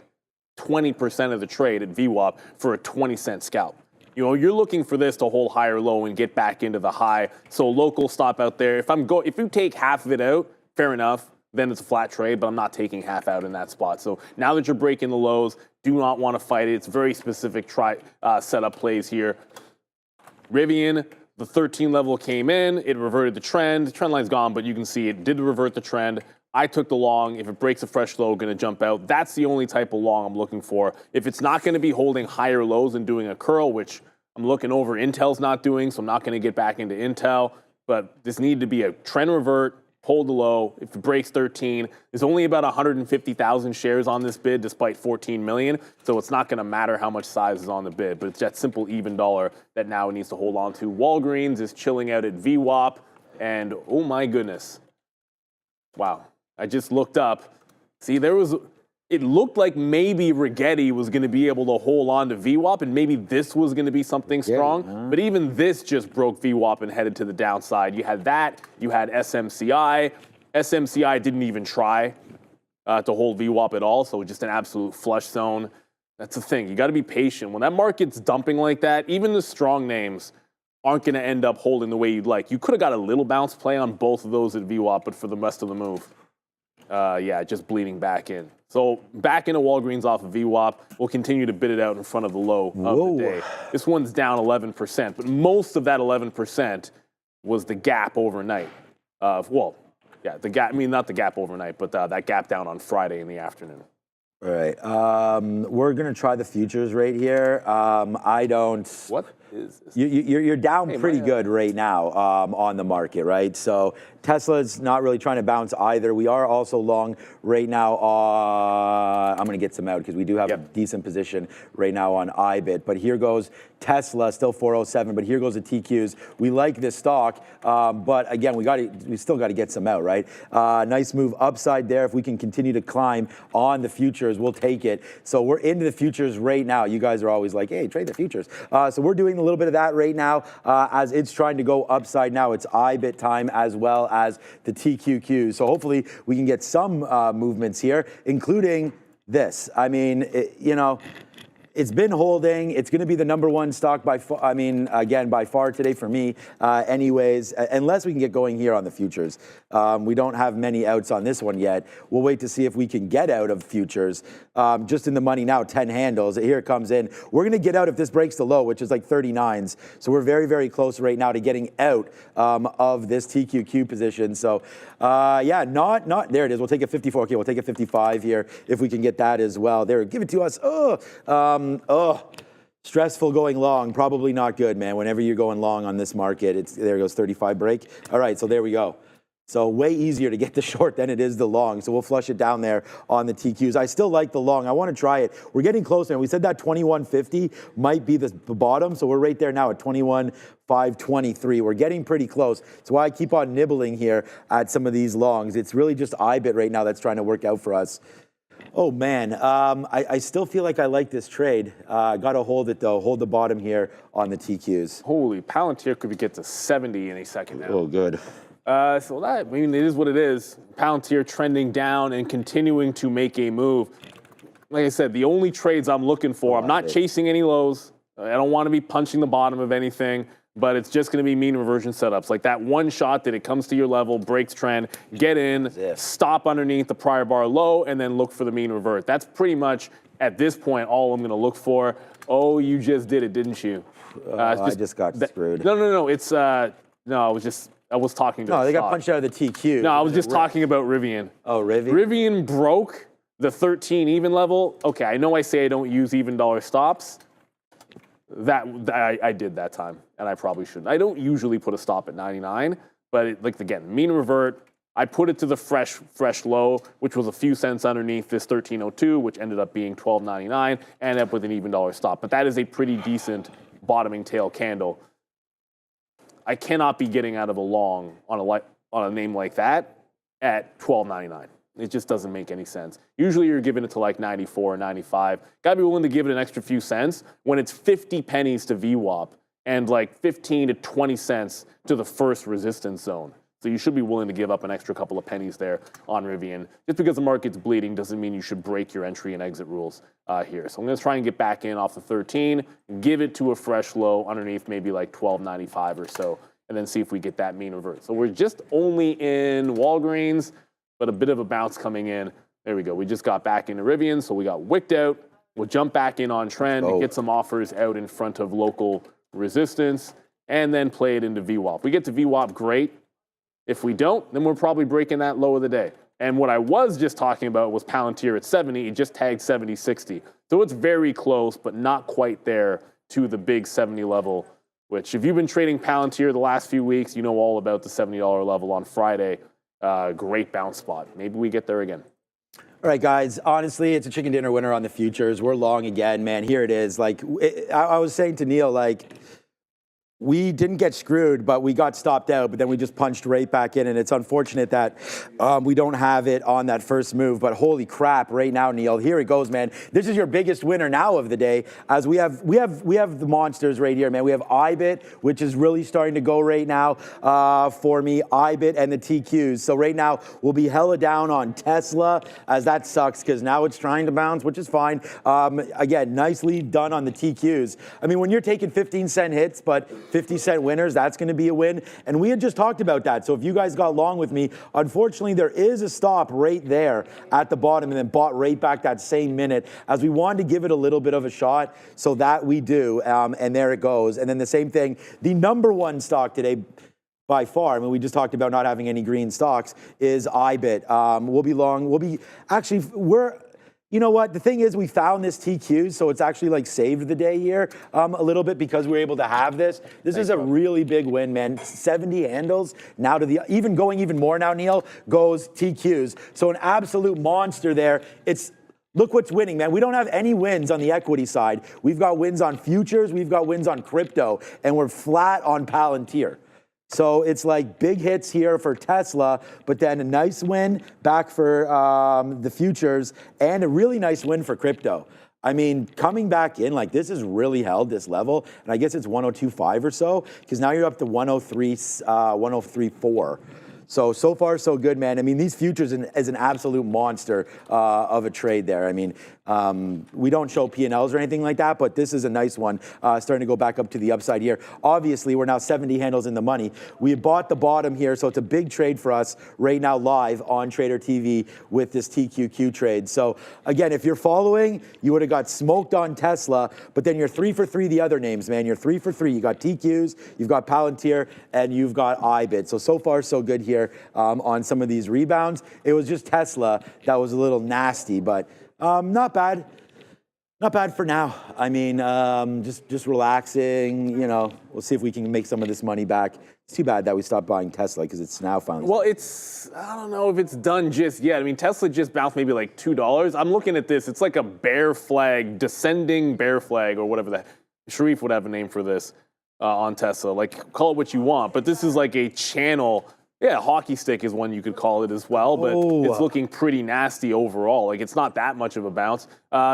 20% of the trade at VWAP for a 20-cent scalp. You know, you're looking for this to hold higher low and get back into the high. So local stop out there. If you take half of it out, fair enough. Then it's a flat trade, but I'm not taking half out in that spot. So now that you're breaking the lows, do not want to fight it. It's very specific setup plays here. Rivian, the 13 level came in. It reverted the trend. The trend line's gone, but you can see it did revert the trend. I took the long. If it breaks a fresh low, going to jump out. That's the only type of long I'm looking for. If it's not going to be holding higher lows and doing a curl, which I'm looking over Intel's not doing, so I'm not going to get back into Intel. But this needed to be a trend revert, hold the low. If it breaks 13, there's only about 150,000 shares on this bid despite 14 million. So it's not going to matter how much size is on the bid, but it's that simple even dollar that now it needs to hold on to. Walgreens is chilling out at VWAP, and oh my goodness. Wow. I just looked up. See, it looked like maybe Rigetti was going to be able to hold on to VWAP, and maybe this was going to be something strong. But even this just broke VWAP and headed to the downside. You had that. You had SMCI. SMCI didn't even try to hold VWAP at all, so just an absolute flush zone. That's the thing. You got to be patient. When that market's dumping like that, even the strong names aren't going to end up holding the way you'd like. You could have got a little bounce play on both of those at VWAP, but for the rest of the move, yeah, just bleeding back in. So back into Walgreens off of VWAP. We'll continue to bid it out in front of the low of the day. This one's down 11%, but most of that 11% was the gap overnight. Well, yeah, the gap. I mean, not the gap overnight, but that gap down on Friday in the afternoon. All right. We're going to try the futures rate here. I don't. What is this? You're down pretty good right now on the market, right? So Tesla's not really trying to bounce either. We are also long right now. I'm going to get some out because we do have a decent position right now on IBIT. But here goes Tesla, still 407. But here goes the TQs. We like this stock, but again, we still got to get some out, right? Nice move upside there. If we can continue to climb on the futures, we'll take it. So we're into the futures right now. You guys are always like, hey, trade the futures. So we're doing a little bit of that right now as it's trying to go upside now. It's IBIT time as well as the TQQ. So hopefully we can get some movements here, including this. I mean, it's been holding. It's going to be the #1 stock by far. I mean, again, by far today for me, anyways, unless we can get going here on the futures. We don't have many outs on this one yet. We'll wait to see if we can get out of futures. Just in the money now, 10 handles. Here it comes in. We're going to get out if this breaks the low, which is like 39s. So we're very, very close right now to getting out of this TQQ position. So, yeah, not there it is. We'll take a 54. Okay, we'll take a 55 here if we can get that as well. There, give it to us. Stressful going long. Probably not good, man. Whenever you're going long on this market, there goes 35 break. All right, so there we go. So way easier to get the short than it is the long. So we'll flush it down there on the TQs. I still like the long. I want to try it. We're getting closer. And we said that 21.50 might be the bottom. So we're right there now at 21.523. We're getting pretty close. That's why I keep on nibbling here at some of these longs. It's really just IBIT right now that's trying to work out for us. Oh, man. I still feel like I like this trade. Got to hold it, though. Hold the bottom here on the TQs. Holy, Palantir could get to 70 any second now. Oh, good. So that, I mean, it is what it is. Palantir trending down and continuing to make a move. Like I said, the only trades I'm looking for, I'm not chasing any lows. I don't want to be punching the bottom of anything, but it's just going to be mean reversion setups. Like that one shot that it comes to your level, breaks trend, get in, stop underneath the prior bar low, and then look for the mean revert. That's pretty much, at this point, all I'm going to look for. Oh, you just did it, didn't you? I just got screwed. No. It's, no, I was talking about. No, they got punched out of the TQ. No, I was just talking about Rivian. Oh, Rivian? Rivian broke the 13 even level. Okay, I know I say I don't use even dollar stops. That I did that time, and I probably shouldn't. I don't usually put a stop at 99, but again, mean revert. I put it to the fresh low, which was a few cents underneath this 1302, which ended up being 12.99, and ended up with an even dollar stop. But that is a pretty decent bottoming tail candle. I cannot be getting out of a long on a name like that at 12.99. It just doesn't make any sense. Usually you're giving it to like 94 or 95. Got to be willing to give it an extra few cents when it's 50 pennies to VWAP and like 15 to 20 cents to the first resistance zone. So you should be willing to give up an extra couple of pennies there on Rivian. Just because the market's bleeding doesn't mean you should break your entry and exit rules here. So I'm going to try and get back in off the 13, give it to a fresh low underneath maybe like 12.95 or so, and then see if we get that mean revert. So we're just only in Walgreens, but a bit of a bounce coming in. There we go. We just got back into Rivian, so we got wicked out. We'll jump back in on trend and get some offers out in front of local resistance, and then play it into VWAP. If we get to VWAP, great. If we don't, then we're probably breaking that low of the day. And what I was just talking about was Palantir at 70. It just tagged 70.60. So it's very close, but not quite there to the big 70 level, which if you've been trading Palantir the last few weeks, you know all about the $70 level on Friday. Great bounce spot. Maybe we get there again. All right, guys, honestly, it's a chicken dinner winner on the futures. We're long again, man. Here it is. Like, I was saying to Neil, like, we didn't get screwed, but we got stopped out, but then we just punched right back in, and it's unfortunate that we don't have it on that first move, but holy crap, right now, Neil, here it goes, man. This is your biggest winner now of the day, as we have the monsters right here, man. We have IBIT, which is really starting to go right now for me, IBIT and the TQs. So right now, we'll be hella down on Tesla, as that sucks, because now it's trying to bounce, which is fine. Again, nicely done on the TQs. I mean, when you're taking 15-cent hits, but 50-cent winners, that's going to be a win. And we had just talked about that. So if you guys got long with me, unfortunately, there is a stop right there at the bottom and then bought right back that same minute as we wanted to give it a little bit of a shot. So that we do. And there it goes. And then the same thing, the number one stock today, by far, I mean, we just talked about not having any green stocks, is IBIT. We'll be long. You know what? The thing is, we found this TQ, so it's actually like saved the day here a little bit because we were able to have this. This is a really big win, man. 70 handles. Now to the going even more now, Neil, goes TQs. So an absolute monster there. Look what's winning, man. We don't have any wins on the equity side. We've got wins on futures. We've got wins on crypto, and we're flat on Palantir. So it's like big hits here for Tesla, but then a nice win back for the futures and a really nice win for crypto. I mean, coming back in, like this has really held this level, and I guess it's 102.5 or so, because now you're up to 103.4. So far, so good, man. I mean, these futures is an absolute monster of a trade there. I mean, we don't show P&Ls or anything like that, but this is a nice one, starting to go back up to the upside here. Obviously, we're now 70 handles in the money. We bought the bottom here, so it's a big trade for us right now live on Trader TV with this TQQ trade. So again, if you're following, you would have got smoked on Tesla, but then you're 3 for 3 the other names, man. You're 3 for 3. You got TQs, you've got Palantir, and you've got IBIT. So far, so good here on some of these rebounds. It was just Tesla that was a little nasty, but not bad. Not bad for now. I mean, just relaxing, you know. We'll see if we can make some of this money back. It's too bad that we stopped buying Tesla because it's now finally. Well, I don't know if it's done just yet. I mean, Tesla just bounced maybe like $2. I'm looking at this. It's like a bear flag, descending bear flag, or whatever that. Sharif would have a name for this on Tesla. Like, call it what you want, but this is like a channel. Yeah, hockey stick is one you could call it as well, but it's looking pretty nasty overall. Like, it's not that much of a bounce.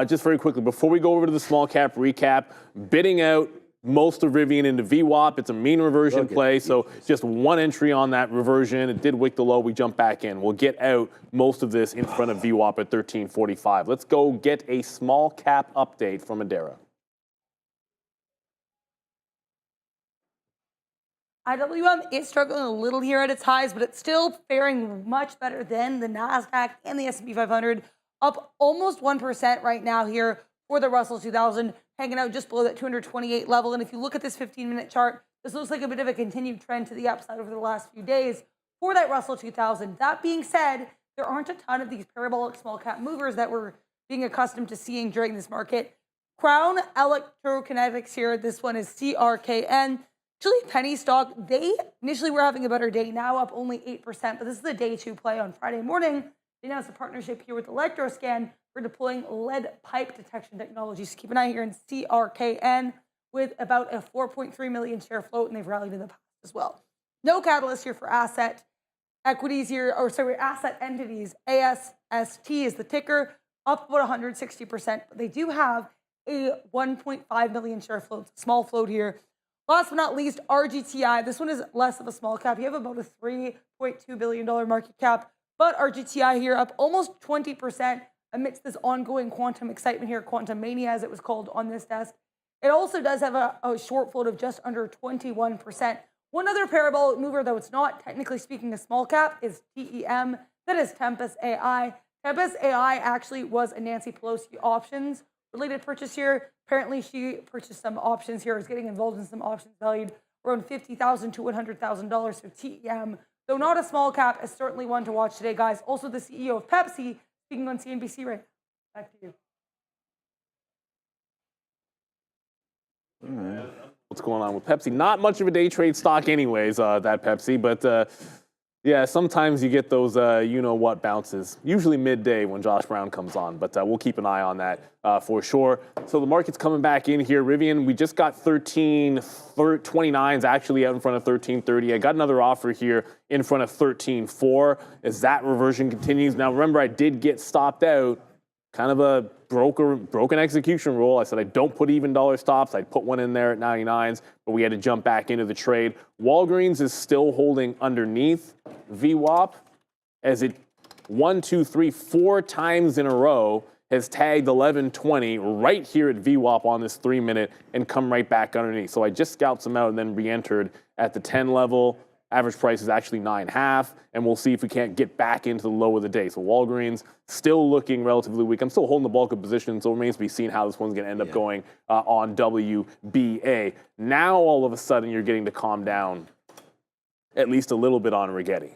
Just very quickly, before we go over to the small cap recap, bidding out most of Rivian into VWAP. It's a mean reversion play, so just one entry on that reversion. It did wick the low. We jump back in. We'll get out most of this in front of VWAP at 1345. Let's go get a small cap update from Adara. IWM is struggling a little here at its highs, but it's still faring much better than the NASDAQ and the S&P 500, up almost 1% right now here for the Russell 2000, hanging out just below that 228 level. And if you look at this 15-minute chart, this looks like a bit of a continued trend to the upside over the last few days for that Russell 2000. That being said, there aren't a ton of these parabolic small cap movers that we're being accustomed to seeing during this market. Crown Electrokinetics here, this one is CRKN. Actually, penny stock, they initially were having a better day, now up only 8%, but this is the day 2 play on Friday morning. They announced a partnership here with Electroscan for deploying lead pipe detection technology. So keep an eye here in CRKN with about a 4.3 million share float, and they've rallied in the past as well. No catalyst here for asset equities here, asset entities. ASST is the ticker, up about 160%, but they do have a 1.5 million share float, small float here. Last but not least, RGTI. This one is less of a small cap. You have about a $3.2 billion market cap, but RGTI here up almost 20% amidst this ongoing quantum excitement here, quantum mania as it was called on this desk. It also does have a short float of just under 21%. One other parabolic mover, though it's not technically speaking a small cap, is TEM. That is Tempest AI. Tempest AI actually was a Nancy Pelosi options related purchase here. Apparently, she purchased some options here, is getting involved in some options valued around $50,000 to $100,000. So TEM, though not a small cap, is certainly one to watch today, guys. Also, the CEO of Pepsi speaking on CNBC right now. Back to you. What's going on with Pepsi? Not much of a day trade stock anyways, that Pepsi, but yeah, sometimes you get those you-know-what bounces, usually midday when Josh Brown comes on, but we'll keep an eye on that for sure. So the market's coming back in here. Rivian, we just got 13.29s actually out in front of 13.30. I got another offer here in front of 13.4 as that reversion continues. Now, remember, I did get stopped out, kind of a broken execution rule. I said I don't put even dollar stops. I'd put one in there at 99s, but we had to jump back into the trade. Walgreens is still holding underneath VWAP as it 4 times in a row has tagged 1120 right here at VWAP on this 3-minute and come right back underneath. So I just scalped some out and then re-entered at the 10 level. Average price is actually 9.5, and we'll see if we can't get back into the low of the day. So Walgreens still looking relatively weak. I'm still holding the bulk of positions, so it remains to be seen how this one's going to end up going on WBA. Now all of a sudden you're getting to calm down at least a little bit on Rigetti.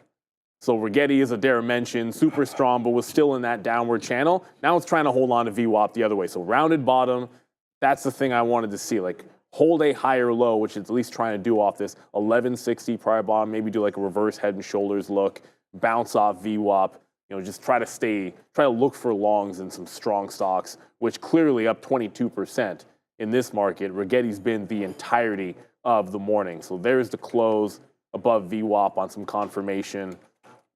So Rigetti, as Adair mentioned, super strong, but was still in that downward channel. Now it's trying to hold on to VWAP the other way. So rounded bottom, that's the thing I wanted to see. Like, hold a higher low, which is at least trying to do off this 1160 prior bottom, maybe do like a reverse head and shoulders look, bounce off VWAP, just try to look for longs in some strong stocks, which clearly up 22% in this market. Rigetti's been the entirety of the morning. So there's the close above VWAP on some confirmation.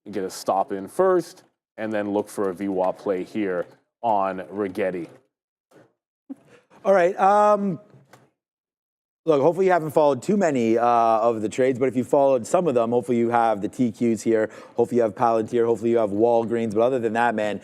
You get a stop in first, and then look for a VWAP play here on Rigetti. All right. Look, hopefully you haven't followed too many of the trades, but if you followed some of them, hopefully you have the TQs here, hopefully you have Palantir, hopefully you have Walgreens, but other than that, man,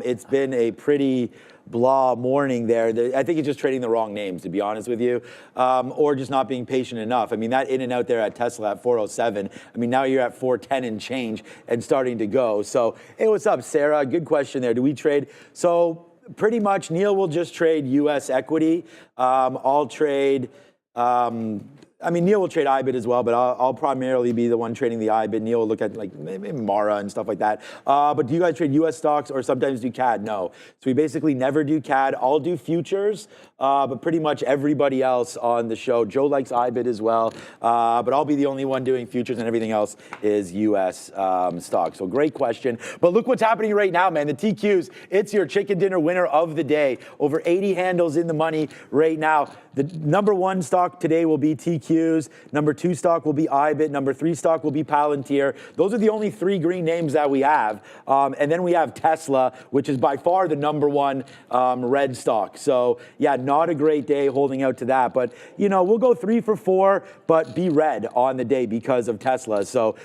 it's been a pretty blah morning there. I think you're just trading the wrong names, to be honest with you, or just not being patient enough. I mean, that in and out there at Tesla at 407, I mean, now you're at 410 and change and starting to go. So, hey, what's up, Sarah? Good question there. Do we trade? So, pretty much, Neil will just trade U.S. equity. I'll trade... Neil will trade IBIT as well, but I'll primarily be the one trading the IBIT. Neil will look at like maybe Mara and stuff like that. But do you guys trade U.S. stocks or sometimes do CAD? No. So we basically never do CAD. I'll do futures, but pretty much everybody else on the show. Joe likes IBIT as well, but I'll be the only one doing futures and everything else is U.S. stocks. So great question. But look what's happening right now, man. The TQs, it's your chicken dinner winner of the day. Over 80 handles in the money right now. The number 1 stock today will be TQs. Number 2 stock will be IBIT. Number 3 stock will be Palantir. Those are the only 3 green names that we have. And then we have Tesla, which is by far the number 1 red stock. So yeah, not a great day holding out to that. But, we'll go 3 for 4, but be red on the day because of Tesla. So,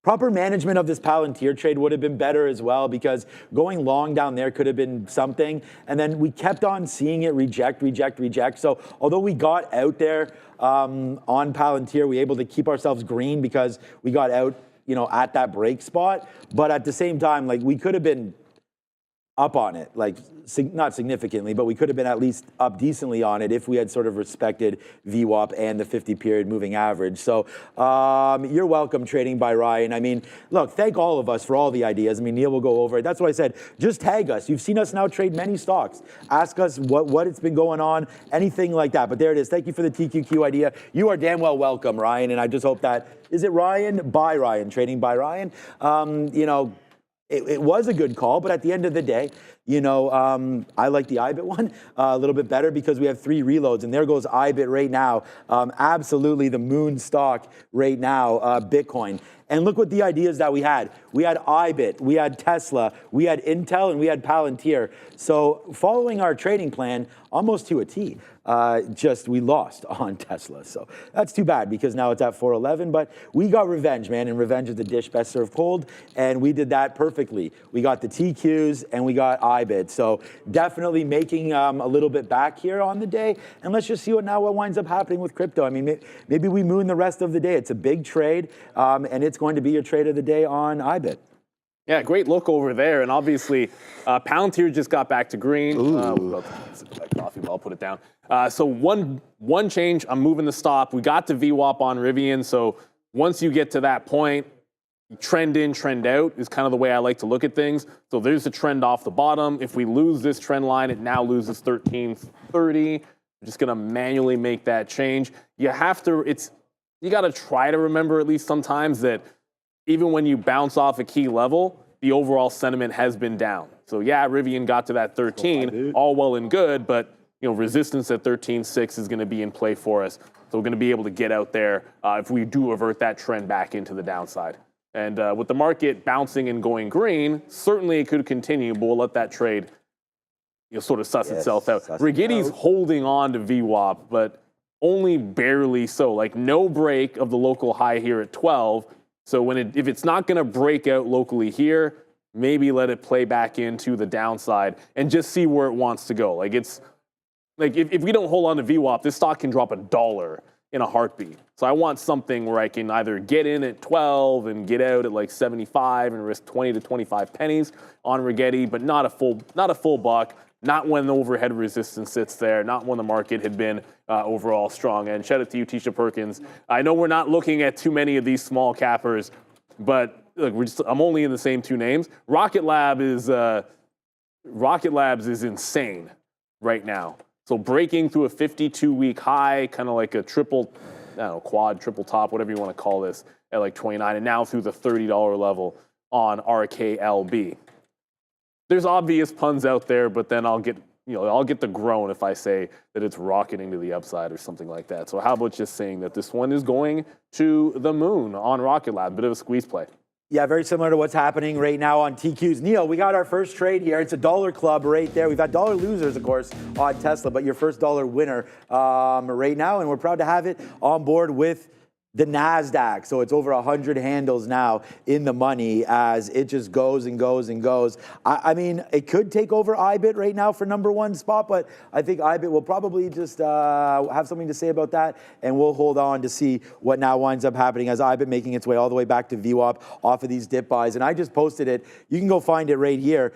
proper management of this Palantir trade would have been better as well, because going long down there could have been something. And then we kept on seeing it reject. So although we got out there on Palantir, we were able to keep ourselves green because we got out, at that break spot. But at the same time, like, we could have been up on it, like not significantly, but we could have been at least up decently on it if we had sort of respected VWAP and the 50-period moving average. So you're welcome, Trading by Ryan. I mean, look, thank all of us for all the ideas. I mean, Neil will go over it. That's what I said. Just tag us. You've seen us now trade many stocks. Ask us what it's been going on, anything like that. But there it is. Thank you for the TQQ idea. You are damn well welcome, Ryan. And I just hope that, is it Ryan? By Ryan, Trading by Ryan. It was a good call, but at the end of the day, I like the IBIT one a little bit better because we have 3 reloads, and there goes IBIT right now. Absolutely the moon stock right now, Bitcoin. And look what the ideas that we had. We had IBIT, we had Tesla, we had Intel, and we had Palantir. So following our trading plan almost to a T, just we lost on Tesla. So that's too bad because now it's at 411, but we got revenge, man, and revenge is the dish best served cold, and we did that perfectly. We got the TQs and we got IBIT. So definitely making a little bit back here on the day, and let's just see what winds up happening with crypto. I mean, maybe we moon the rest of the day. It's a big trade, and it's going to be your trade of the day on IBIT. Yeah, great look over there. And obviously, Palantir just got back to green. Coffee, but I'll put it down. So one change, I'm moving the stop. We got to VWAP on Rivian. So once you get to that point, trend in, trend out is kind of the way I like to look at things. So there's a trend off the bottom. If we lose this trend line, it now loses 1330. I'm just going to manually make that change. You have to, you got to try to remember at least sometimes that even when you bounce off a key level, the overall sentiment has been down. So yeah, Rivian got to that 13, all well and good, but resistance at 13.6 is going to be in play for us. So we're going to be able to get out there if we do avert that trend back into the downside. And with the market bouncing and going green, certainly it could continue, but we'll let that trade sort of suss itself out. Rigitti's holding on to VWAP, but only barely so. Like no break of the local high here at 12. So if it's not going to break out locally here, maybe let it play back into the downside and just see where it wants to go. Like if we don't hold on to VWAP, this stock can drop $1 in a heartbeat. So I want something where I can either get in at 12 and get out at like 75 and risk 20 to 25 pennies on Rigetti, but not a full buck. Not when the overhead resistance sits there, not when the market had been overall strong. And shout out to you, Tisha Perkins. I know we're not looking at too many of these small cappers, but look, I'm only in the same two names. Rocket Labs is insane right now. So breaking through a 52-week high, kind of like a quad, triple top, whatever you want to call this, at like 29, and now through the $30 level on RKLB. There's obvious puns out there, but then I'll get the groan if I say that it's rocketing to the upside or something like that. So how about just saying that this one is going to the moon on Rocket Lab? Bit of a squeeze play. Yeah, very similar to what's happening right now on TQs. Neil, we got our first trade here. It's a dollar club right there. We've had dollar losers, of course, on Tesla, but your first dollar winner right now, and we're proud to have it on board with the NASDAQ. So it's over 100 handles now in the money as it just goes and goes and goes. I mean, it could take over IBIT right now for #1 spot, but I think IBIT will probably just have something to say about that, and we'll hold on to see what now winds up happening as IBIT making its way all the way back to VWAP off of these dip buys. And I just posted it. You can go find it right here.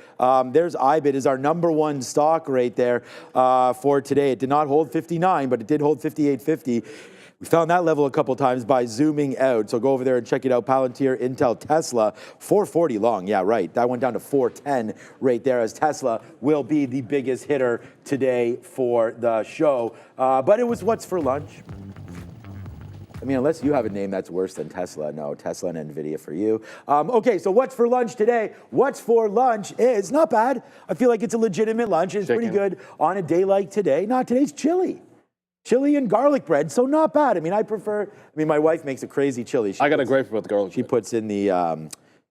There's IBIT is our #1 stock right there for today. It did not hold 59, but it did hold 58.50. We found that level a couple times by zooming out. So go over there and check it out. Palantir, Intel, Tesla, 440 long. Yeah, right. That went down to 410 right there as Tesla will be the biggest hitter today for the show. But it was what's for lunch. I mean, unless you have a name that's worse than Tesla. No, Tesla and NVIDIA for you. Okay, so what's for lunch today? What's for lunch is not bad. I feel like it's a legitimate lunch. It's pretty good on a day like today. No, today's chili. Chili and garlic bread, so not bad. I mean, my wife makes a crazy chili. I got a gripe about the garlic bread.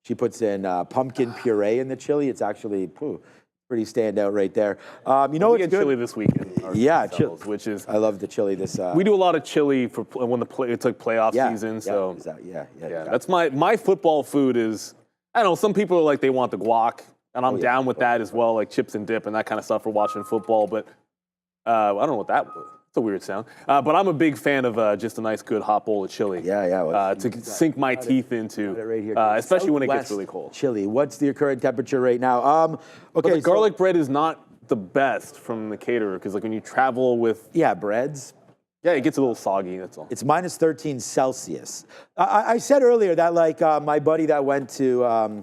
She puts in pumpkin puree in the chili. It's actually pretty standout right there. You know what's good? Chili this weekend. Yeah, which is I love the chili. We do a lot of chili for when it's like playoff season. So that's my football food is. I don't know. Some people are like they want the guac, and I'm down with that as well, like chips and dip and that kind of stuff for watching football. But I don't know what that was. It's a weird sound. But I'm a big fan of just a nice, good hot bowl of chili. To sink my teeth into, especially when it gets really cold. Chili. What's the current temperature right now? Okay, but the garlic bread is not the best from the caterer because, like, when you travel with breads. Yeah, it gets a little soggy. That's all. It's minus 13 Celsius. I said earlier that my buddy that went to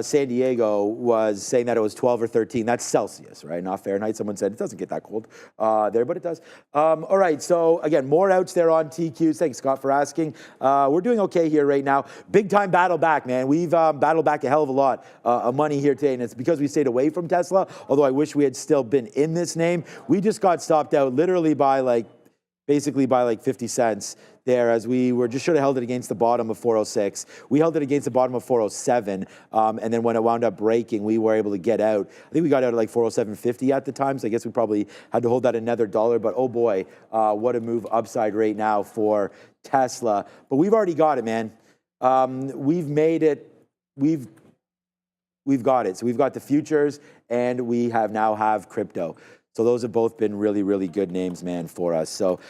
San Diego was saying that it was 12 or 13. That's Celsius, right? Not Fahrenheit. Someone said it doesn't get that cold there, but it does. All right, so again, more outs there on TQs. Thanks, Scott, for asking. We're doing okay here right now. Big time battle back, man. We've battled back a hell of a lot of money here today, and it's because we stayed away from Tesla, although I wish we had still been in this name. We just got stopped out literally by basically by 50 cents there, as we should have held it against the bottom of 406. We held it against the bottom of 407, and then when it wound up breaking, we were able to get out. I think we got out at 407.50 at the time, so I guess we probably had to hold that another $1, but oh boy, what a move upside right now for Tesla. But we've already got it, man. We've made it. We've got it. So we've got the futures, and we now have crypto. So those have both been really, really good names, man, for us. So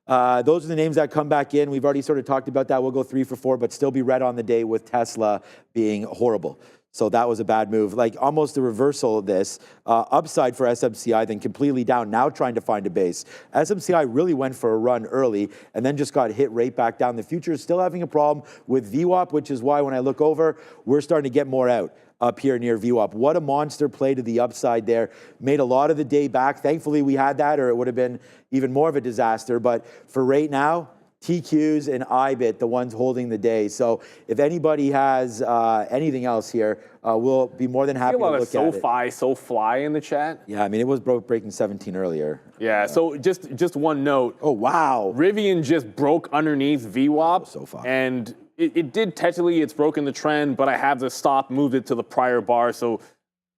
those are the names that come back in. We've already sort of talked about that. We'll go 3 for 4, but still be red on the day with Tesla being horrible. So that was a bad move. Almost a reversal of this. Upside for SMCI, then completely down, now trying to find a base. SMCI really went for a run early and then just got hit right back down. The future is still having a problem with VWAP, which is why when I look over, we're starting to get more out. up here near VWAP. What a monster play to the upside there. Made a lot of the day back. Thankfully, we had that, or it would have been even more of a disaster. But for right now, TQs and IBIT, the ones holding the day. So if anybody has anything else here, we'll be more than happy to look at it. A lot of SoFi, SoFly in the chat. Yeah, I mean, it was breaking 17 earlier. Yeah, so just one note. Oh, wow. Rivian just broke underneath VWAP. SoFi. And it did technically, it's broken the trend, but I have the stop, moved it to the prior bar. So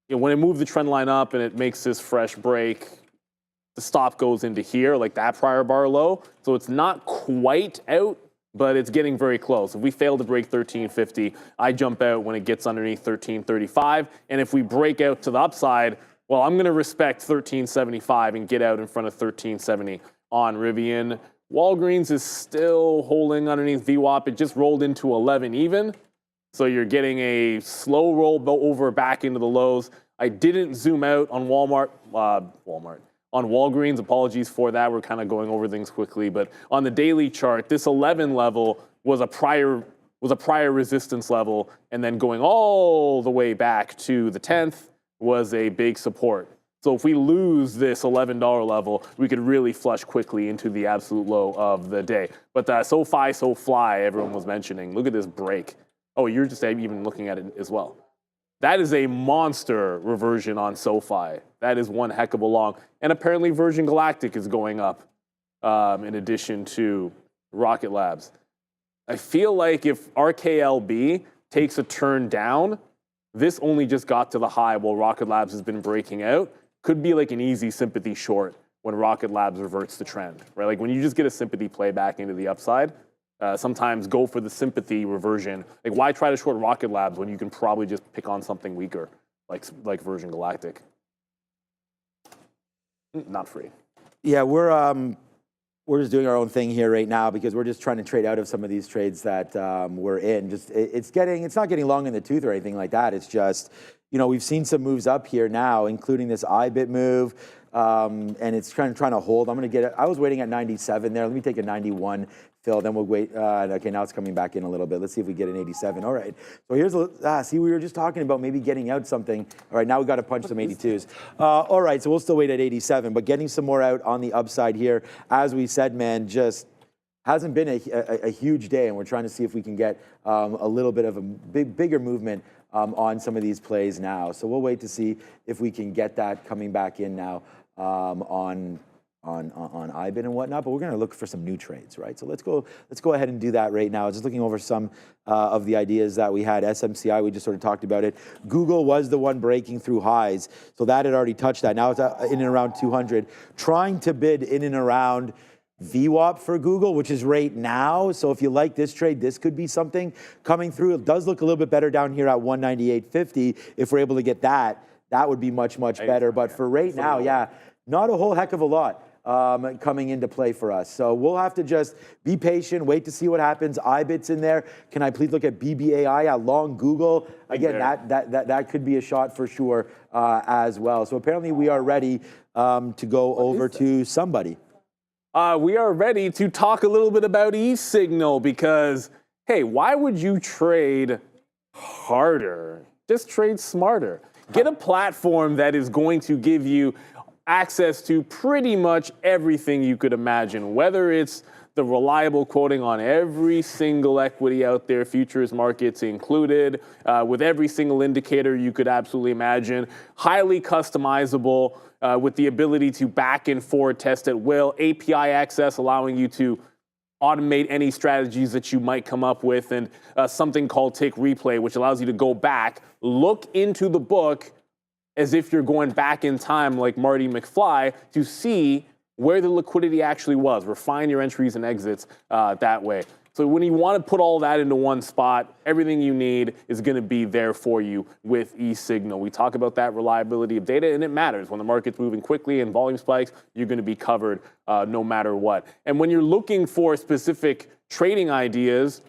when it moved the trend line up and it makes this fresh break, the stop goes into here, like that prior bar low. So it's not quite out, but it's getting very close. If we fail to break 1350, I jump out when it gets underneath 1335. And if we break out to the upside, well, I'm going to respect 1375 and get out in front of 1370 on Rivian. Walgreens is still holding underneath VWAP. It just rolled into 11 even. So you're getting a slow roll over back into the lows. I didn't zoom out on on Walgreens, apologies for that. We're kind of going over things quickly, but on the daily chart, this 11 level was a prior resistance level, and then going all the way back to the 10th was a big support. So if we lose this $11 level, we could really flush quickly into the absolute low of the day. But the SoFi, SoFly, everyone was mentioning, look at this break. Oh, you're just even looking at it as well. That is a monster reversion on SoFi. That is one heck of a long. And apparently Virgin Galactic is going up in addition to Rocket Labs. I feel like if RKLB takes a turn down, this only just got to the high while Rocket Labs has been breaking out. Could be like an easy sympathy short when Rocket Labs reverts the trend, right? Like when you just get a sympathy play back into the upside, sometimes go for the sympathy reversion. Like, why try to short Rocket Labs when you can probably just pick on something weaker, like Virgin Galactic? Not free. Yeah, we're just doing our own thing here right now because we're just trying to trade out of some of these trades that we're in. Just it's not getting long in the tooth or anything like that. It's just, we've seen some moves up here now, including this IBIT move, and it's trying to hold. I'm going to get it. I was waiting at 97 there. Let me take a 91. Phil, then we'll wait. Okay, now it's coming back in a little bit. Let's see if we get an 87. All right. So here's see, we were just talking about maybe getting out something. All right, now we got to punch some 82s. All right, so we'll still wait at 87, but getting some more out on the upside here. As we said, man, just hasn't been a huge day, and we're trying to see if we can get a little bit of a bigger movement on some of these plays now. So we'll wait to see if we can get that coming back in now on IBIT and whatnot, but we're going to look for some new trades, right? So let's go ahead and do that right now. Just looking over some of the ideas that we had. SMCI, we just sort of talked about it. Google was the one breaking through highs, so that had already touched that. Now it's in and around 200. Trying to bid in and around VWAP for Google, which is right now. So if you like this trade, this could be something coming through. It does look a little bit better down here at 198.50. If we're able to get that, that would be much better. But for right now, yeah, not a whole heck of a lot coming into play for us. So we'll have to just be patient, wait to see what happens. IBIT's in there. Can I please look at BBAI at long Google? Again, that could be a shot for sure as well. So apparently we are ready to go over to somebody. We are ready to talk a little bit about eSignal because, hey, why would you trade harder? Just trade smarter. Get a platform that is going to give you access to pretty much everything you could imagine, whether it's the reliable quoting on every single equity out there, futures markets included, with every single indicator you could absolutely imagine, highly customizable, with the ability to back and forward test at will, API access allowing you to automate any strategies that you might come up with, and something called Tick Replay, which allows you to go back, look into the book as if you're going back in time like Marty McFly to see where the liquidity actually was. Refine your entries and exits that way. So when you want to put all that into one spot, everything you need is going to be there for you with eSignal. We talk about that reliability of data, and it matters. When the market's moving quickly and volume spikes, you're going to be covered no matter what. And when you're looking for specific trading ideas,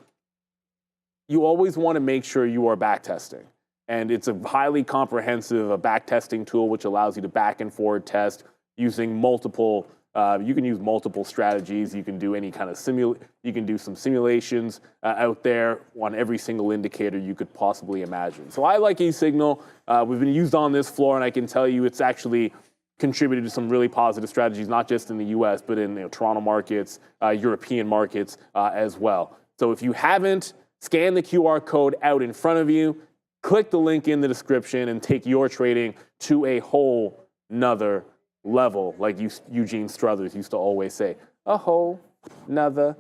you always want to make sure you are backtesting. And it's a highly comprehensive backtesting tool which allows you to back and forward test using multiple You can use multiple strategies. You can do any kind of you can do some simulations out there on every single indicator you could possibly imagine. So I like e-signal. We've been used on this floor, and I can tell you it's actually contributed to some really positive strategies, not just in the U.S., but in Toronto markets, European markets as well. So if you haven't, scan the QR code out in front of you, click the link in the description, and take your trading to a whole nother level, like Eugene Struthers used to always say, a whole nother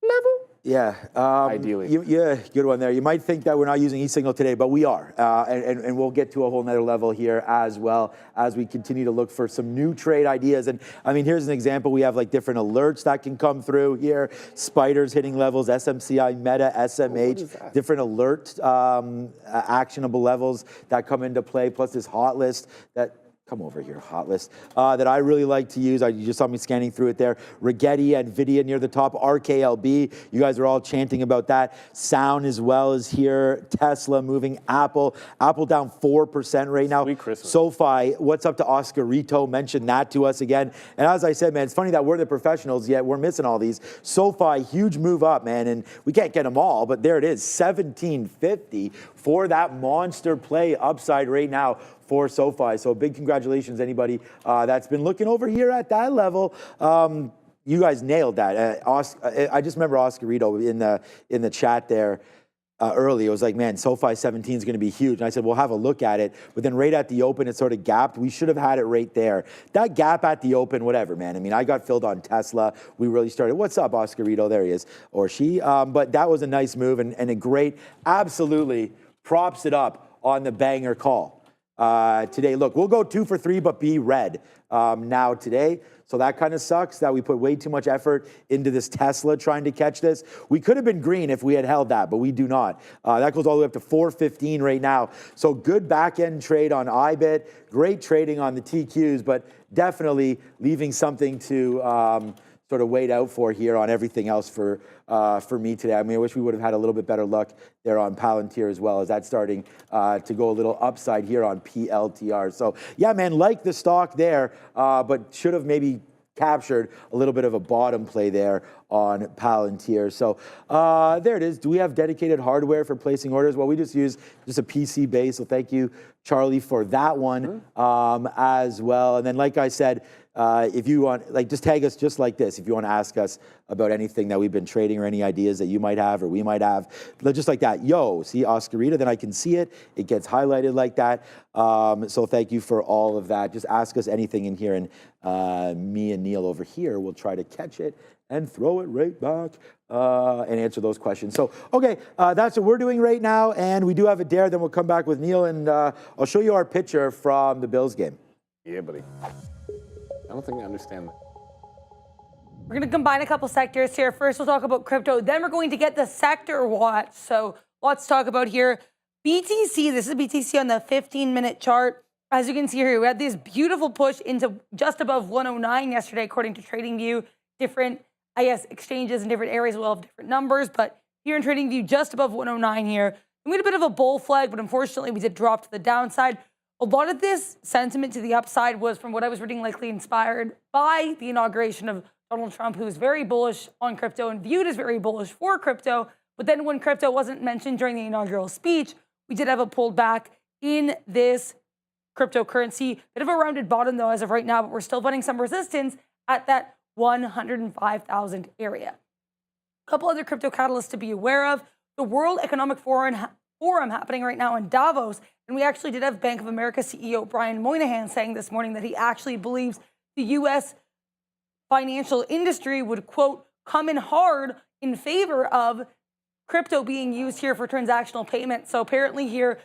level. Yeah. Ideally. Yeah, good one there. You might think that we're not using e-signal today, but we are. And we'll get to a whole nother level here as well as we continue to look for some new trade ideas. And I mean, here's an example. We have like different alerts that can come through here. Spiders hitting levels, SMCI, Meta, SMH, different alert actionable levels that come into play, plus this hot list that come over here, hot list, that I really like to use. You just saw me scanning through it there. Rigetti, NVIDIA near the top, RKLB. You guys are all chanting about that. Sound as well is here. Tesla moving. Apple down 4% right now. Sweet Christmas. SoFi, what's up to Oscarito? Mentioned that to us again. And as I said, man, it's funny that we're the professionals, yet we're missing all these. SoFi, huge move up, man. And we can't get them all, but there it is, 1750 for that monster play upside right now for SoFi. So big congratulations, anybody that's been looking over here at that level. You guys nailed that. I just remember Oscarito in the chat there early. It was like, man, SoFi 17 is going to be huge. And I said, we'll have a look at it. But then right at the open, it sort of gapped. We should have had it right there. That gap at the open, whatever, man. I mean, I got filled on Tesla. We really started. What's up, Oscarito? There he is, or she. But that was a nice move and a great, absolutely props it up on the banger call. Today, look, we'll go 2 for 3, but be red now today. So that kind of sucks that we put way too much effort into this Tesla trying to catch this. We could have been green if we had held that, but we do not. That goes all the way up to 415 right now. So good back end trade on IBIT, great trading on the TQs, but definitely leaving something to sort of wait out for here on everything else for me today. I mean, I wish we would have had a little bit better luck there on Palantir as well, as that's starting to go a little upside here on PLTR. So yeah, man, like the stock there, but should have maybe captured a little bit of a bottom play there on Palantir. So there it is. Do we have dedicated hardware for placing orders? Well, we just use just a PC base. So thank you, Charlie, for that one as well. And then, like I said, if you want, like, just tag us just like this. If you want to ask us about anything that we've been trading or any ideas that you might have or we might have, just like that. Yo, see Oscarita, then I can see it. It gets highlighted like that. So thank you for all of that. Just ask us anything in here, and me and Neil over here will try to catch it and throw it right back and answer those questions. So, okay, that's what we're doing right now. And we do have a dare. Then we'll come back with Neil, and I'll show you our picture from the Bills game. Yeah, buddy. I don't think I understand that. We're going to combine a couple sectors here. First, we'll talk about crypto. Then we're going to get the sector watch. So lots to talk about here. BTC, this is BTC on the 15-minute chart. As you can see here, we had this beautiful push into just above 109 yesterday, according to TradingView. Different, I guess, exchanges in different areas will have different numbers. But here in TradingView, just above 109 here. We had a bit of a bull flag, but unfortunately, we did drop to the downside. A lot of this sentiment to the upside was, from what I was reading, likely inspired by the inauguration of Donald Trump, who's very bullish on crypto and viewed as very bullish for crypto. But then when crypto wasn't mentioned during the inaugural speech, we did have a pullback in this cryptocurrency. Bit of a rounded bottom, though, as of right now, but we're still finding some resistance at that 105,000 area. A couple other crypto catalysts to be aware of. The World Economic Forum happening right now in Davos. And we actually did have Bank of America CEO Brian Moynihan saying this morning that he actually believes the U.S. financial industry would, quote, come in hard in favor of crypto being used here for transactional payment. So apparently here,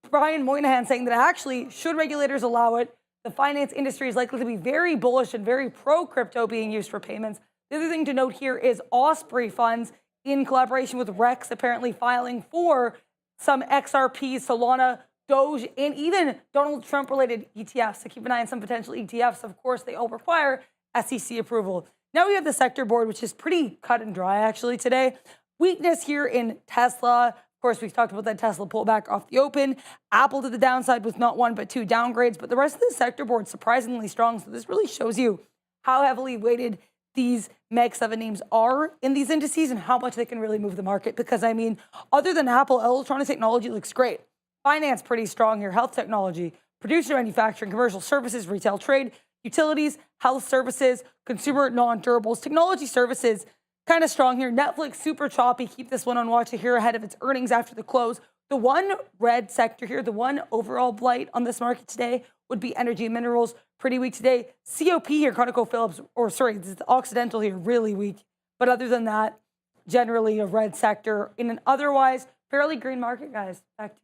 Brian Moynihan saying that actually, should regulators allow it, the finance industry is likely to be very bullish and very pro-crypto being used for payments. The other thing to note here is Osprey funds, in collaboration with Rex, apparently filing for some XRP, Solana, Doge, and even Donald Trump-related ETFs. So keep an eye on some potential ETFs. Of course, they all require SEC approval. Now we have the sector board, which is pretty cut and dry, actually, today. Weakness here in Tesla. Of course, we've talked about that Tesla pullback off the open. Apple to the downside with not one but two downgrades. But the rest of the sector board surprisingly strong. So this really shows you how heavily weighted these Mag 7 names are in these indices and how much they can really move the market. Because, I mean, other than Apple, electronic technology looks great. Finance pretty strong here. Health technology, producer manufacturing, commercial services, retail trade, utilities, health services, consumer non-durables, technology services, kind of strong here. Netflix, super choppy. Keep this one on watch here ahead of its earnings after the close. The one red sector here, the one overall blight on this market today would be energy and minerals. Pretty weak today. COP here, ConocoPhillips, or sorry, it's Occidental here, really weak. But other than that, generally a red sector in an otherwise fairly green market, guys. Back to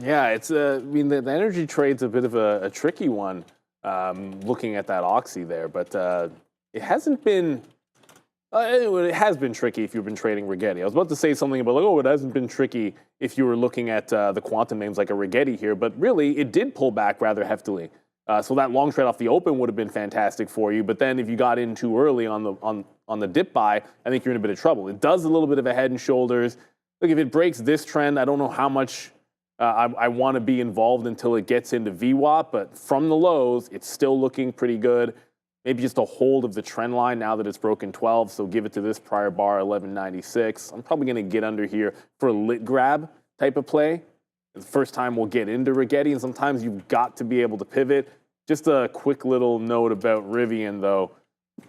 you. Yeah, it's I mean, the energy trade's a bit of a tricky one, looking at that Oxy there, but it hasn't been. It has been tricky if you've been trading Rigetti. I was about to say something about, like, oh, it hasn't been tricky if you were looking at the quantum names like a Rigetti here, but really, it did pull back rather heftily. So that long trade off the open would have been fantastic for you, but then if you got in too early on the dip buy, I think you're in a bit of trouble. It does a little bit of a head and shoulders. Look, if it breaks this trend, I don't know how much I want to be involved until it gets into VWAP, but from the lows, it's still looking pretty good. Maybe just a hold of the trend line now that it's broken 12, so give it to this prior bar, 1196. I'm probably going to get under here for a lit grab type of play. It's the first time we'll get into Rigetti, and sometimes you've got to be able to pivot. Just a quick little note about Rivian, though.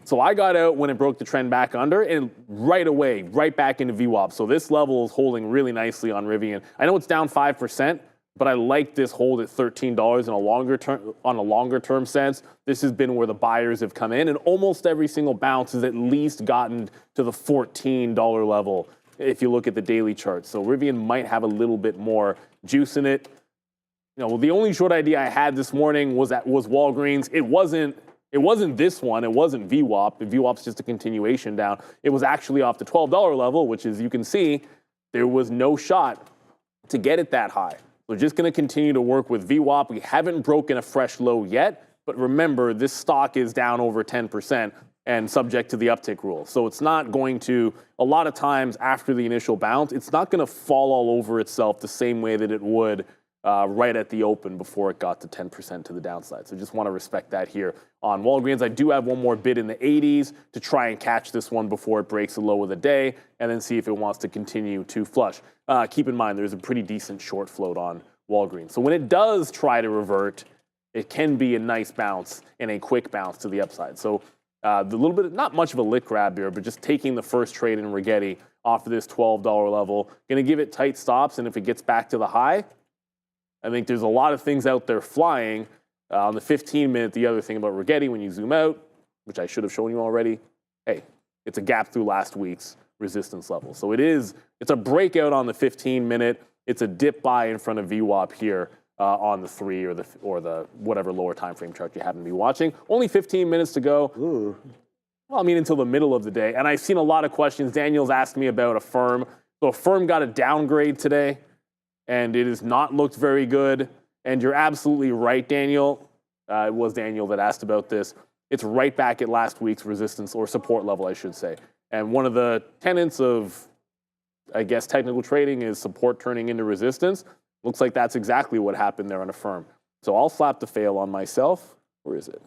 So I got out when it broke the trend back under, and right away, right back into VWAP. So this level is holding really nicely on Rivian. I know it's down 5%, but I like this hold at $13 in a longer term, on a longer term sense. This has been where the buyers have come in, and almost every single bounce has at least gotten to the $14 level if you look at the daily chart. So Rivian might have a little bit more juice in it. You know, the only short idea I had this morning was Walgreens. It wasn't this one. It wasn't VWAP. VWAP's just a continuation down. It was actually off the $12 level, which, as you can see, there was no shot to get it that high. We're just going to continue to work with VWAP. We haven't broken a fresh low yet, but remember, this stock is down over 10% and subject to the uptick rule. So it's not going to, a lot of times after the initial bounce, it's not going to fall all over itself the same way that it would right at the open before it got to 10% to the downside. So just want to respect that here on Walgreens. I do have one more bid in the 80s to try and catch this one before it breaks the low of the day and then see if it wants to continue to flush. Keep in mind, there's a pretty decent short float on Walgreens. So when it does try to revert, it can be a nice bounce and a quick bounce to the upside. So the little bit, not much of a lit grab here, but just taking the first trade in Rigetti off of this $12 level, going to give it tight stops, and if it gets back to the high, I think there's a lot of things out there flying. On the 15-minute, the other thing about Rigetti, when you zoom out, which I should have shown you already, hey, it's a gap through last week's resistance level. So it's a breakout on the 15-minute. It's a dip buy in front of VWAP here on the 3 or the whatever lower time frame chart you happen to be watching. Only 15 minutes to go. Ooh. Well, I mean, until the middle of the day. And I've seen a lot of questions. Daniel's asked me about Affirm. So Affirm got a downgrade today, and it has not looked very good. And you're absolutely right, Daniel. It was Daniel that asked about this. It's right back at last week's resistance or support level, I should say. And one of the tenets of, I guess, technical trading is support turning into resistance. Looks like that's exactly what happened there on Affirm. So I'll slap the fail on myself. Where is it?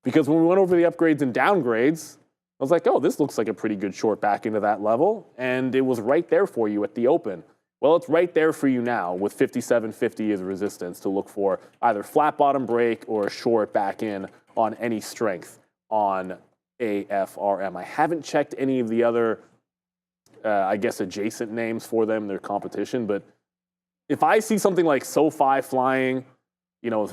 Because when we went over the upgrades and downgrades, I was like, oh, this looks like a pretty good short back into that level. And it was right there for you at the open. Well, it's right there for you now with 57.50 as resistance to look for either flat bottom break or a short back in on any strength on AFRM. I haven't checked any of the other, I guess, adjacent names for them, their competition. But if I see something like SoFi flying, you know, in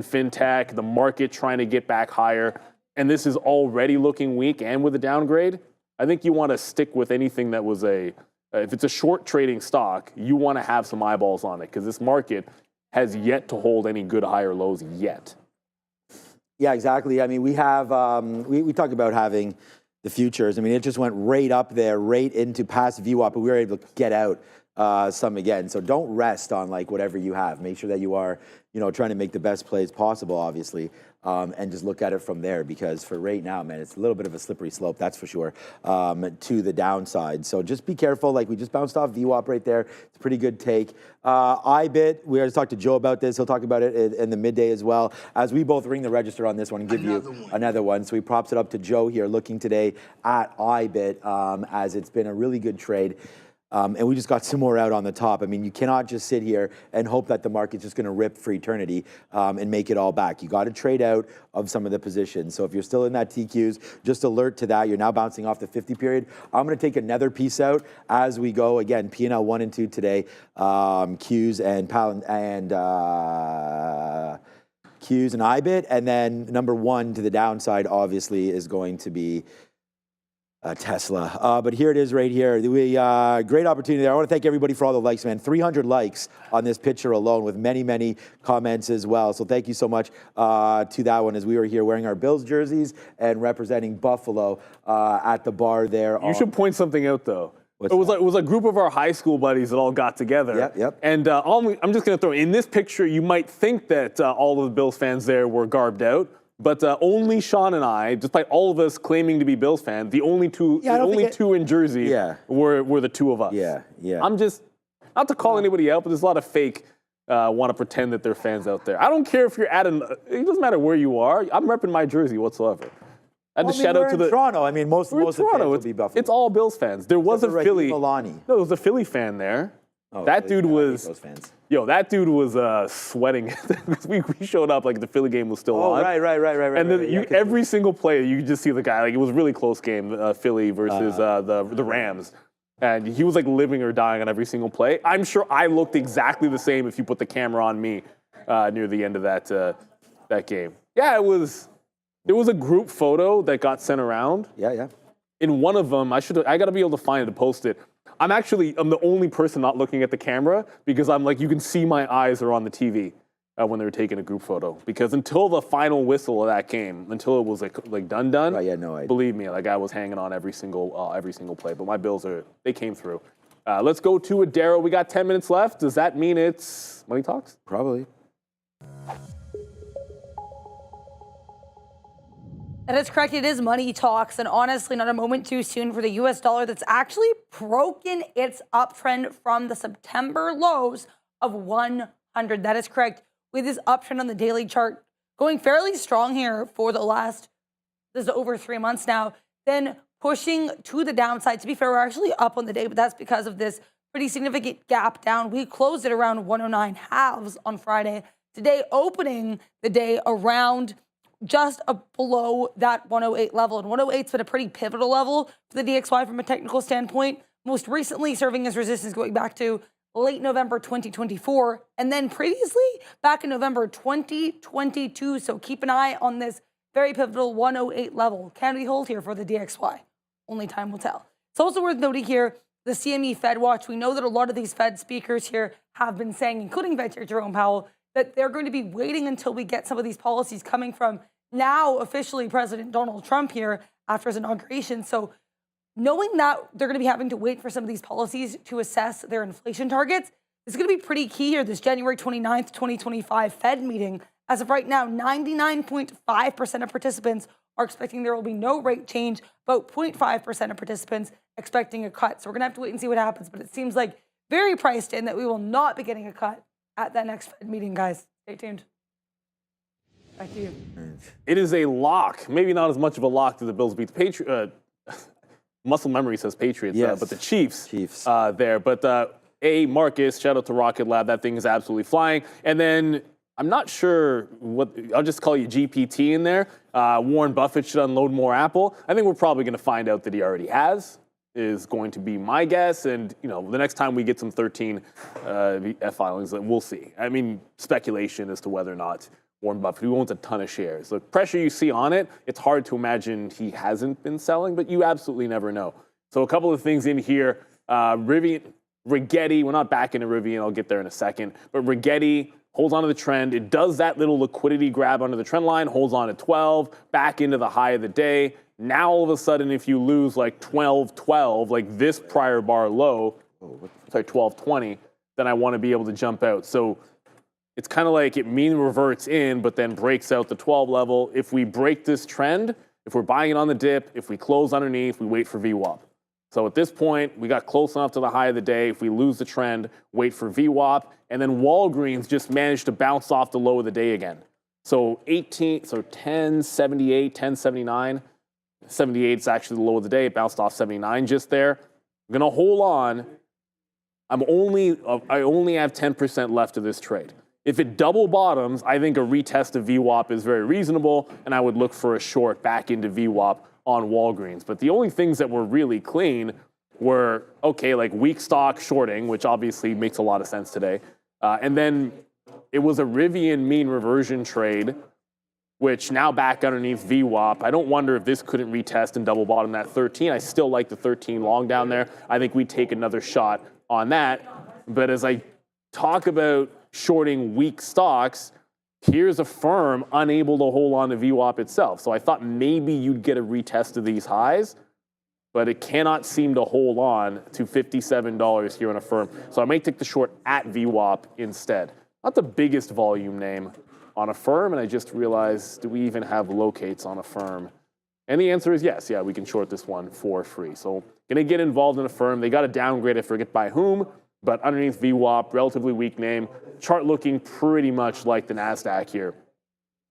fintech, the market trying to get back higher, and this is already looking weak and with a downgrade, I think you want to stick with anything that was if it's a short trading stock, you want to have some eyeballs on it because this market has yet to hold any good higher lows yet. Yeah, exactly. I mean, we have, we talked about having the futures. I mean, it just went right up there, right into past VWAP, but we were able to get out some again. So don't rest on like whatever you have. Make sure that you are, trying to make the best plays possible, obviously, and just look at it from there, because for right now, man, it's a little bit of a slippery slope, that's for sure, to the downside. So just be careful. Like we just bounced off VWAP right there. It's a pretty good take. IBIT, we already talked to Joe about this. He'll talk about it in the midday as well, as we both ring the register on this one and give you another one. So he props it up to Joe here, looking today at IBIT, as it's been a really good trade. And we just got some more out on the top. I mean, you cannot just sit here and hope that the market's just going to rip for eternity and make it all back. You got to trade out of some of the positions. So if you're still in that TQs, just alert to that. You're now bouncing off the 50 period. I'm going to take another piece out as we go. Again, P&L 1 and 2 today, Qs and Qs and IBIT. And then number 1 to the downside, obviously, is going to be Tesla. But here it is right here. Great opportunity there. I want to thank everybody for all the likes, man. 300 likes on this picture alone, with many, many comments as well. So thank you so much to that one, as we were here wearing our Bills jerseys and representing Buffalo at the bar there. You should point something out, though. It was a group of our high school buddies that all got together. Yep. And I'm just going to throw in this picture, you might think that all of the Bills fans there were garbed out. But only Sean and I, despite all of us claiming to be Bills fans, the only two in Jersey were the two of us. Yeah. I'm just, not to call anybody out, but there's a lot of fake want to pretend that they're fans out there. I don't care if you're it doesn't matter where you are. I'm repping my jersey whatsoever. Shout out to Toronto. I mean, most of the fans will be Buffalo. It's all Bills fans. There was a Philly. No, there was a Philly fan there. Oh, that dude was. Those fans. Yo, that dude was sweating. we showed up like the Philly game was still on. Right. And then every single play, you could just see the guy. Like, it was a really close game, Philly versus the Rams. And he was like living or dying on every single play. I'm sure I looked exactly the same if you put the camera on me near the end of that game. Yeah, there was a group photo that got sent around. Yeah. In one of them, I got to be able to find it to post it. I'm the only person not looking at the camera, because I'm like, you can see my eyes are on the TV when they were taking a group photo. Because until the final whistle of that game, until it was like done, no idea. Believe me, like I was hanging on every single play. But my Bills they came through. Let's go to Adaro. We got 10 minutes left. Does that mean it's Money Talks? Probably. That is correct. It is Money Talks, and honestly, not a moment too soon for the U.S. dollar that's actually broken its uptrend from the September lows of 100. That is correct. With this uptrend on the daily chart going fairly strong here for this is over 3 months now, then pushing to the downside. To be fair, we're actually up on the day, but that's because of this pretty significant gap down. We closed at around 109 halves on Friday. Today, opening the day around just below that 108 level. And 108's been a pretty pivotal level for the DXY from a technical standpoint, most recently serving as resistance going back to late November 2024, and then previously back in November 2022. So keep an eye on this very pivotal 108 level. Can we hold here for the DXY? Only time will tell. It's also worth noting here, the CME Fed Watch. We know that a lot of these Fed speakers here have been saying, including Fed Chair Jerome Powell, that they're going to be waiting until we get some of these policies coming from now officially President Donald Trump here after his inauguration. So knowing that they're going to be having to wait for some of these policies to assess their inflation targets is going to be pretty key here, this January 29th, 2025 Fed meeting. As of right now, 99.5% of participants are expecting there will be no rate change, about 0.5% of participants expecting a cut. So we're going to have to wait and see what happens, but it seems like very priced in that we will not be getting a cut at that next Fed meeting, guys. Stay tuned. Back to you. It is a lock. Maybe not as much of a lock to the Bills beat the Patriots. Muscle memory says Patriots, yes. But the Chiefs. There. But Marcus, shout out to Rocket Lab. That thing is absolutely flying. And then I'm not sure I'll just call you GPT in there. Warren Buffett should unload more Apple. I think we're probably going to find out that he already has, is going to be my guess. And, the next time we get some 13 F filings, we'll see. I mean, speculation as to whether or not Warren Buffett, who owns a ton of shares. The pressure you see on it, it's hard to imagine he hasn't been selling, but you absolutely never know. So a couple of things in here. Rigetti, we're not back into Rivian, I'll get there in a second, but Rigetti holds onto the trend. It does that little liquidity grab under the trend line, holds on to 12, back into the high of the day. Now, all of a sudden, if you lose like 12-12, like this prior bar low, 1220, then I want to be able to jump out. So it's kind of like it mean reverts in, but then breaks out the 12 level. If we break this trend, if we're buying it on the dip, if we close underneath, we wait for VWAP. So at this point, we got close enough to the high of the day. If we lose the trend, wait for VWAP. And then Walgreens just managed to bounce off the low of the day again. So 1078, 1079. 78 is actually the low of the day. It bounced off 79 just there. I'm going to hold on. I only have 10% left of this trade. If it double bottoms, I think a retest of VWAP is very reasonable, and I would look for a short back into VWAP on Walgreens. But the only things that were really clean were, okay, like weak stock shorting, which obviously makes a lot of sense today. And then it was a Rivian mean reversion trade, which now back underneath VWAP. I don't wonder if this couldn't retest and double bottom that 13. I still like the 13 long down there. I think we'd take another shot on that. But as I talk about shorting weak stocks, here's a firm unable to hold on to VWAP itself. So I thought maybe you'd get a retest of these highs, but it cannot seem to hold on to $57 here on a firm. So I might take the short at VWAP instead. Not the biggest volume name on a firm, and I just realized, do we even have locates on a firm? And the answer is yes. Yeah, we can short this one for free. So gonna get involved in a firm. They got to downgrade, I forget by whom, but underneath VWAP, relatively weak name. Chart looking pretty much like the NASDAQ here,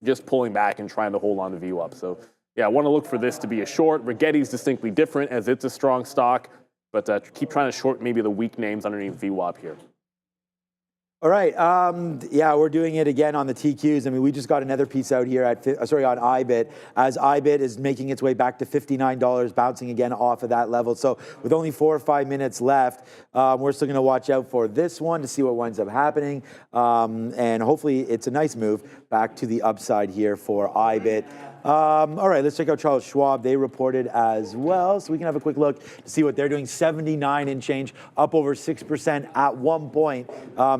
just pulling back and trying to hold on to VWAP. So yeah, I want to look for this to be a short. Rigetti's distinctly different as it's a strong stock, but keep trying to short maybe the weak names underneath VWAP here. All right, yeah, we're doing it again on the TQs. I mean, we just got another piece out here on IBIT, as IBIT is making its way back to $59, bouncing again off of that level. So with only 4 or 5 minutes left, we're still going to watch out for this one to see what winds up happening. And hopefully it's a nice move back to the upside here for IBIT. All right, let's check out Charles Schwab. They reported as well, so we can have a quick look to see what they're doing. 79 and change, up over 6% at one point.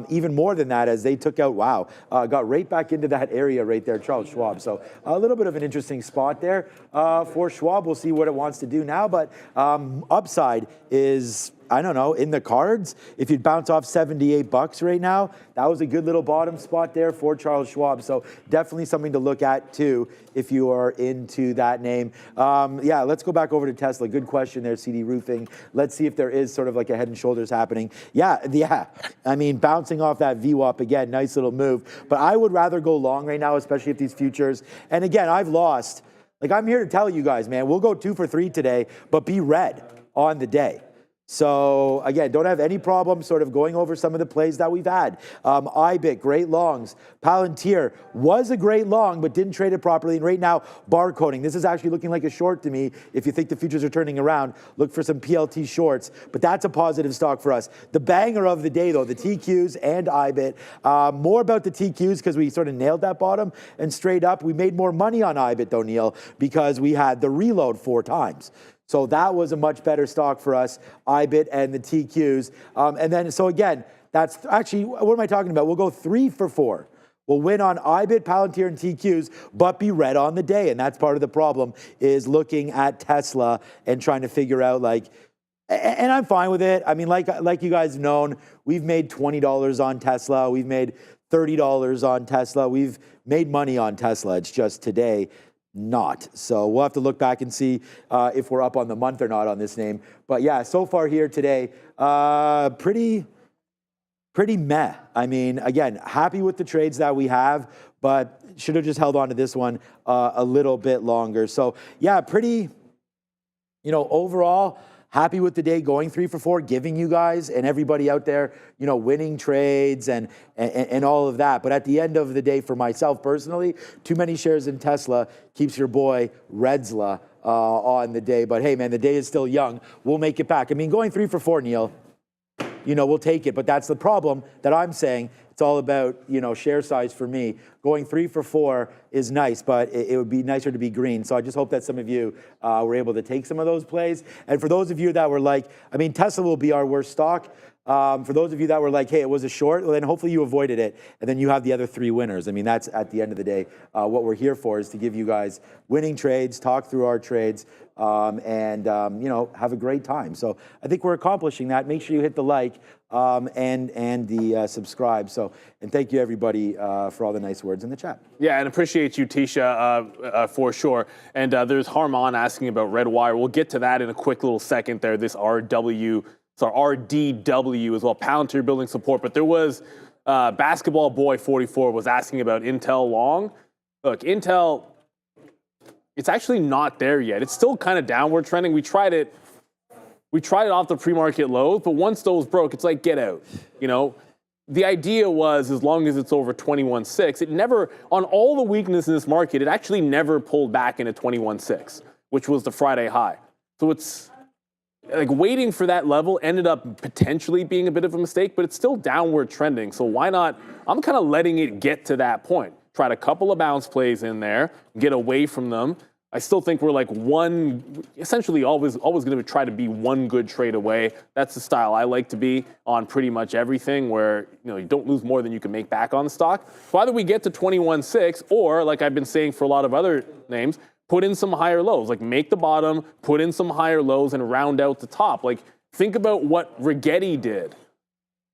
Even more than that as they took out, got right back into that area right there, Charles Schwab. So a little bit of an interesting spot there for Schwab. We'll see what it wants to do now, but upside is, I don't know, in the cards. If you'd bounce off $78 right now, that was a good little bottom spot there for Charles Schwab. So definitely something to look at too if you are into that name. Yeah, let's go back over to Tesla. Good question there, CD Roofing. Let's see if there is sort of like a head and shoulders happening. Yeah. I mean, bouncing off that VWAP again, nice little move. But I would rather go long right now, especially if these futures. And again, I've lost. Like, I'm here to tell you guys, man, we'll go 2 for 3 today, but be red on the day. So again, don't have any problem sort of going over some of the plays that we've had. IBIT, great longs. Palantir was a great long, but didn't trade it properly. And right now, barcoding. This is actually looking like a short to me. If you think the futures are turning around, look for some PLT shorts. But that's a positive stock for us. The banger of the day, though, the TQs and IBIT. More about the TQs because we sort of nailed that bottom. And straight up, we made more money on IBIT, though, Neil, because we had the reload 4 times. So that was a much better stock for us, IBIT and the TQs. And then, so again, that's actually, what am I talking about? We'll go 3 for 4. We'll win on IBIT, Palantir, and TQs, but be red on the day. And that's part of the problem, is looking at Tesla and trying to figure out, like, and I'm fine with it. I mean, like you guys have known, we've made $20 on Tesla. We've made $30 on Tesla. We've made money on Tesla. It's just today, not. So we'll have to look back and see if we're up on the month or not on this name. But yeah, so far here today, pretty meh. I mean, again, happy with the trades that we have, but should have just held on to this one a little bit longer. So yeah, pretty, overall, happy with the day, going 3 for 4, giving you guys and everybody out there, winning trades and all of that. But at the end of the day, for myself personally, too many shares in Tesla keeps your boy Redzla on the day. But hey, man, the day is still young. We'll make it back. I mean, going 3 for 4, Neil, we'll take it. But that's the problem that I'm saying. It's all about, share size for me. Going 3 for 4 is nice, but it would be nicer to be green. So I just hope that some of you were able to take some of those plays. And for those of you that were like, I mean, Tesla will be our worst stock. For those of you that were like, hey, it was a short, well, then hopefully you avoided it, and then you have the other 3 winners. I mean, that's at the end of the day, what we're here for is to give you guys winning trades, talk through our trades, and have a great time. So I think we're accomplishing that. Make sure you hit the like and the subscribe. So, and thank you everybody for all the nice words in the chat. Yeah, and appreciate you, Tisha, for sure. And there's Harmon asking about Redwire. We'll get to that in a quick little second there. This RDW as well. Palantir building support. But there was Basketball Boy 44 was asking about Intel long. Look, Intel, it's actually not there yet. It's still kind of downward trending. We tried it off the pre-market lows, but once those broke, it's like get out. The idea was as long as it's over 21.6, it never, on all the weakness in this market, it actually never pulled back into 21.6, which was the Friday high. So it's like waiting for that level ended up potentially being a bit of a mistake, but it's still downward trending. So why not? I'm kind of letting it get to that point. Tried a couple of bounce plays in there, get away from them. I still think we're like essentially always going to try to be one good trade away. That's the style I like to be on pretty much everything where, you don't lose more than you can make back on the stock. So either we get to 21.6 or, like I've been saying for a lot of other names, put in some higher lows, like make the bottom, put in some higher lows and round out the top. Like think about what Rigetti did.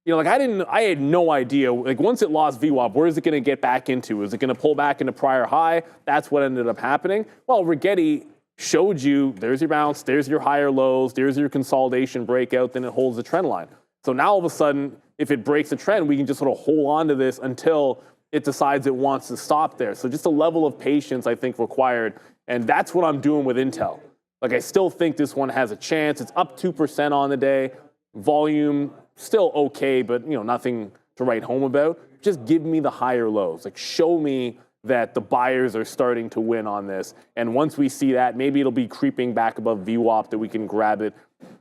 I had no idea. Like once it lost VWAP, where is it going to get back into? Is it going to pull back into prior high? That's what ended up happening. Well, Rigetti showed you there's your bounce, there's your higher lows, there's your consolidation breakout, then it holds the trend line. So now all of a sudden, if it breaks the trend, we can just sort of hold on to this until it decides it wants to stop there. So just a level of patience, I think, required. And that's what I'm doing with Intel. Like I still think this one has a chance. It's up 2% on the day. Volume still okay, but nothing to write home about. Just give me the higher lows. Like show me that the buyers are starting to win on this. And once we see that, maybe it'll be creeping back above VWAP that we can grab it.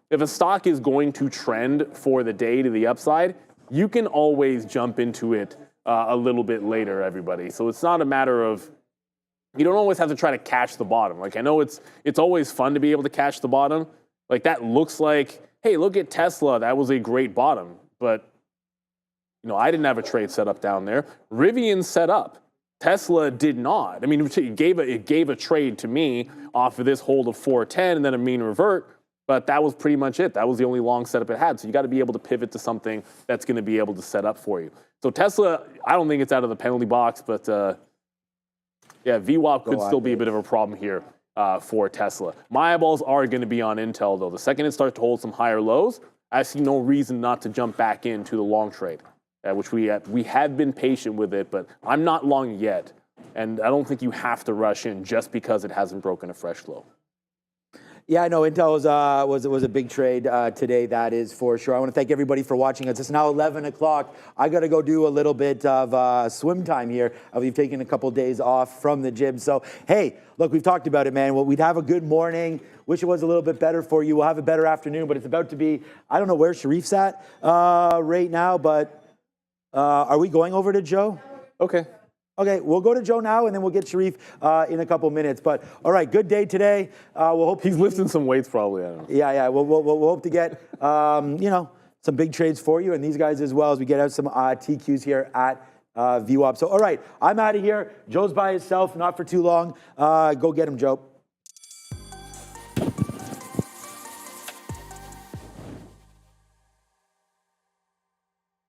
If a stock is going to trend for the day to the upside, you can always jump into it a little bit later, everybody. So it's not a matter of, you don't always have to try to catch the bottom. Like I know it's always fun to be able to catch the bottom. Like that looks like, hey, look at Tesla. That was a great bottom. But, I didn't have a trade set up down there. Rivian set up. Tesla did not. I mean, it gave a trade to me off of this hold of 410 and then a mean revert. But that was pretty much it. That was the only long setup it had. So you got to be able to pivot to something that's going to be able to set up for you. So Tesla, I don't think it's out of the penalty box, but VWAP could still be a bit of a problem here for Tesla. My eyeballs are going to be on Intel, though. The second it starts to hold some higher lows, I see no reason not to jump back into the long trade, which we have been patient with it, but I'm not long yet. And I don't think you have to rush in just because it hasn't broken a fresh low. Yeah, I know Intel was a big trade today, that is for sure. I want to thank everybody for watching us. It's now 11 o'clock. I got to go do a little bit of swim time here. We've taken a couple days off from the gym. So, hey, look, we've talked about it, man. Well, we'd have a good morning. Wish it was a little bit better for you. We'll have a better afternoon, but it's about to be, I don't know where Sharif's at right now, but are we going over to Joe? Okay, we'll go to Joe now, and then we'll get Sharif in a couple minutes. But all right, good day today. We'll hope he's lifting some weights, probably. I don't know. Yeah. We'll hope to get some big trades for you and these guys as well as we get out some TQs here at VWAP. So all right, I'm out of here. Joe's by himself, not for too long. Go get him, Joe.